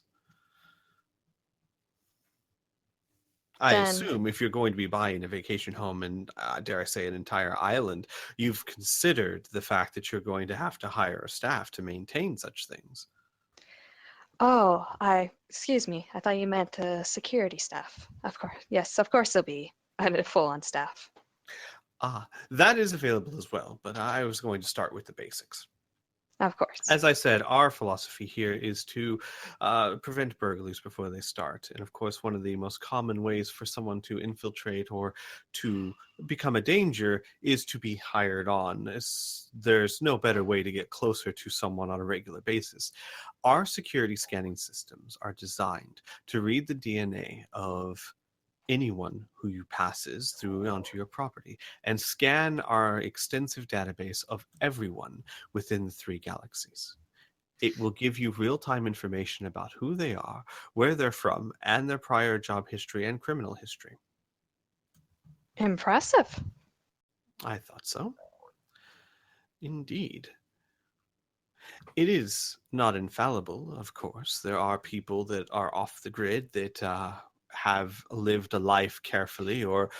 I assume if you're going to be buying a vacation home and, dare I say, an entire island, you've considered the fact that you're going to have to hire a staff to maintain such things. Oh, excuse me. I thought you meant security staff. Of course. Yes, of course there'll be a full-on staff. That is available as well, but I was going to start with the basics. Of course. As I said, our philosophy here is to prevent burglaries before they start. And of course, one of the most common ways for someone to infiltrate or to become a danger is to be hired on. There's no better way to get closer to someone on a regular basis. Our security scanning systems are designed to read the DNA of anyone who you passes through onto your property and scan our extensive database of everyone within the 3 galaxies. It will give you real-time information about who they are, where they're from, and their prior job history and criminal history. Impressive. I thought so. Indeed. It is not infallible, of course. There are people that are off the grid that have lived a life carefully or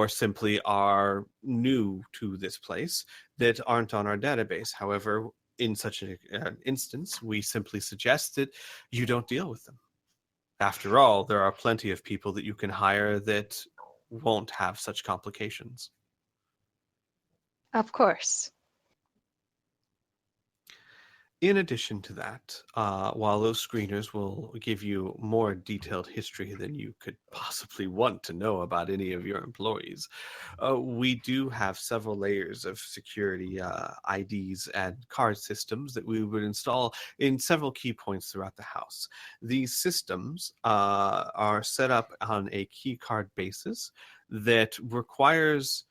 simply are new to this place that aren't on our database. However, in such an instance, we simply suggest that you don't deal with them. After all, there are plenty of people that you can hire that won't have such complications. Of course. In addition to that, while those screeners will give you more detailed history than you could possibly want to know about any of your employees, we do have several layers of security IDs and card systems that we would install in several key points throughout the house. These systems are set up on a key card basis that requires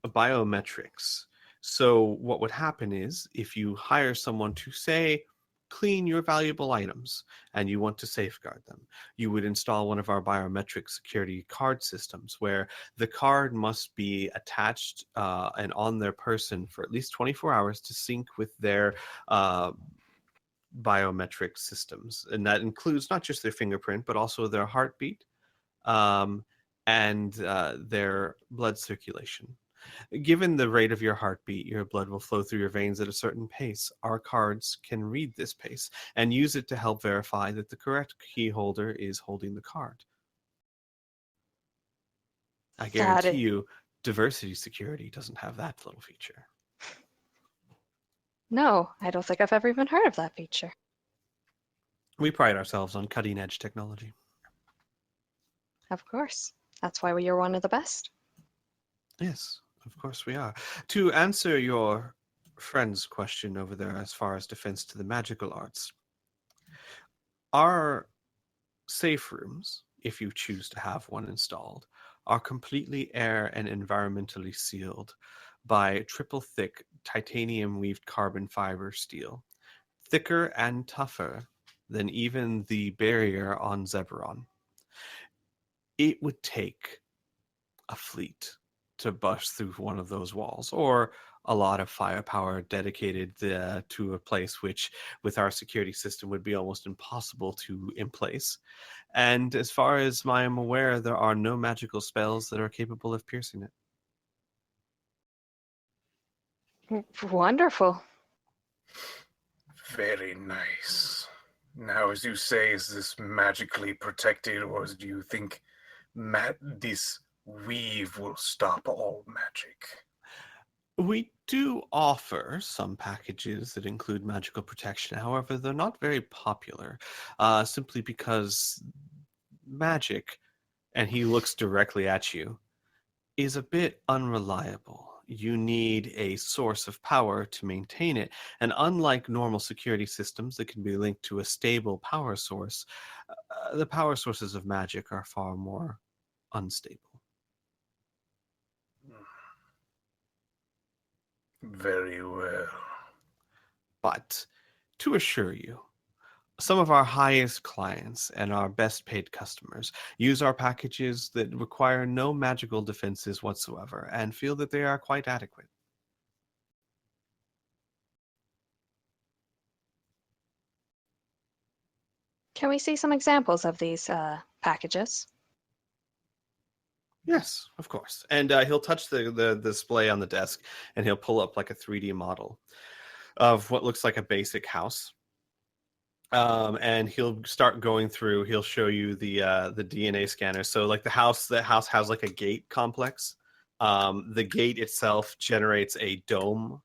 biometrics. So what would happen is if you hire someone to, say, clean your valuable items and you want to safeguard them, you would install one of our biometric security card systems where the card must be attached and on their person for at least 24 hours to sync with their biometric systems. And that includes not just their fingerprint, but also their heartbeat and their blood circulation. Given the rate of your heartbeat, your blood will flow through your veins at a certain pace. Our cards can read this pace and use it to help verify that the correct key holder is holding the card. I guarantee you, diversity security doesn't have that little feature. No, I don't think I've ever even heard of that feature. We pride ourselves on cutting-edge technology. Of course. That's why you're one of the best. Yes. Of course we are. To answer your friend's question over there as far as defense to the magical arts, our safe rooms, if you choose to have one installed, are completely air and environmentally sealed by triple thick titanium weaved carbon fiber steel, thicker and tougher than even the barrier on Zeberon. It would take a fleet to bust through one of those walls, or a lot of firepower dedicated to a place which, with our security system, would be almost impossible to emplace. And as far as I am aware, there are no magical spells that are capable of piercing it. Wonderful. Very nice. Now, as you say, is this magically protected, or do you think this weave will stop all magic? We do offer some packages that include magical protection. However, they're not very popular, simply because magic, and he looks directly at you, is a bit unreliable. You need a source of power to maintain it, and unlike normal security systems that can be linked to a stable power source, the power sources of magic are far more unstable. Very well. But to assure you, some of our highest clients and our best paid customers use our packages that require no magical defenses whatsoever and feel that they are quite adequate. Can we see some examples of these packages? Yes, of course. And he'll touch the display on the desk and he'll pull up like a 3D model of what looks like a basic house. And he'll start going through. He'll show you the DNA scanner. So like the house has like a gate complex. The gate itself generates a dome,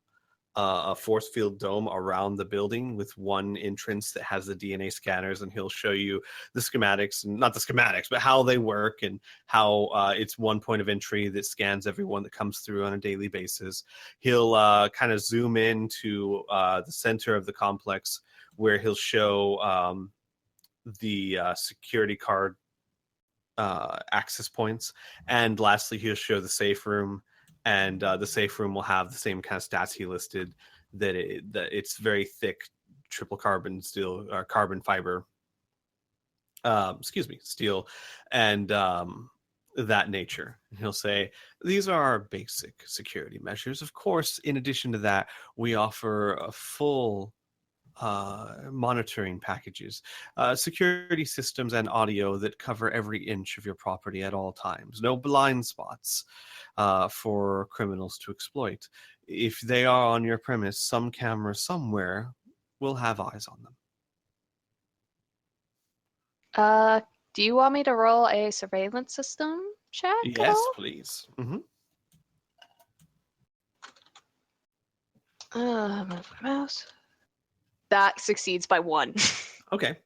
a force field dome around the building with one entrance that has the DNA scanners, and he'll show you the schematics, not the schematics, but how they work and how it's one point of entry that scans everyone that comes through on a daily basis. He'll kind of zoom into the center of the complex where he'll show the security card access points, and lastly he'll show the safe room. And the safe room will have the same kind of stats he listed, that it's very thick triple carbon steel or carbon fiber, steel, and that nature. And he'll say, these are our basic security measures. Of course, in addition to that, we offer a full monitoring packages, security systems and audio that cover every inch of your property at all times. No blind spots for criminals to exploit. If they are on your premise, some camera somewhere will have eyes on them. Do you want me to roll a surveillance system check at Yes, all? please. Move my mouse. That succeeds by 1. Okay.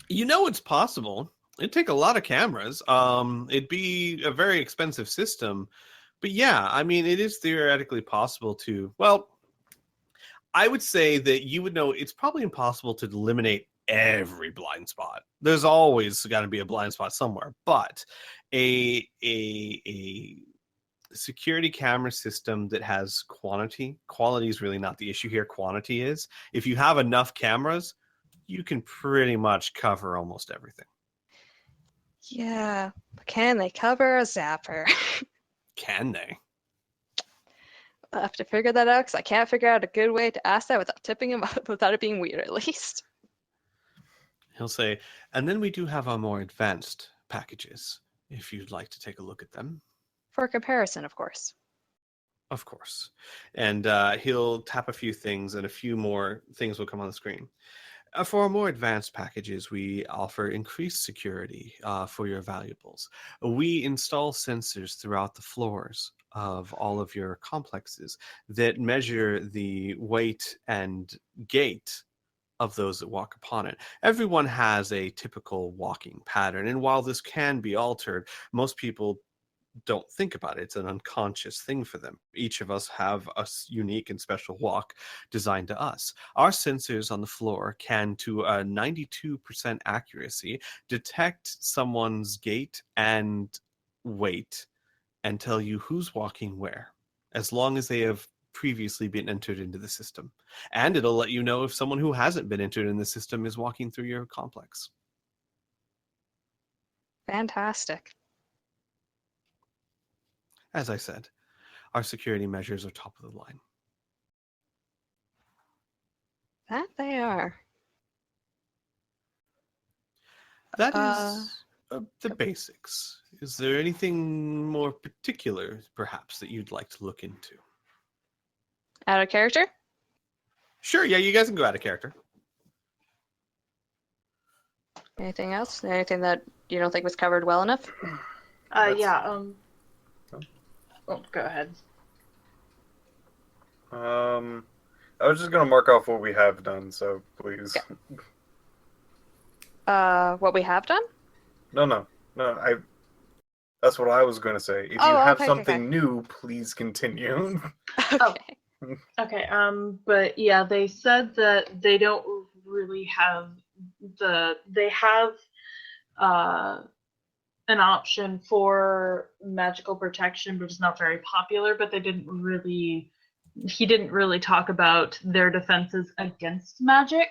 You know it's possible. It'd take a lot of cameras. It'd be a very expensive system. But yeah, I mean, it is theoretically possible to, well, I would say that you would know it's probably impossible to eliminate every blind spot. There's always got to be a blind spot somewhere. But a security camera system that has quality is really not the issue here. Quantity is. If you have enough cameras, you can pretty much cover almost everything. Yeah, but can they cover a zapper? Can they? I'll have to figure that out because I can't figure out a good way to ask that without tipping him up, without it being weird at least. He'll say, and then we do have our more advanced packages, if you'd like to take a look at them. For comparison, of course. Of course. And he'll tap a few things, and a few more things will come on the screen. For our more advanced packages, we offer increased security for your valuables. We install sensors throughout the floors of all of your complexes that measure the weight and gait of those that walk upon it. Everyone has a typical walking pattern, and while this can be altered, most people don't think about it. It's an unconscious thing for them. Each of us have a unique and special walk designed to us. Our sensors on the floor can, to a 92% accuracy, detect someone's gait and weight and tell you who's walking where, as long as they have previously been entered into the system. And it'll let you know if someone who hasn't been entered in the system is walking through your complex. Fantastic. As I said, our security measures are top of the line. That they are. That is the basics. Is there anything more particular, perhaps, that you'd like to look into? Out of character? Sure, yeah, you guys can go out of character. Anything else? Anything that you don't think was covered well enough? Oh, go ahead. I was just gonna mark off what we have done, so please. What we have done? No. That's what I was gonna say. If you have something new, please continue. Okay. Okay, but yeah, they said that they don't really have they have an option for magical protection, but it's not very popular, but he didn't really talk about their defenses against magic.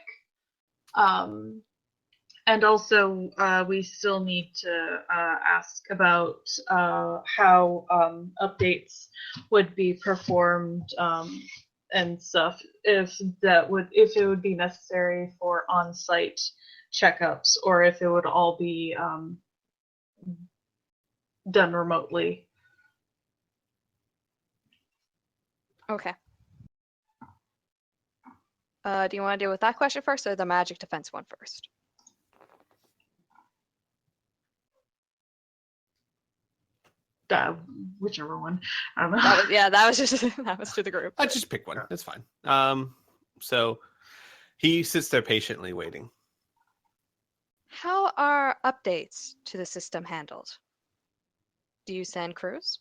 And also, we still need to ask about how updates would be performed and stuff. If it would be necessary for on-site checkups, or if it would all be done remotely. Okay. Do you want to deal with that question first, or the magic defense one first? Whichever one. I don't know. That was just that was to the group. I just pick one. That's fine. So he sits there patiently waiting. How are updates to the system handled? Do you send crews?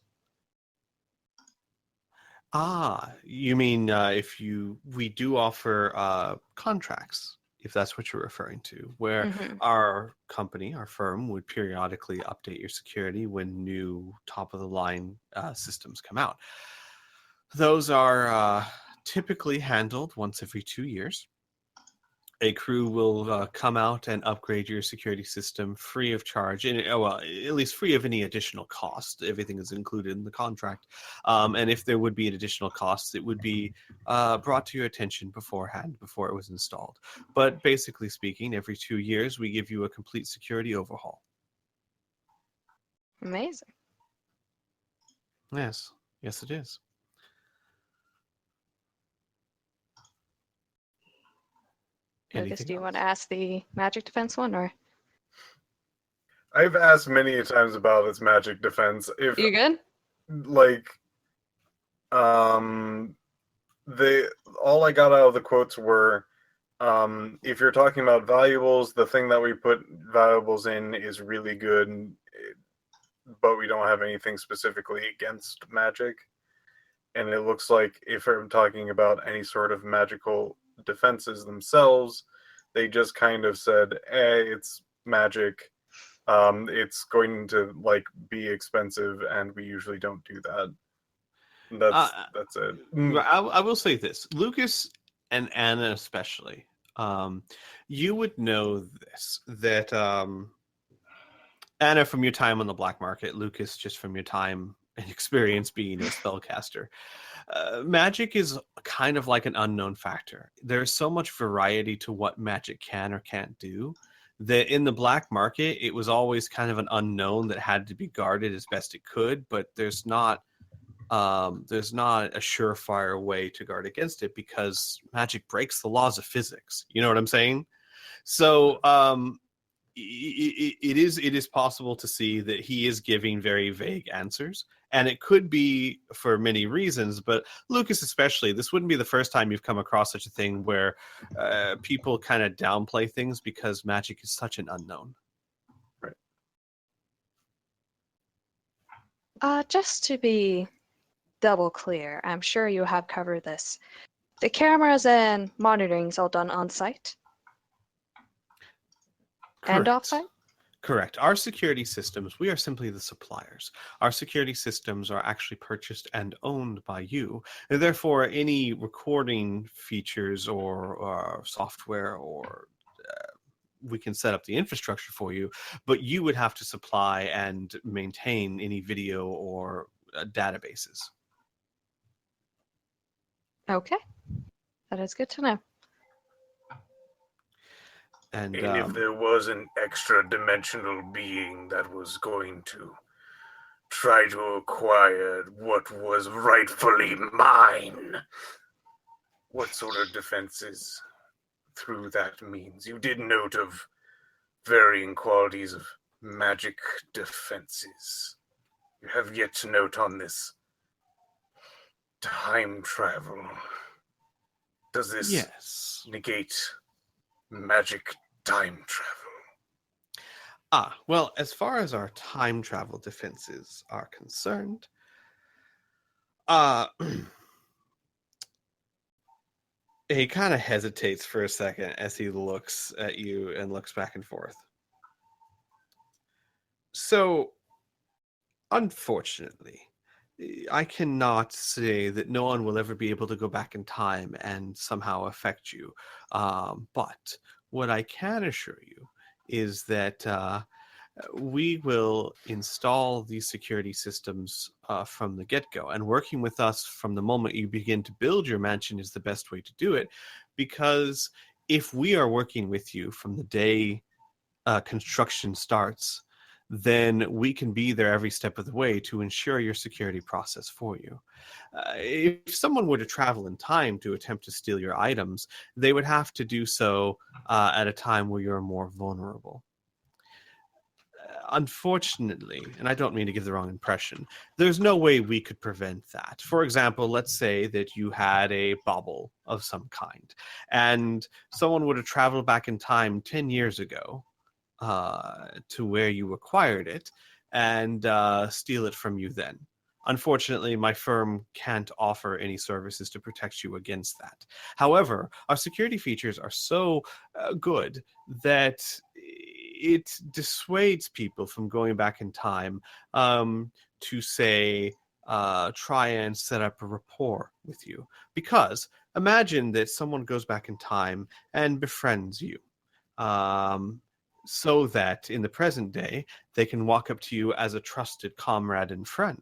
You mean we do offer contracts, if that's what you're referring to, where our company, our firm, would periodically update your security when new top-of-the-line systems come out. Those are typically handled once every 2 years. A crew will come out and upgrade your security system free of charge, and at least free of any additional cost. Everything is included in the contract. And if there would be an additional cost, it would be brought to your attention beforehand, before it was installed. But basically speaking, every 2 years, we give you a complete security overhaul. Amazing. Yes, it is. Lucas, do you want to ask the magic defense one, or? I've asked many times about its magic defense. If You good? like they all I got out of the quotes were if you're talking about valuables, the thing that we put valuables in is really good, but we don't have anything specifically against magic. And it looks like if I'm talking about any sort of magical defenses themselves, they just kind of said, "Hey, it's magic. It's going to like be expensive, and we usually don't do that." That's it. I will say this, Lucas and Anna especially. You would know this, that Anna from your time on the black market, Lucas just from your time and experience being a spellcaster. Magic is kind of like an unknown factor. There's so much variety to what magic can or can't do that in the black market, it was always kind of an unknown that had to be guarded as best it could, but there's not a surefire way to guard against it because magic breaks the laws of physics. You know what I'm saying? So it is possible to see that he is giving very vague answers, and it could be for many reasons, but Lucas especially, this wouldn't be the first time you've come across such a thing where people kind of downplay things because magic is such an unknown. Just to be double clear, I'm sure you have covered this. The cameras and monitoring is all done on site and off site? Correct. Our security systems, we are simply the suppliers. Our security systems are actually purchased and owned by you. And therefore, any recording features or software or we can set up the infrastructure for you, but you would have to supply and maintain any video or databases. Okay. That is good to know. And if there was an extra dimensional being that was going to try to acquire what was rightfully mine, what sort of defenses through that means? You did note of varying qualities of magic defenses. You have yet to note on this time travel. Does this negate magic time travel? Well, as far as our time travel defenses are concerned, he kind of hesitates for a second as he looks at you and looks back and forth. So, unfortunately, I cannot say that no one will ever be able to go back in time and somehow affect you. But what I can assure you is that we will install these security systems from the get-go. And working with us from the moment you begin to build your mansion is the best way to do it. Because if we are working with you from the day construction starts, then we can be there every step of the way to ensure your security process for you. If someone were to travel in time to attempt to steal your items, they would have to do so at a time where you're more vulnerable. Unfortunately, and I don't mean to give the wrong impression, there's no way we could prevent that. For example, let's say that you had a bauble of some kind, and someone would have traveled back in time 10 years ago to where you acquired it and steal it from you then. Unfortunately, my firm can't offer any services to protect you against that. However, our security features are so good that it dissuades people from going back in time to, say, try and set up a rapport with you. Because imagine that someone goes back in time and befriends you. So that in the present day, they can walk up to you as a trusted comrade and friend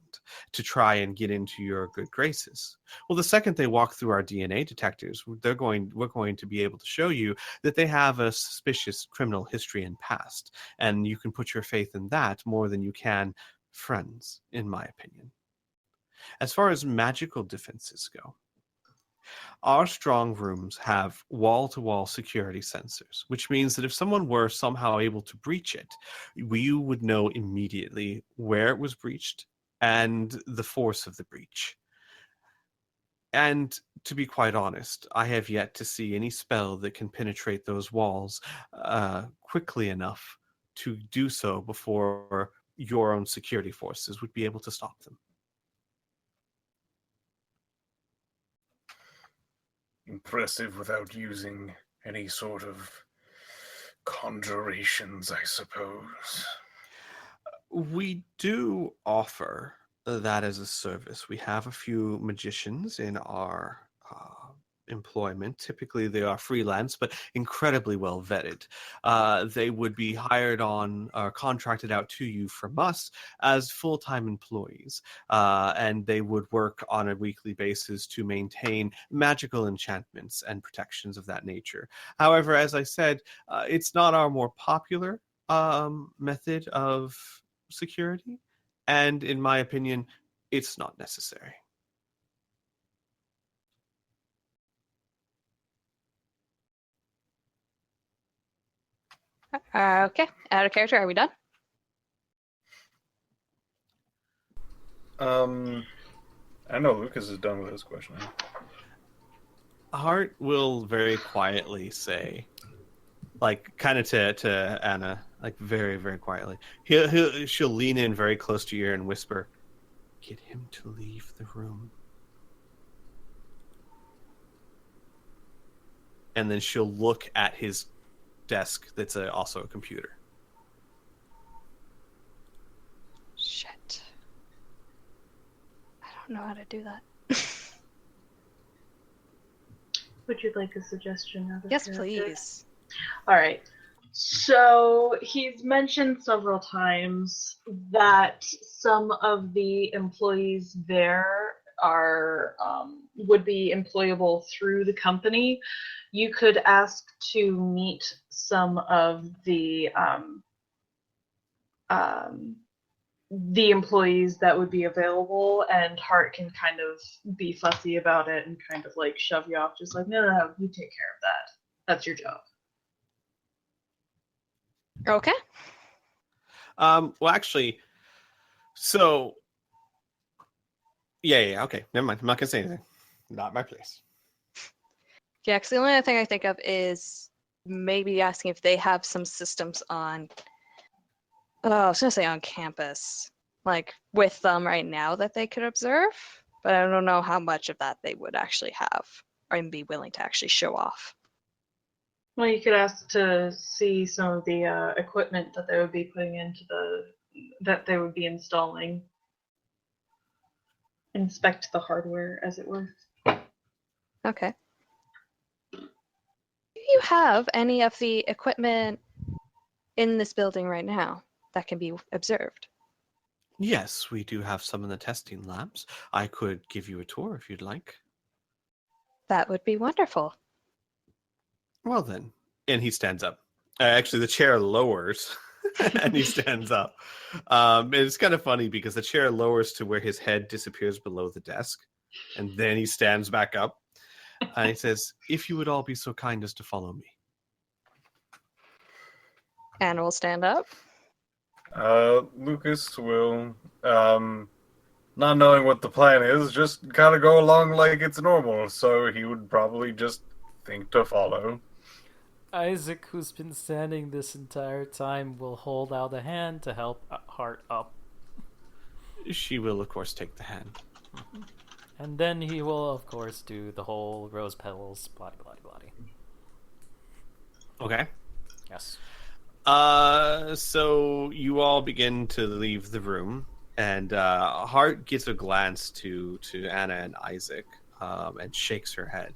to try and get into your good graces. Well, the second they walk through our DNA detectors, we're going to be able to show you that they have a suspicious criminal history and past, and you can put your faith in that more than you can friends, in my opinion. As far as magical defenses go, Our strong rooms have wall-to-wall security sensors, which means that if someone were somehow able to breach it, we would know immediately where it was breached and the force of the breach. And to be quite honest, I have yet to see any spell that can penetrate those walls quickly enough to do so before your own security forces would be able to stop them. Impressive without using any sort of conjurations, I suppose. We do offer that as a service. We have a few magicians in our employment. Typically, they are freelance, but incredibly well vetted. They would be hired on or contracted out to you from us as full-time employees, and they would work on a weekly basis to maintain magical enchantments and protections of that nature. However, as I said, it's not our more popular method of security, and in my opinion, it's not necessary. Okay, out of character, are we done? I know Lucas is done with his questioning. Hart will very quietly say, like, kind of to Anna, like very, very quietly. She'll lean in very close to your ear and whisper, "Get him to leave the room." And then she'll look at his desk that's also a computer. Shit. I don't know how to do that. Would you like a suggestion? Out of Yes, character? please. All right. So he's mentioned several times that some of the employees there are would be employable through the company. You could ask to meet some of the employees that would be available, and Hart can kind of be fussy about it and kind of like shove you off, just like, no, you take care of that. That's your job. Okay. Well, actually, so yeah, okay, never mind. I'm not gonna say anything. Not my place. Yeah, because the only other thing I think of is maybe asking if they have some systems on, I was going to say on campus, like with them right now that they could observe, but I don't know how much of that they would actually have or be willing to actually show off. Well, you could ask to see some of the equipment that they would be putting into that they would be installing. Inspect the hardware, as it were. Okay. Do you have any of the equipment in this building right now that can be observed? Yes, we do have some in the testing labs. I could give you a tour if you'd like. That would be wonderful. Well then. And he stands up. Actually, the chair lowers and he stands up. It's kind of funny because the chair lowers to where his head disappears below the desk. And then he stands back up. And he says, "If you would all be so kind as to follow me." Anna will stand up. Lucas will, not knowing what the plan is, just kind of go along like it's normal. So he would probably just think to follow. Isaac, who's been standing this entire time, will hold out a hand to help Hart up. She will, of course, take the hand. And then he will, of course, do the whole rose petals, bloody. Okay. Yes. So you all begin to leave the room, and Hart gets a glance to Anna and Isaac, and shakes her head.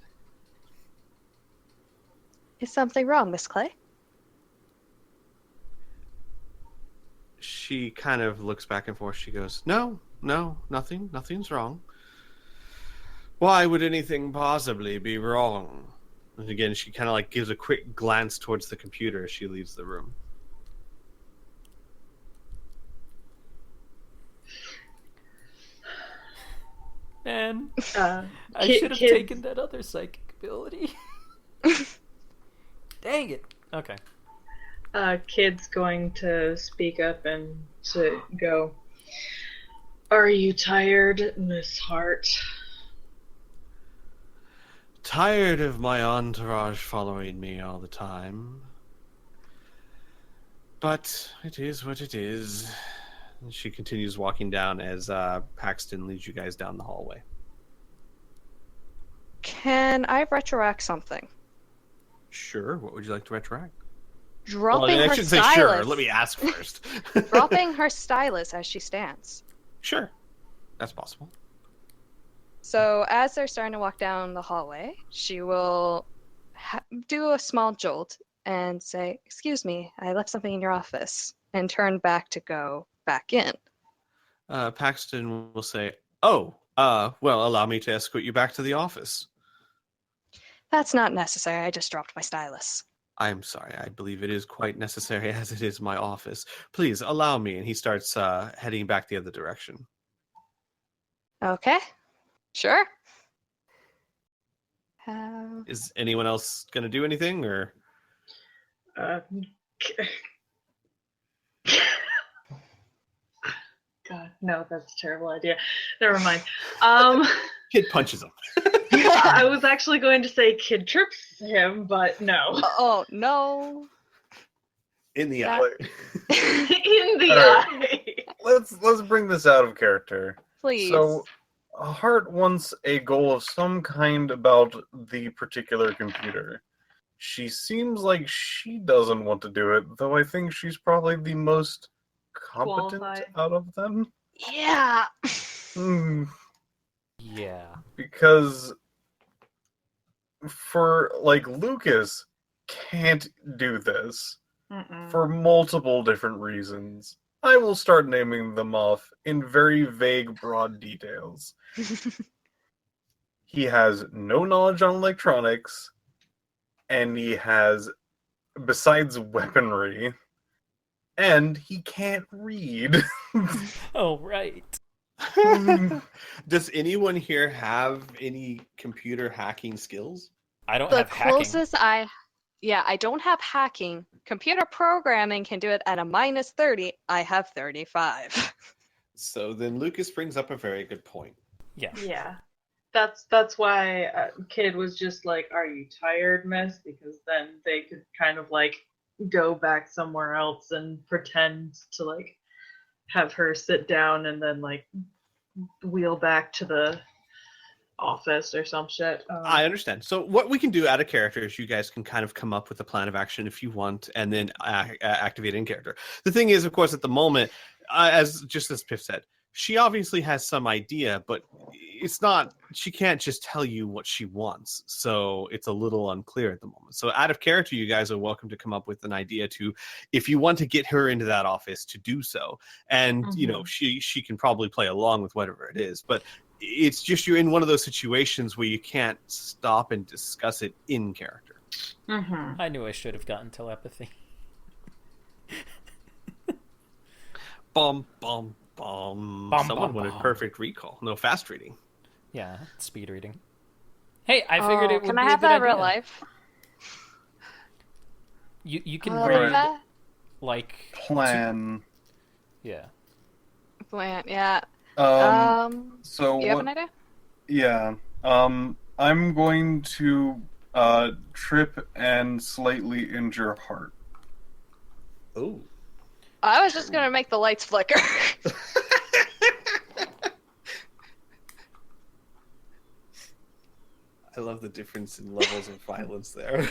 Is something wrong, Miss Clay? She kind of looks back and forth. She goes, No, nothing's wrong. Why would anything possibly be wrong? And again, she kind of like gives a quick glance towards the computer as she leaves the room. Man, Uh, I ki- should have kids, taken that other psychic ability. Dang it. Okay. Kid's going to speak up and to go. Are you tired, Miss Hart? Tired of my entourage following me all the time. But it is what it is. And she continues walking down as Paxton leads you guys down the hallway. Can I retroact something? Sure. What would you like to retroact? Dropping I her shouldn't say stylus. sure. Let me ask first. Dropping her stylus as she stands. Sure. That's possible. So as they're starting to walk down the hallway, she will do a small jolt and say, "Excuse me, I left something in your office," and turn back to go back in. Paxton will say, "Oh, well, allow me to escort you back to the office." That's not necessary. I just dropped my stylus. I'm sorry. I believe it is quite necessary as it is my office. Please allow me. And he starts heading back the other direction. Okay, sure. Is anyone else going to do anything, or? God, no, that's a terrible idea. Never mind. Kid punches him. I was actually going to say Kid trips him, but no. Oh no. In the That- eye. In the Alright. eye. Let's bring this out of character. Please. So, Hart wants a goal of some kind about the particular computer. She seems like she doesn't want to do it, though I think she's probably the most competent Qualified. out of them. Yeah. Yeah. Because for Lucas can't do this for multiple different reasons. I will start naming them off in very vague, broad details. He has no knowledge on electronics, and he has, besides weaponry, and he can't read. Oh, right. Does anyone here have any computer hacking skills? I don't The have hacking. closest I don't have hacking. Computer programming can do it at a -30. I have 35. So then Lucas brings up a very good point. Yeah. Yeah. That's why Kid was just like, "Are you tired, miss?" Because then they could kind of go back somewhere else and pretend to have her sit down and then wheel back to the office or some shit. I understand. So what we can do out of character is you guys can kind of come up with a plan of action if you want, and then activate in character. The thing is, of course, at the moment, as Piph said, she obviously has some idea, but it's not. She can't just tell you what she wants, so it's a little unclear at the moment. So out of character, you guys are welcome to come up with an idea if you want to get her into that office, to do so, and she can probably play along with whatever it is, but. It's just you're in one of those situations where you can't stop and discuss it in character. I knew I should have gotten telepathy. Bum, bum, bum. Someone wanted perfect recall. No, fast reading. Yeah, speed reading. Hey, I figured it would Can be I a have good that in idea. real life? You can Alright. read, Plan. Yeah. Plan, yeah. So You have an idea? Yeah. I'm going to trip and slightly injure Hart. Oh. I was just gonna make the lights flicker. I love the difference in levels of violence there.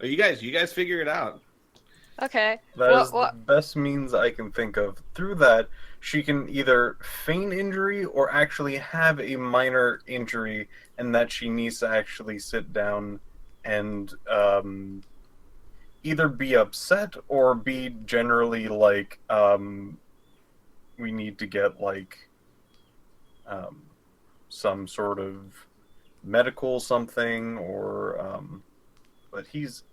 You guys figure it out. Okay. That is the best means I can think of. Through that, she can either feign injury or actually have a minor injury, and that she needs to actually sit down and either be upset or be generally we need to get some sort of medical something, or but he's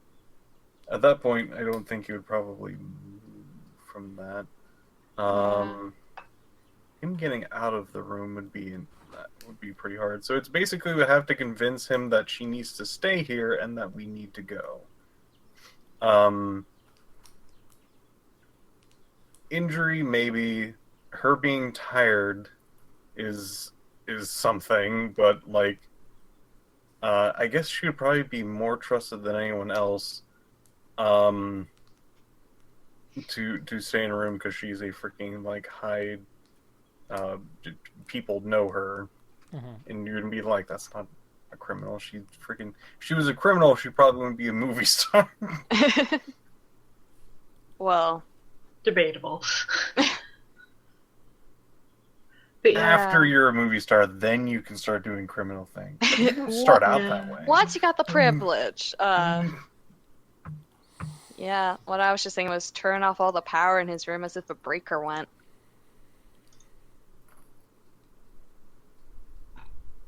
at that point, I don't think he would probably from that. Him getting out of the room would be pretty hard. So it's basically we have to convince him that she needs to stay here and that we need to go. Injury, maybe. Her being tired is something, but like, I guess she would probably be more trusted than anyone else. To stay in a room because she's a freaking like high. People know her, and you'd be like, "That's not a criminal." She was a criminal. She probably wouldn't be a movie star. Well, Debatable. But yeah. After you're a movie star, then you can start doing criminal things. You don't start out that way. once you got the privilege, yeah. What I was just thinking was turn off all the power in his room as if a breaker went.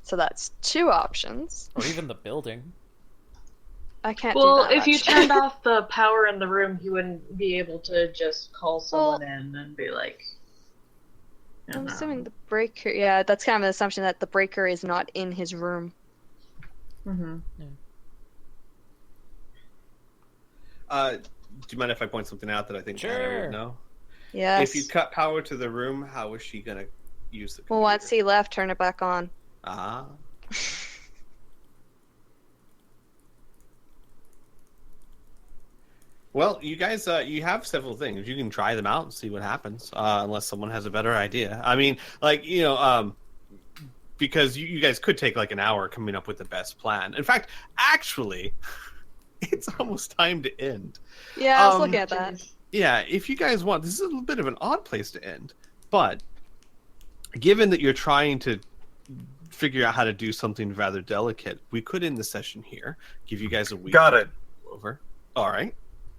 So that's 2 options. Or even the building. I can't Well, do that. if you actually. turned off the power in the room, he wouldn't be able to just call someone in and be like. I'm assuming the breaker. Yeah, that's kind of an assumption that the breaker is not in his room. Mm-hmm. Do you mind if I point something out that I think Sure. Anna would know? Yes. If you cut power to the room, how is she gonna use the computer? Well, once he left, turn it back on. Ah. Well, you guys, you have several things. You can try them out and see what happens, unless someone has a better idea. I mean, like, because you guys could take like an hour coming up with the best plan. In fact, actually, it's almost time to end. Yeah, I was looking at that. Yeah, if you guys want, this is a little bit of an odd place to end, but given that you're trying to figure out how to do something rather delicate, we could end the session here. Give you guys a week. Got it. Over. All right.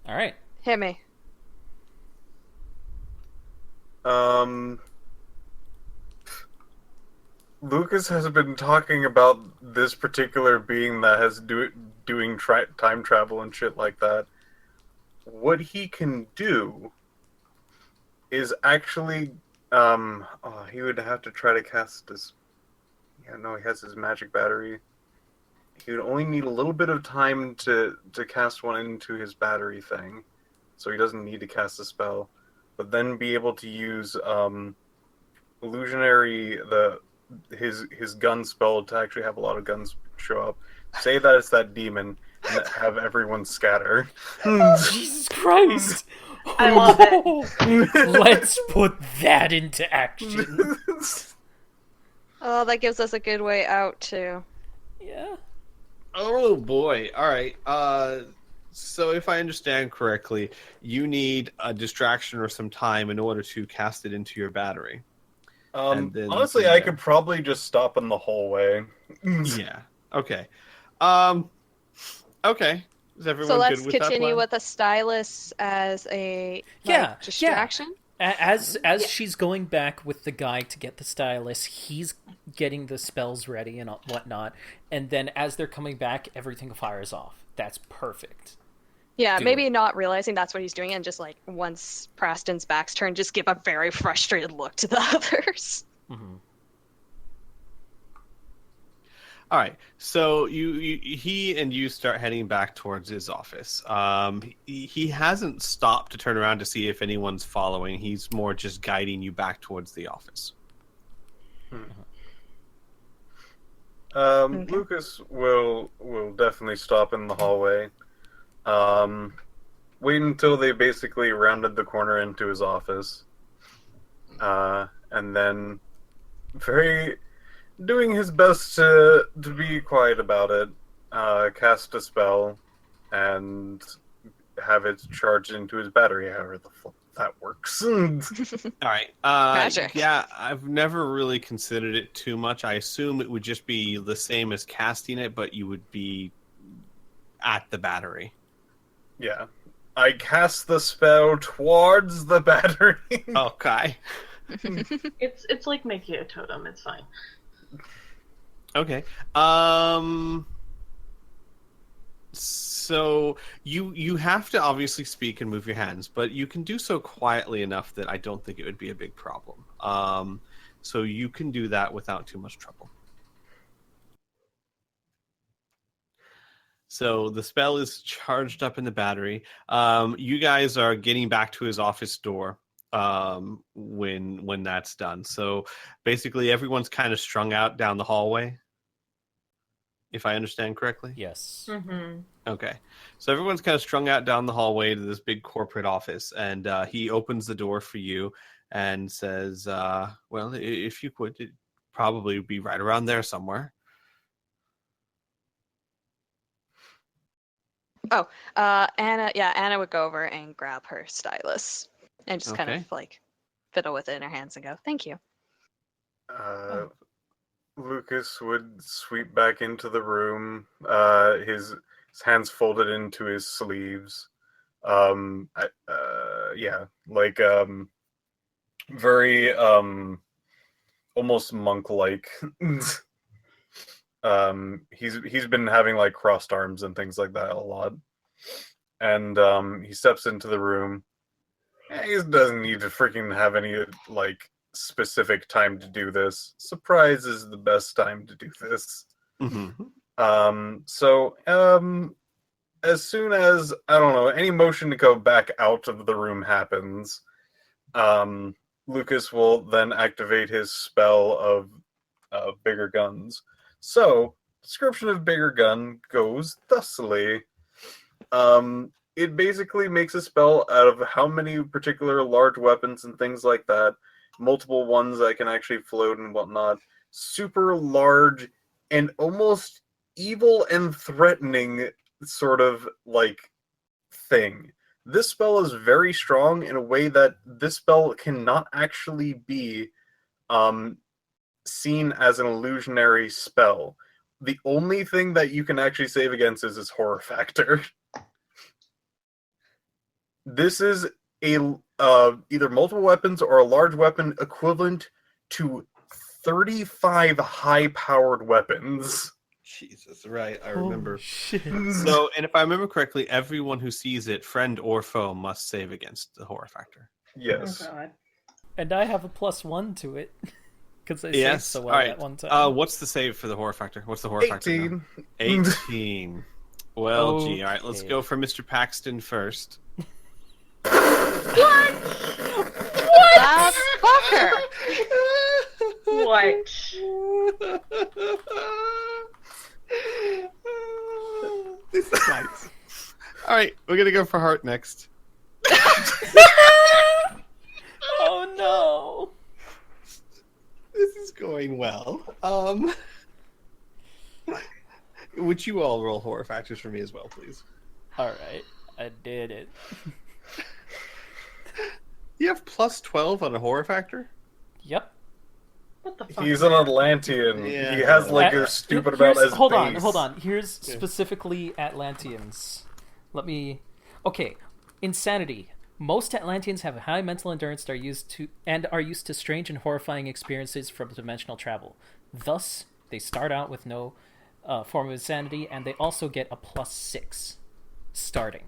All right. Hit me. Lucas has been talking about this particular being that has doing time travel and shit like that. What he can do is actually, he would have to try to cast this. Yeah, no, he has his magic battery. He would only need a little bit of time to cast one into his battery thing, so he doesn't need to cast a spell. But then be able to use illusionary his gun spell to actually have a lot of guns show up. Say that it's that demon and have everyone scatter. Jesus Christ! I love it. Let's put that into action. Oh, that gives us a good way out too. Yeah. Oh boy! All right. So if I understand correctly, you need a distraction or some time in order to cast it into your battery. Honestly, I could probably just stop in the hallway. Yeah. Okay. Okay. Is everyone So let's good with that continue plan? with a stylus as a Yeah, distraction. As she's going back with the guy to get the stylus, he's getting the spells ready and whatnot. And then as they're coming back, everything fires off. That's perfect. Yeah, Do maybe it. not realizing that's what he's doing, and just like once Preston's back's turned, just give a very frustrated look to the others. Mm-hmm. All right. So he and you start heading back towards his office. He hasn't stopped to turn around to see if anyone's following. He's more just guiding you back towards the office. Okay. Lucas will definitely stop in the hallway. Wait until they basically rounded the corner into his office. And then doing his best to be quiet about it, cast a spell and have it charged into his battery, however the fuck that works. All right. Magic. Yeah, I've never really considered it too much. I assume it would just be the same as casting it, but you would be at the battery. Yeah. I cast the spell towards the battery. Okay. It's like making a totem. It's fine. Okay. So you have to obviously speak and move your hands, but you can do so quietly enough that I don't think it would be a big problem. So you can do that without too much trouble. So the spell is charged up in the battery. You guys are getting back to his office door when that's done. So basically, everyone's kind of strung out down the hallway, if I understand correctly. Yes. Mm-hmm. Okay. So everyone's kind of strung out down the hallway to this big corporate office, and he opens the door for you and says, well, if you could, it'd probably be right around there somewhere. Anna would go over and grab her stylus and just kind Okay. of like fiddle with it in her hands and go, "Thank you." Lucas would sweep back into the room, his hands folded into his sleeves. Very almost monk-like. He's been having like crossed arms and things like that a lot, and he steps into the room. He doesn't need to freaking have any like specific time to do this. Surprise is the best time to do this. Mm-hmm. As soon as, I don't know, any motion to go back out of the room happens, Lucas will then activate his spell of bigger guns. So, description of bigger gun goes thusly. It basically makes a spell out of how many particular large weapons and things like that, multiple ones that can actually float and whatnot, super large and almost evil and threatening sort of like thing. This spell is very strong in a way that this spell cannot actually be seen as an illusionary spell. The only thing that you can actually save against is its horror factor. This is a either multiple weapons or a large weapon equivalent to 35 high-powered weapons. Jesus, right, I remember. Shit. So, and if I remember correctly, everyone who sees it, friend or foe, must save against the horror factor. Yes. Oh, God. And I have a +1 to it because I saved Yes. so All well right. at one time. What's the save for the horror factor? What's the horror factor? 18. 18. Well, gee, all right, let's Okay. go for Mr. Paxton first. That fucker! What? This is nice. All right, we're gonna go for Heart next. Oh no! This is going well. Would you all roll horror factors for me as well, please? All right, I did it. You have +12 on a horror factor? Yep. What the fuck? He's an Atlantean. Yeah. He has like a stupid amount as hold base. on. Here's specifically Atlanteans. Let me. Okay, insanity. Most Atlanteans have high mental endurance are used to strange and horrifying experiences from dimensional travel. Thus, they start out with no form of insanity, and they also get a +6 starting.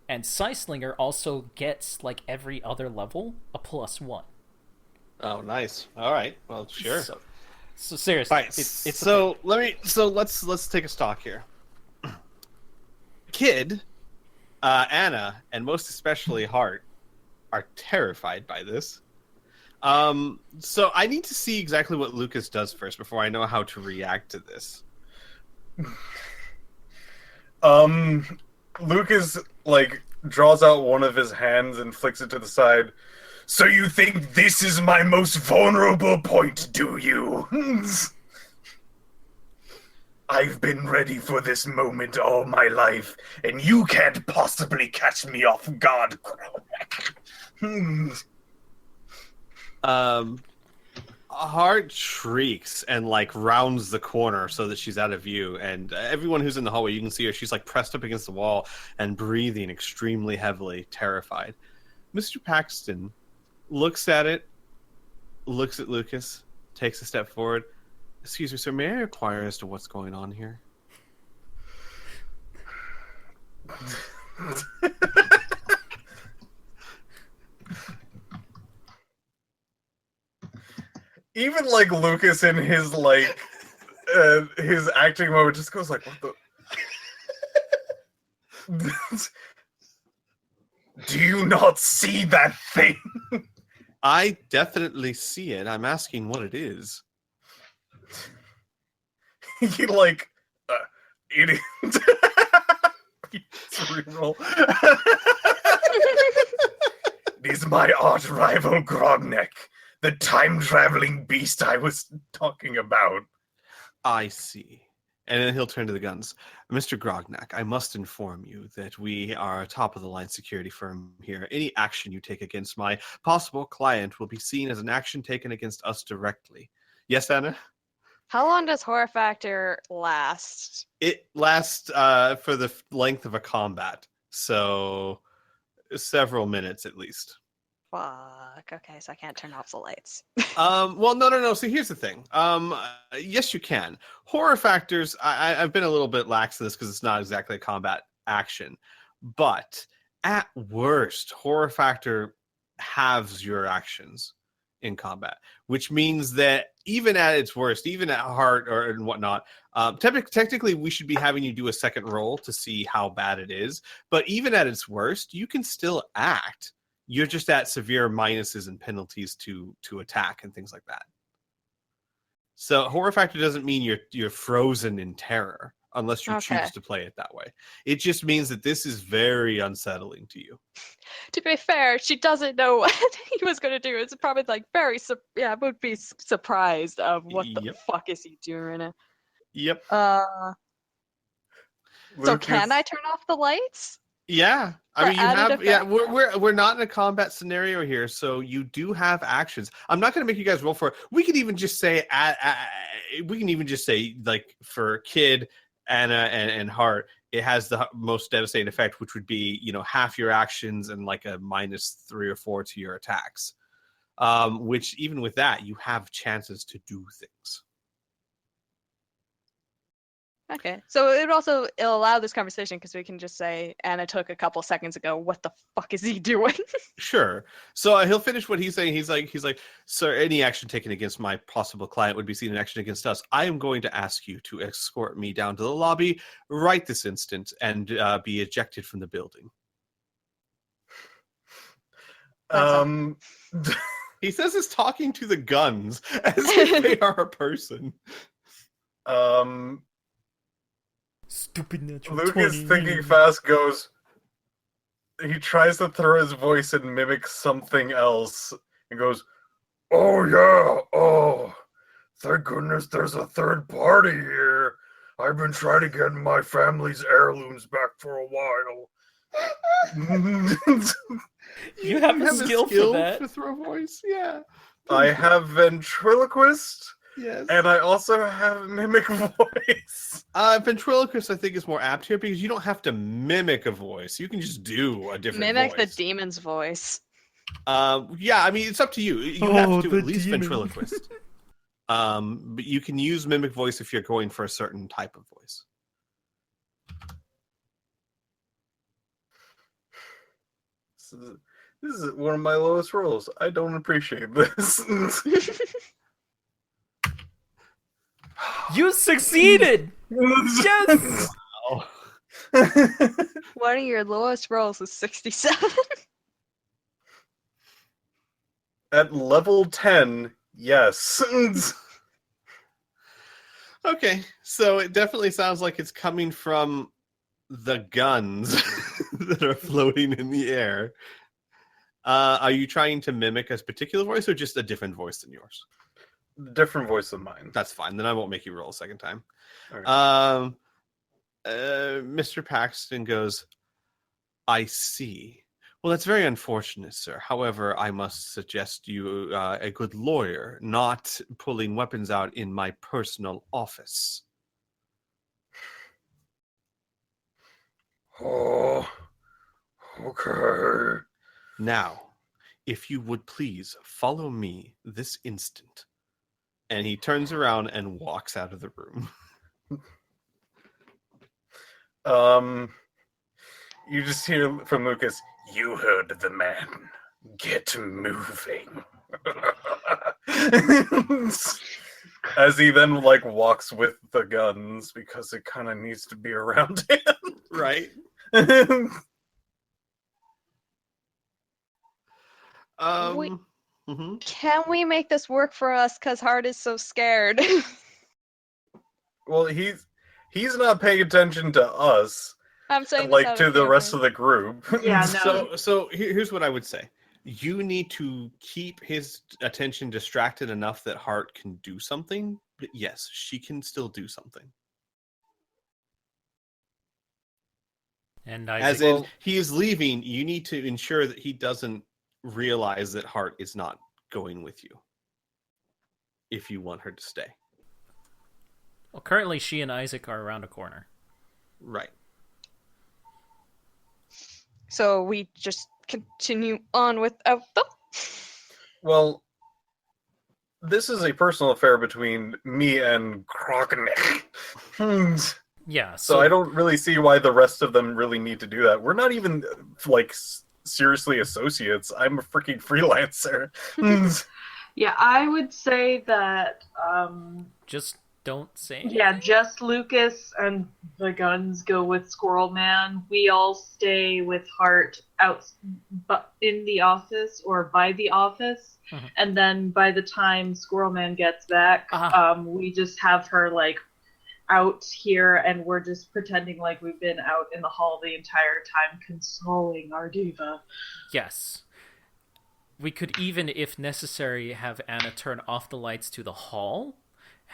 And Slinger also gets, like every other level, a +1. Oh, nice. All right. Well, sure. So seriously, All right. Let's take a stock here. Kid, Anna, and most especially Hart are terrified by this. So I need to see exactly what Lucas does first before I know how to react to this. Lucas like draws out one of his hands and flicks it to the side. So you think this is my most vulnerable point, do you? I've been ready for this moment all my life, and you can't possibly catch me off guard. Hart shrieks and like rounds the corner so that she's out of view, and everyone who's in the hallway, you can see her. She's like pressed up against the wall and breathing extremely heavily, terrified. Mr. Paxton looks at it, looks at Lucas, takes a step forward. Excuse me, sir, may I inquire as to what's going on here? Even like Lucas in his his acting mode just goes like, what the? Do you not see that thing? I definitely see it. I'm asking what it is. You like, it is. Cerebral. It is my arch rival Grognek, the time-traveling beast I was talking about. I see. And then he'll turn to the guns. Mr. Grognak, I must inform you that we are a top-of-the-line security firm here. Any action you take against my possible client will be seen as an action taken against us directly. Yes, Anna? How long does Horror Factor last? It lasts for the length of a combat. So several minutes at least. Fuck. Okay, so I can't turn off the lights. Well, no. So here's the thing. Yes, you can. Horror factors. I've been a little bit lax in this because it's not exactly a combat action, but at worst, horror factor halves your actions in combat, which means that even at its worst, even at heart or and whatnot, technically we should be having you do a second roll to see how bad it is. But even at its worst, you can still act. You're just at severe minuses and penalties to attack and things like that. So horror factor doesn't mean you're frozen in terror unless you choose to play it that way. It just means that this is very unsettling to you. To be fair, she doesn't know what he was going to do. It's probably like would be surprised of what the fuck is he doing right now. Yep. So can I turn off the lights? Yeah, I mean you have. Yeah, we're not in a combat scenario here, so you do have actions. I'm not going to make you guys roll for it. We could even just say like for Kid, Anna, and Hart, it has the most devastating effect, which would be half your actions and like a -3 or 4 to your attacks. Which even with that, you have chances to do things. Okay, so it'll allow this conversation because we can just say Anna took a couple seconds ago. What the fuck is he doing? Sure. So he'll finish what he's saying. He's like, sir, any action taken against my possible client would be seen in action against us. I am going to ask you to escort me down to the lobby right this instant and be ejected from the building. He says he's talking to the guns as if they are a person. Stupid natural Lucas 20. thinking fast goes. He tries to throw his voice and mimic something else and goes, "Oh yeah, oh, thank goodness there's a third party here. I've been trying to get my family's heirlooms back for a while." You have a skill for that. To throw voice, yeah. I have ventriloquist. Yes. And I also have mimic voice. Ventriloquist, I think, is more apt here because you don't have to mimic a voice. You can just do a different Mimic voice. the demon's voice. Yeah, I mean, it's up to you. You have to do at least ventriloquist. But you can use mimic voice if you're going for a certain type of voice. This is one of my lowest rolls. I don't appreciate this. You succeeded! Yes! Wow. One of your lowest rolls is 67. At level 10, yes. Okay, so it definitely sounds like it's coming from the guns that are floating in the air. Are you trying to mimic a particular voice or just a different voice than yours? Different voice than mine. That's fine. Then I won't make you roll a second time. Right. Mr. Paxton goes, I see. Well, that's very unfortunate, sir. However, I must suggest you a good lawyer, not pulling weapons out in my personal office. Oh, okay. Now, if you would please follow me this instant. And he turns around and walks out of the room. You just hear from Lucas, "You heard the man. Get moving." As he then like walks with the guns because it kind of needs to be around him. Right. Mhm. Can we make this work for us? Because Hart is so scared. Well, he's not paying attention to us, I'm saying this like out to of the fear, rest man. of the group. Yeah, no. So here's what I would say. You need to keep his attention distracted enough that Hart can do something. But yes, she can still do something. And As Isaac, in, he is leaving. You need to ensure that he doesn't realize that Hart is not going with you. If you want her to stay. well, currently she and Isaac are around a corner. Right. So we just continue on without them? Well, this is a personal affair between me and Krokenik. Yeah, So I don't really see why the rest of them really need to do that. We're not even, like, seriously associates. I'm a freaking freelancer. Yeah, I would say that, just don't say yeah, just Lucas and the guns go with Squirrel Man. We all stay with Hart out in the office or by the office. Mhm. And then by the time Squirrel Man gets back, we just have her, like, out here, and we're just pretending like we've been out in the hall the entire time consoling our diva. Yes. We could even, if necessary, have Anna turn off the lights to the hall,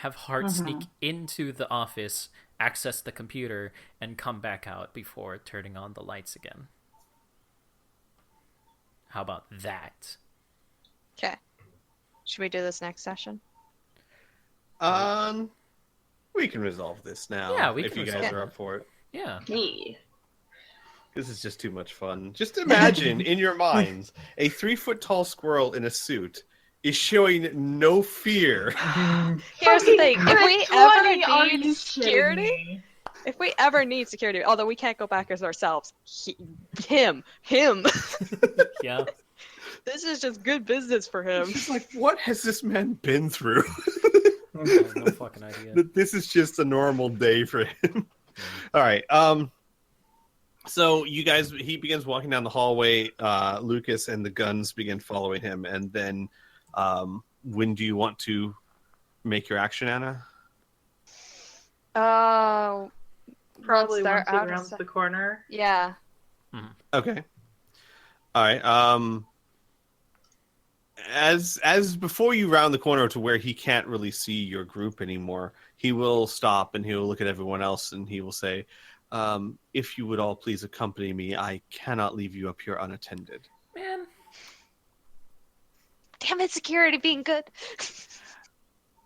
have Hart sneak into the office, access the computer, and come back out before turning on the lights again. How about that? Okay. Should we do this next session? We can resolve this now. Yeah, we if can you guys resolve are it. up for it. Yeah. Yeah. This is just too much fun. Just imagine in your minds a 3-foot-tall squirrel in a suit is showing no fear. Here's the thing. If we ever Are you need kidding security, me? if we ever need security, although we can't go back as ourselves, him. Yeah. This is just good business for him. It's just like, what has this man been through? I have no fucking idea. That this is just a normal day for him. All right. So you guys, he begins walking down the hallway. Lucas and the guns begin following him, and then, when do you want to make your action, Anna? Probably start once it out rounds as- the corner. Yeah. Okay. All right. As before you round the corner to where he can't really see your group anymore, he will stop and he will look at everyone else and he will say, if you would all please accompany me, I cannot leave you up here unattended. Man. Damn it, security being good.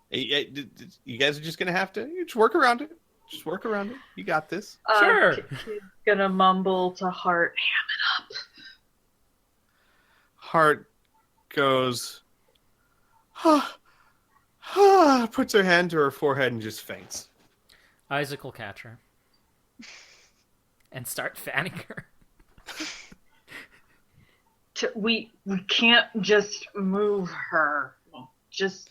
You guys are just going to have to just work around it. Just work around it. You got this. Sure. Kid's gonna mumble to Hart, ham it up. Hart goes, puts her hand to her forehead and just faints. Isaac will catch her. And start fanning her. We can't just move her. Just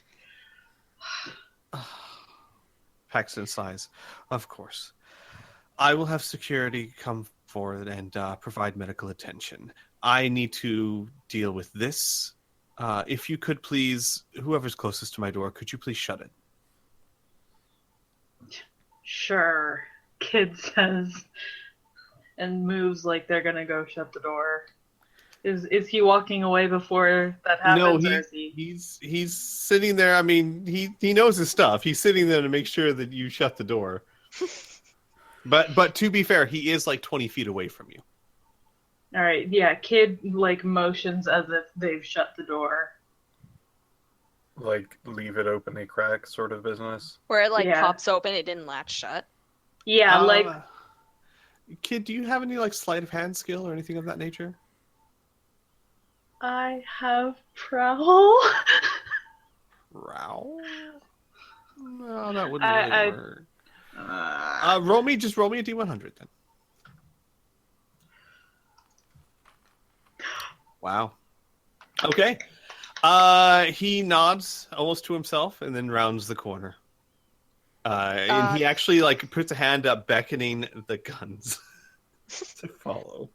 Paxton sighs. Of course. I will have security come forward and provide medical attention. I need to deal with this. If you could please, whoever's closest to my door, could you please shut it? sure, Kid says, and moves like they're gonna go shut the door. Is he walking away before that happens? No, or is he... he's sitting there. I mean, he knows his stuff. He's sitting there to make sure that you shut the door. But to be fair, he is like 20 feet away from you. All right, yeah. Kid like motions as if they've shut the door. Like, leave it open a crack sort of business. Where it like Yeah. pops open, it didn't latch shut. Yeah, like Kid, do you have any like sleight of hand skill or anything of that nature? I have prowl. Row? No, that wouldn't really I- work. Roll me a D100 then. Wow. Okay. He nods almost to himself and then rounds the corner. And he actually like puts a hand up, beckoning the guns to follow.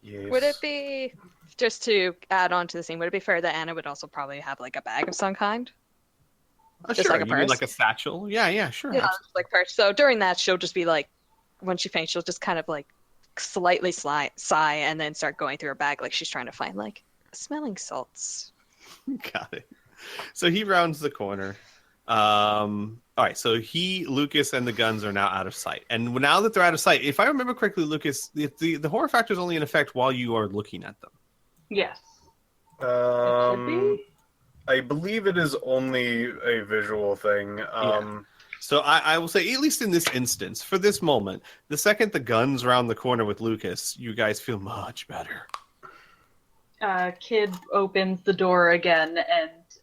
Yes. Would it be, just to add on to the scene, would it be fair that Anna would also probably have like a bag of some kind? Just Sure. like a You mean purse? like a satchel? Yeah, sure. Yeah, just like purse. So during that, she'll just be like, when she faints, she'll just kind of like slightly sigh and then start going through her bag like she's trying to find like smelling salts. Got it. So he rounds the corner. All right, so Lucas, and the guns are now out of sight. And now that they're out of sight, if I remember correctly, Lucas, the horror factor is only in effect while you are looking at them. Yes. It should be? I believe it is only a visual thing. So I will say, at least in this instance, for this moment, the second the gun's around the corner with Lucas, you guys feel much better. Kid opens the door again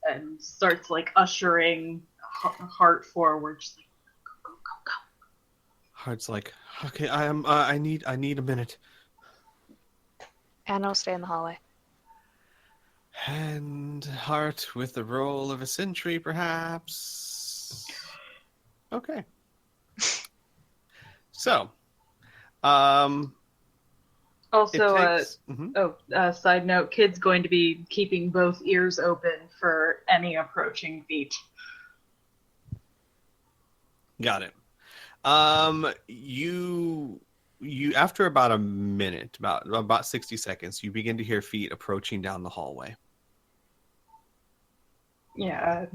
and starts like ushering Hart forward. Just like, go. Hart's like, okay, I need a minute. Anna will stay in the hallway. And Hart with the role of a sentry, perhaps. Okay. So, Also, mhm. side note, Kid's going to be keeping both ears open for any approaching beat. Got it. You after about a minute, about 60 seconds, you begin to hear feet approaching down the hallway. Yeah,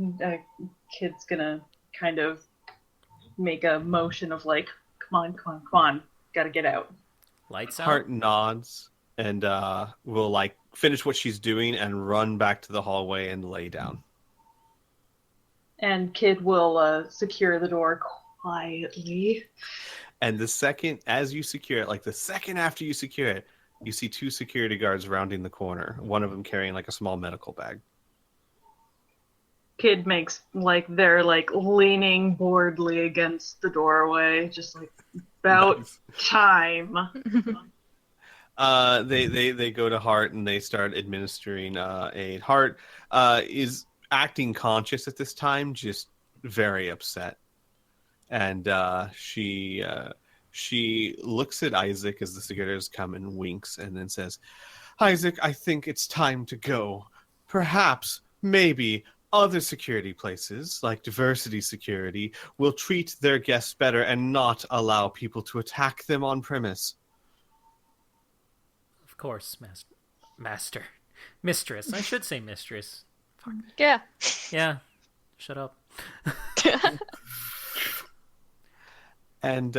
Kid's gonna kind of make a motion of like, come on, gotta get out. Lights out. Hart nods and will like finish what she's doing and run back to the hallway and lay down. And Kid will secure the door quietly. And the second, as you secure it, like the second after you secure it, you see two security guards rounding the corner. One of them carrying like a small medical bag. Kid makes like they're like leaning boredly against the doorway, just like about Nice. time. They go to Hart and they start administering aid. Hart is acting conscious at this time, just very upset. And she looks at Isaac as the securities come and winks and then says, Isaac, I think it's time to go. Perhaps, maybe, other security places, like diversity security, will treat their guests better and not allow people to attack them on premise. Of course, mistress. I should say mistress. Fuck. Yeah. Yeah. Shut up. And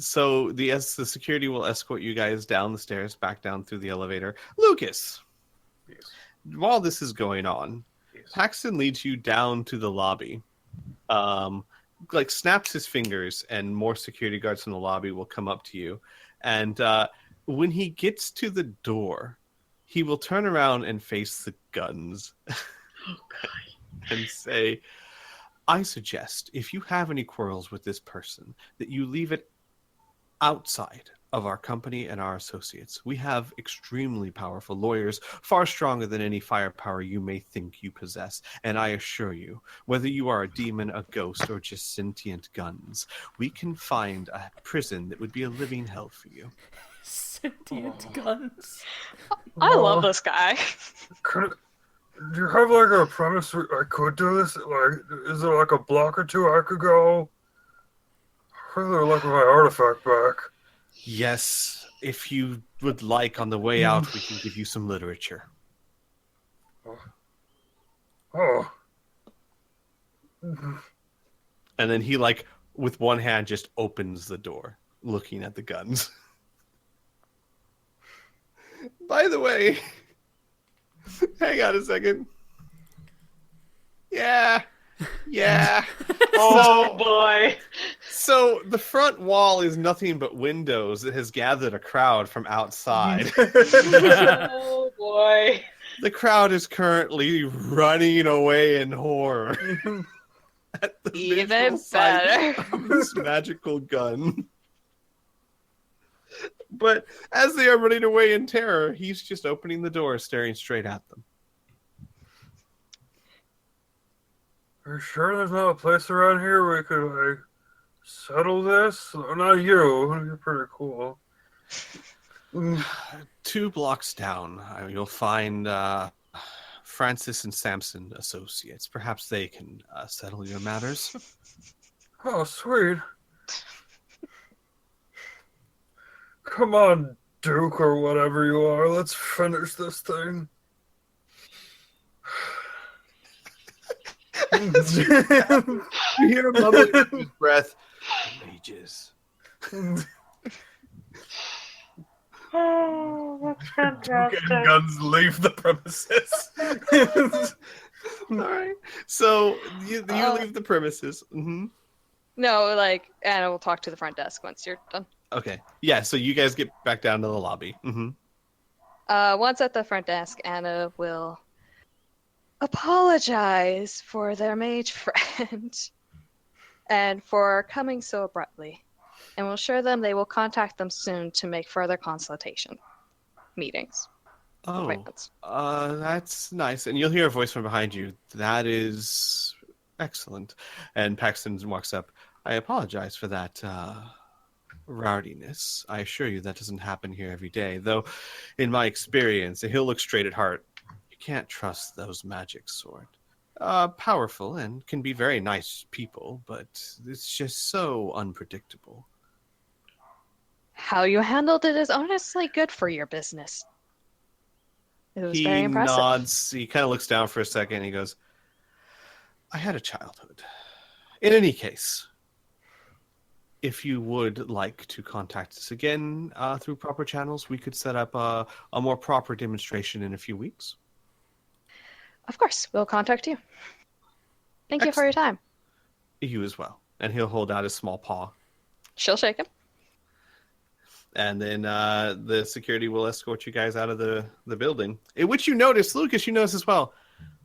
so the security will escort you guys down the stairs, back down through the elevator. Lucas, Yes. while this is going on, Yes. Paxton leads you down to the lobby. Like snaps his fingers, and more security guards from the lobby will come up to you. And when he gets to the door, he will turn around and face the guns. Oh god. And say, I suggest, if you have any quarrels with this person, that you leave it outside of our company and our associates. We have extremely powerful lawyers, far stronger than any firepower you may think you possess. And I assure you, whether you are a demon, a ghost, or just sentient guns, we can find a prison that would be a living hell for you. Sentient guns. I love this guy. Do you have like a premise where I could do this? Like, is there like a block or two I could go? I'd really like my artifact back. Yes, if you would like, on the way out, we can give you some literature. Oh. And then he, like, with one hand, just opens the door, looking at the guns. By the way, hang on a second. Yeah. Oh boy. So the front wall is nothing but windows that has gathered a crowd from outside. Oh boy. The crowd is currently running away in horror at the Even visual sight better. of this magical gun. But as they are running away in terror, he's just opening the door, staring straight at them. Are you sure there's not a place around here where we could, like, settle this? Not you. You're pretty cool. 2 blocks down, you'll find Francis and Samson Associates. Perhaps they can settle your matters. Oh, sweet. Come on, Duke, or whatever you are. Let's finish this thing. You hear him mumbling under his breath. Mages. Oh, that's Duke and fantastic. guns leave the premises. All right. So you leave the premises. Mm-hmm. No, like Anna will talk to the front desk once you're done. Okay. Yeah. So you guys get back down to the lobby. Mm-hmm. Once at the front desk, Anna will apologize for their mage friend and for coming so abruptly, and will assure them they will contact them soon to make further consultation meetings. Oh, Appointments. that's nice. And you'll hear a voice from behind you. That is excellent. And Paxton walks up. I apologize for that rowdiness. I assure you that doesn't happen here every day. Though, in my experience, and he'll look straight at Hart, you can't trust those magic sort. Powerful and can be very nice people, but it's just so unpredictable. How you handled it is honestly good for your business. It was very impressive. Nods. He kind of looks down for a second. And he goes, I had a childhood. In any case, if you would like to contact us again through proper channels, we could set up a more proper demonstration in a few weeks. Of course, we'll contact you. Thank you for your time. You as well. And he'll hold out his small paw. She'll shake him. And then the security will escort you guys out of the building. In which you notice, Lucas, you notice as well,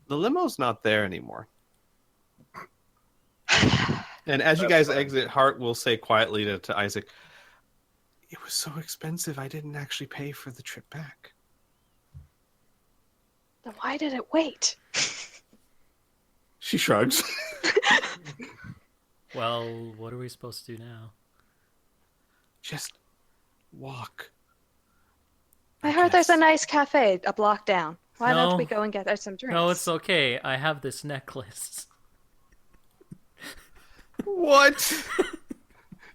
the limo's not there anymore. And as you guys exit, Hart will say quietly to Isaac, it was so expensive, I didn't actually pay for the trip back. Then why did it wait? She shrugs. Well, what are we supposed to do now? Just walk. I heard there's a nice cafe a block down. Why No. don't we go and get us some drinks? No, it's okay. I have this necklace. What?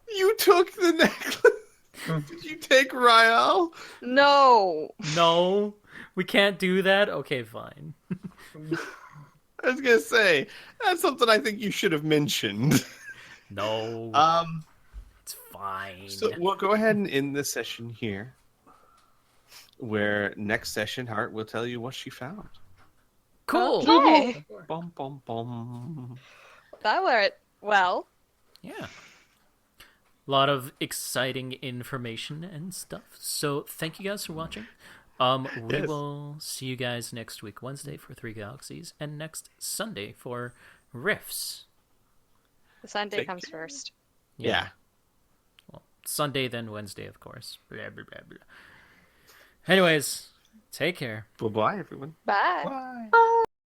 You took the necklace? Did you take Rael? No. No, we can't do that. Okay, fine. I was gonna say that's something I think you should have mentioned. No, it's fine. So we'll go ahead and end this session here. Where next session, Hart will tell you what she found. Cool. Okay. Bum bum bum. That went well. Yeah. A lot of exciting information and stuff. So thank you guys for watching. We Yes. will see you guys next week, Wednesday for 3 Galaxies, and next Sunday for Rifts. The Sunday Thank comes you. first. Yeah. Well, Sunday, then Wednesday, of course. Blah, blah, blah, blah. Anyways, take care. Bye bye, everyone. Bye. Bye. Bye.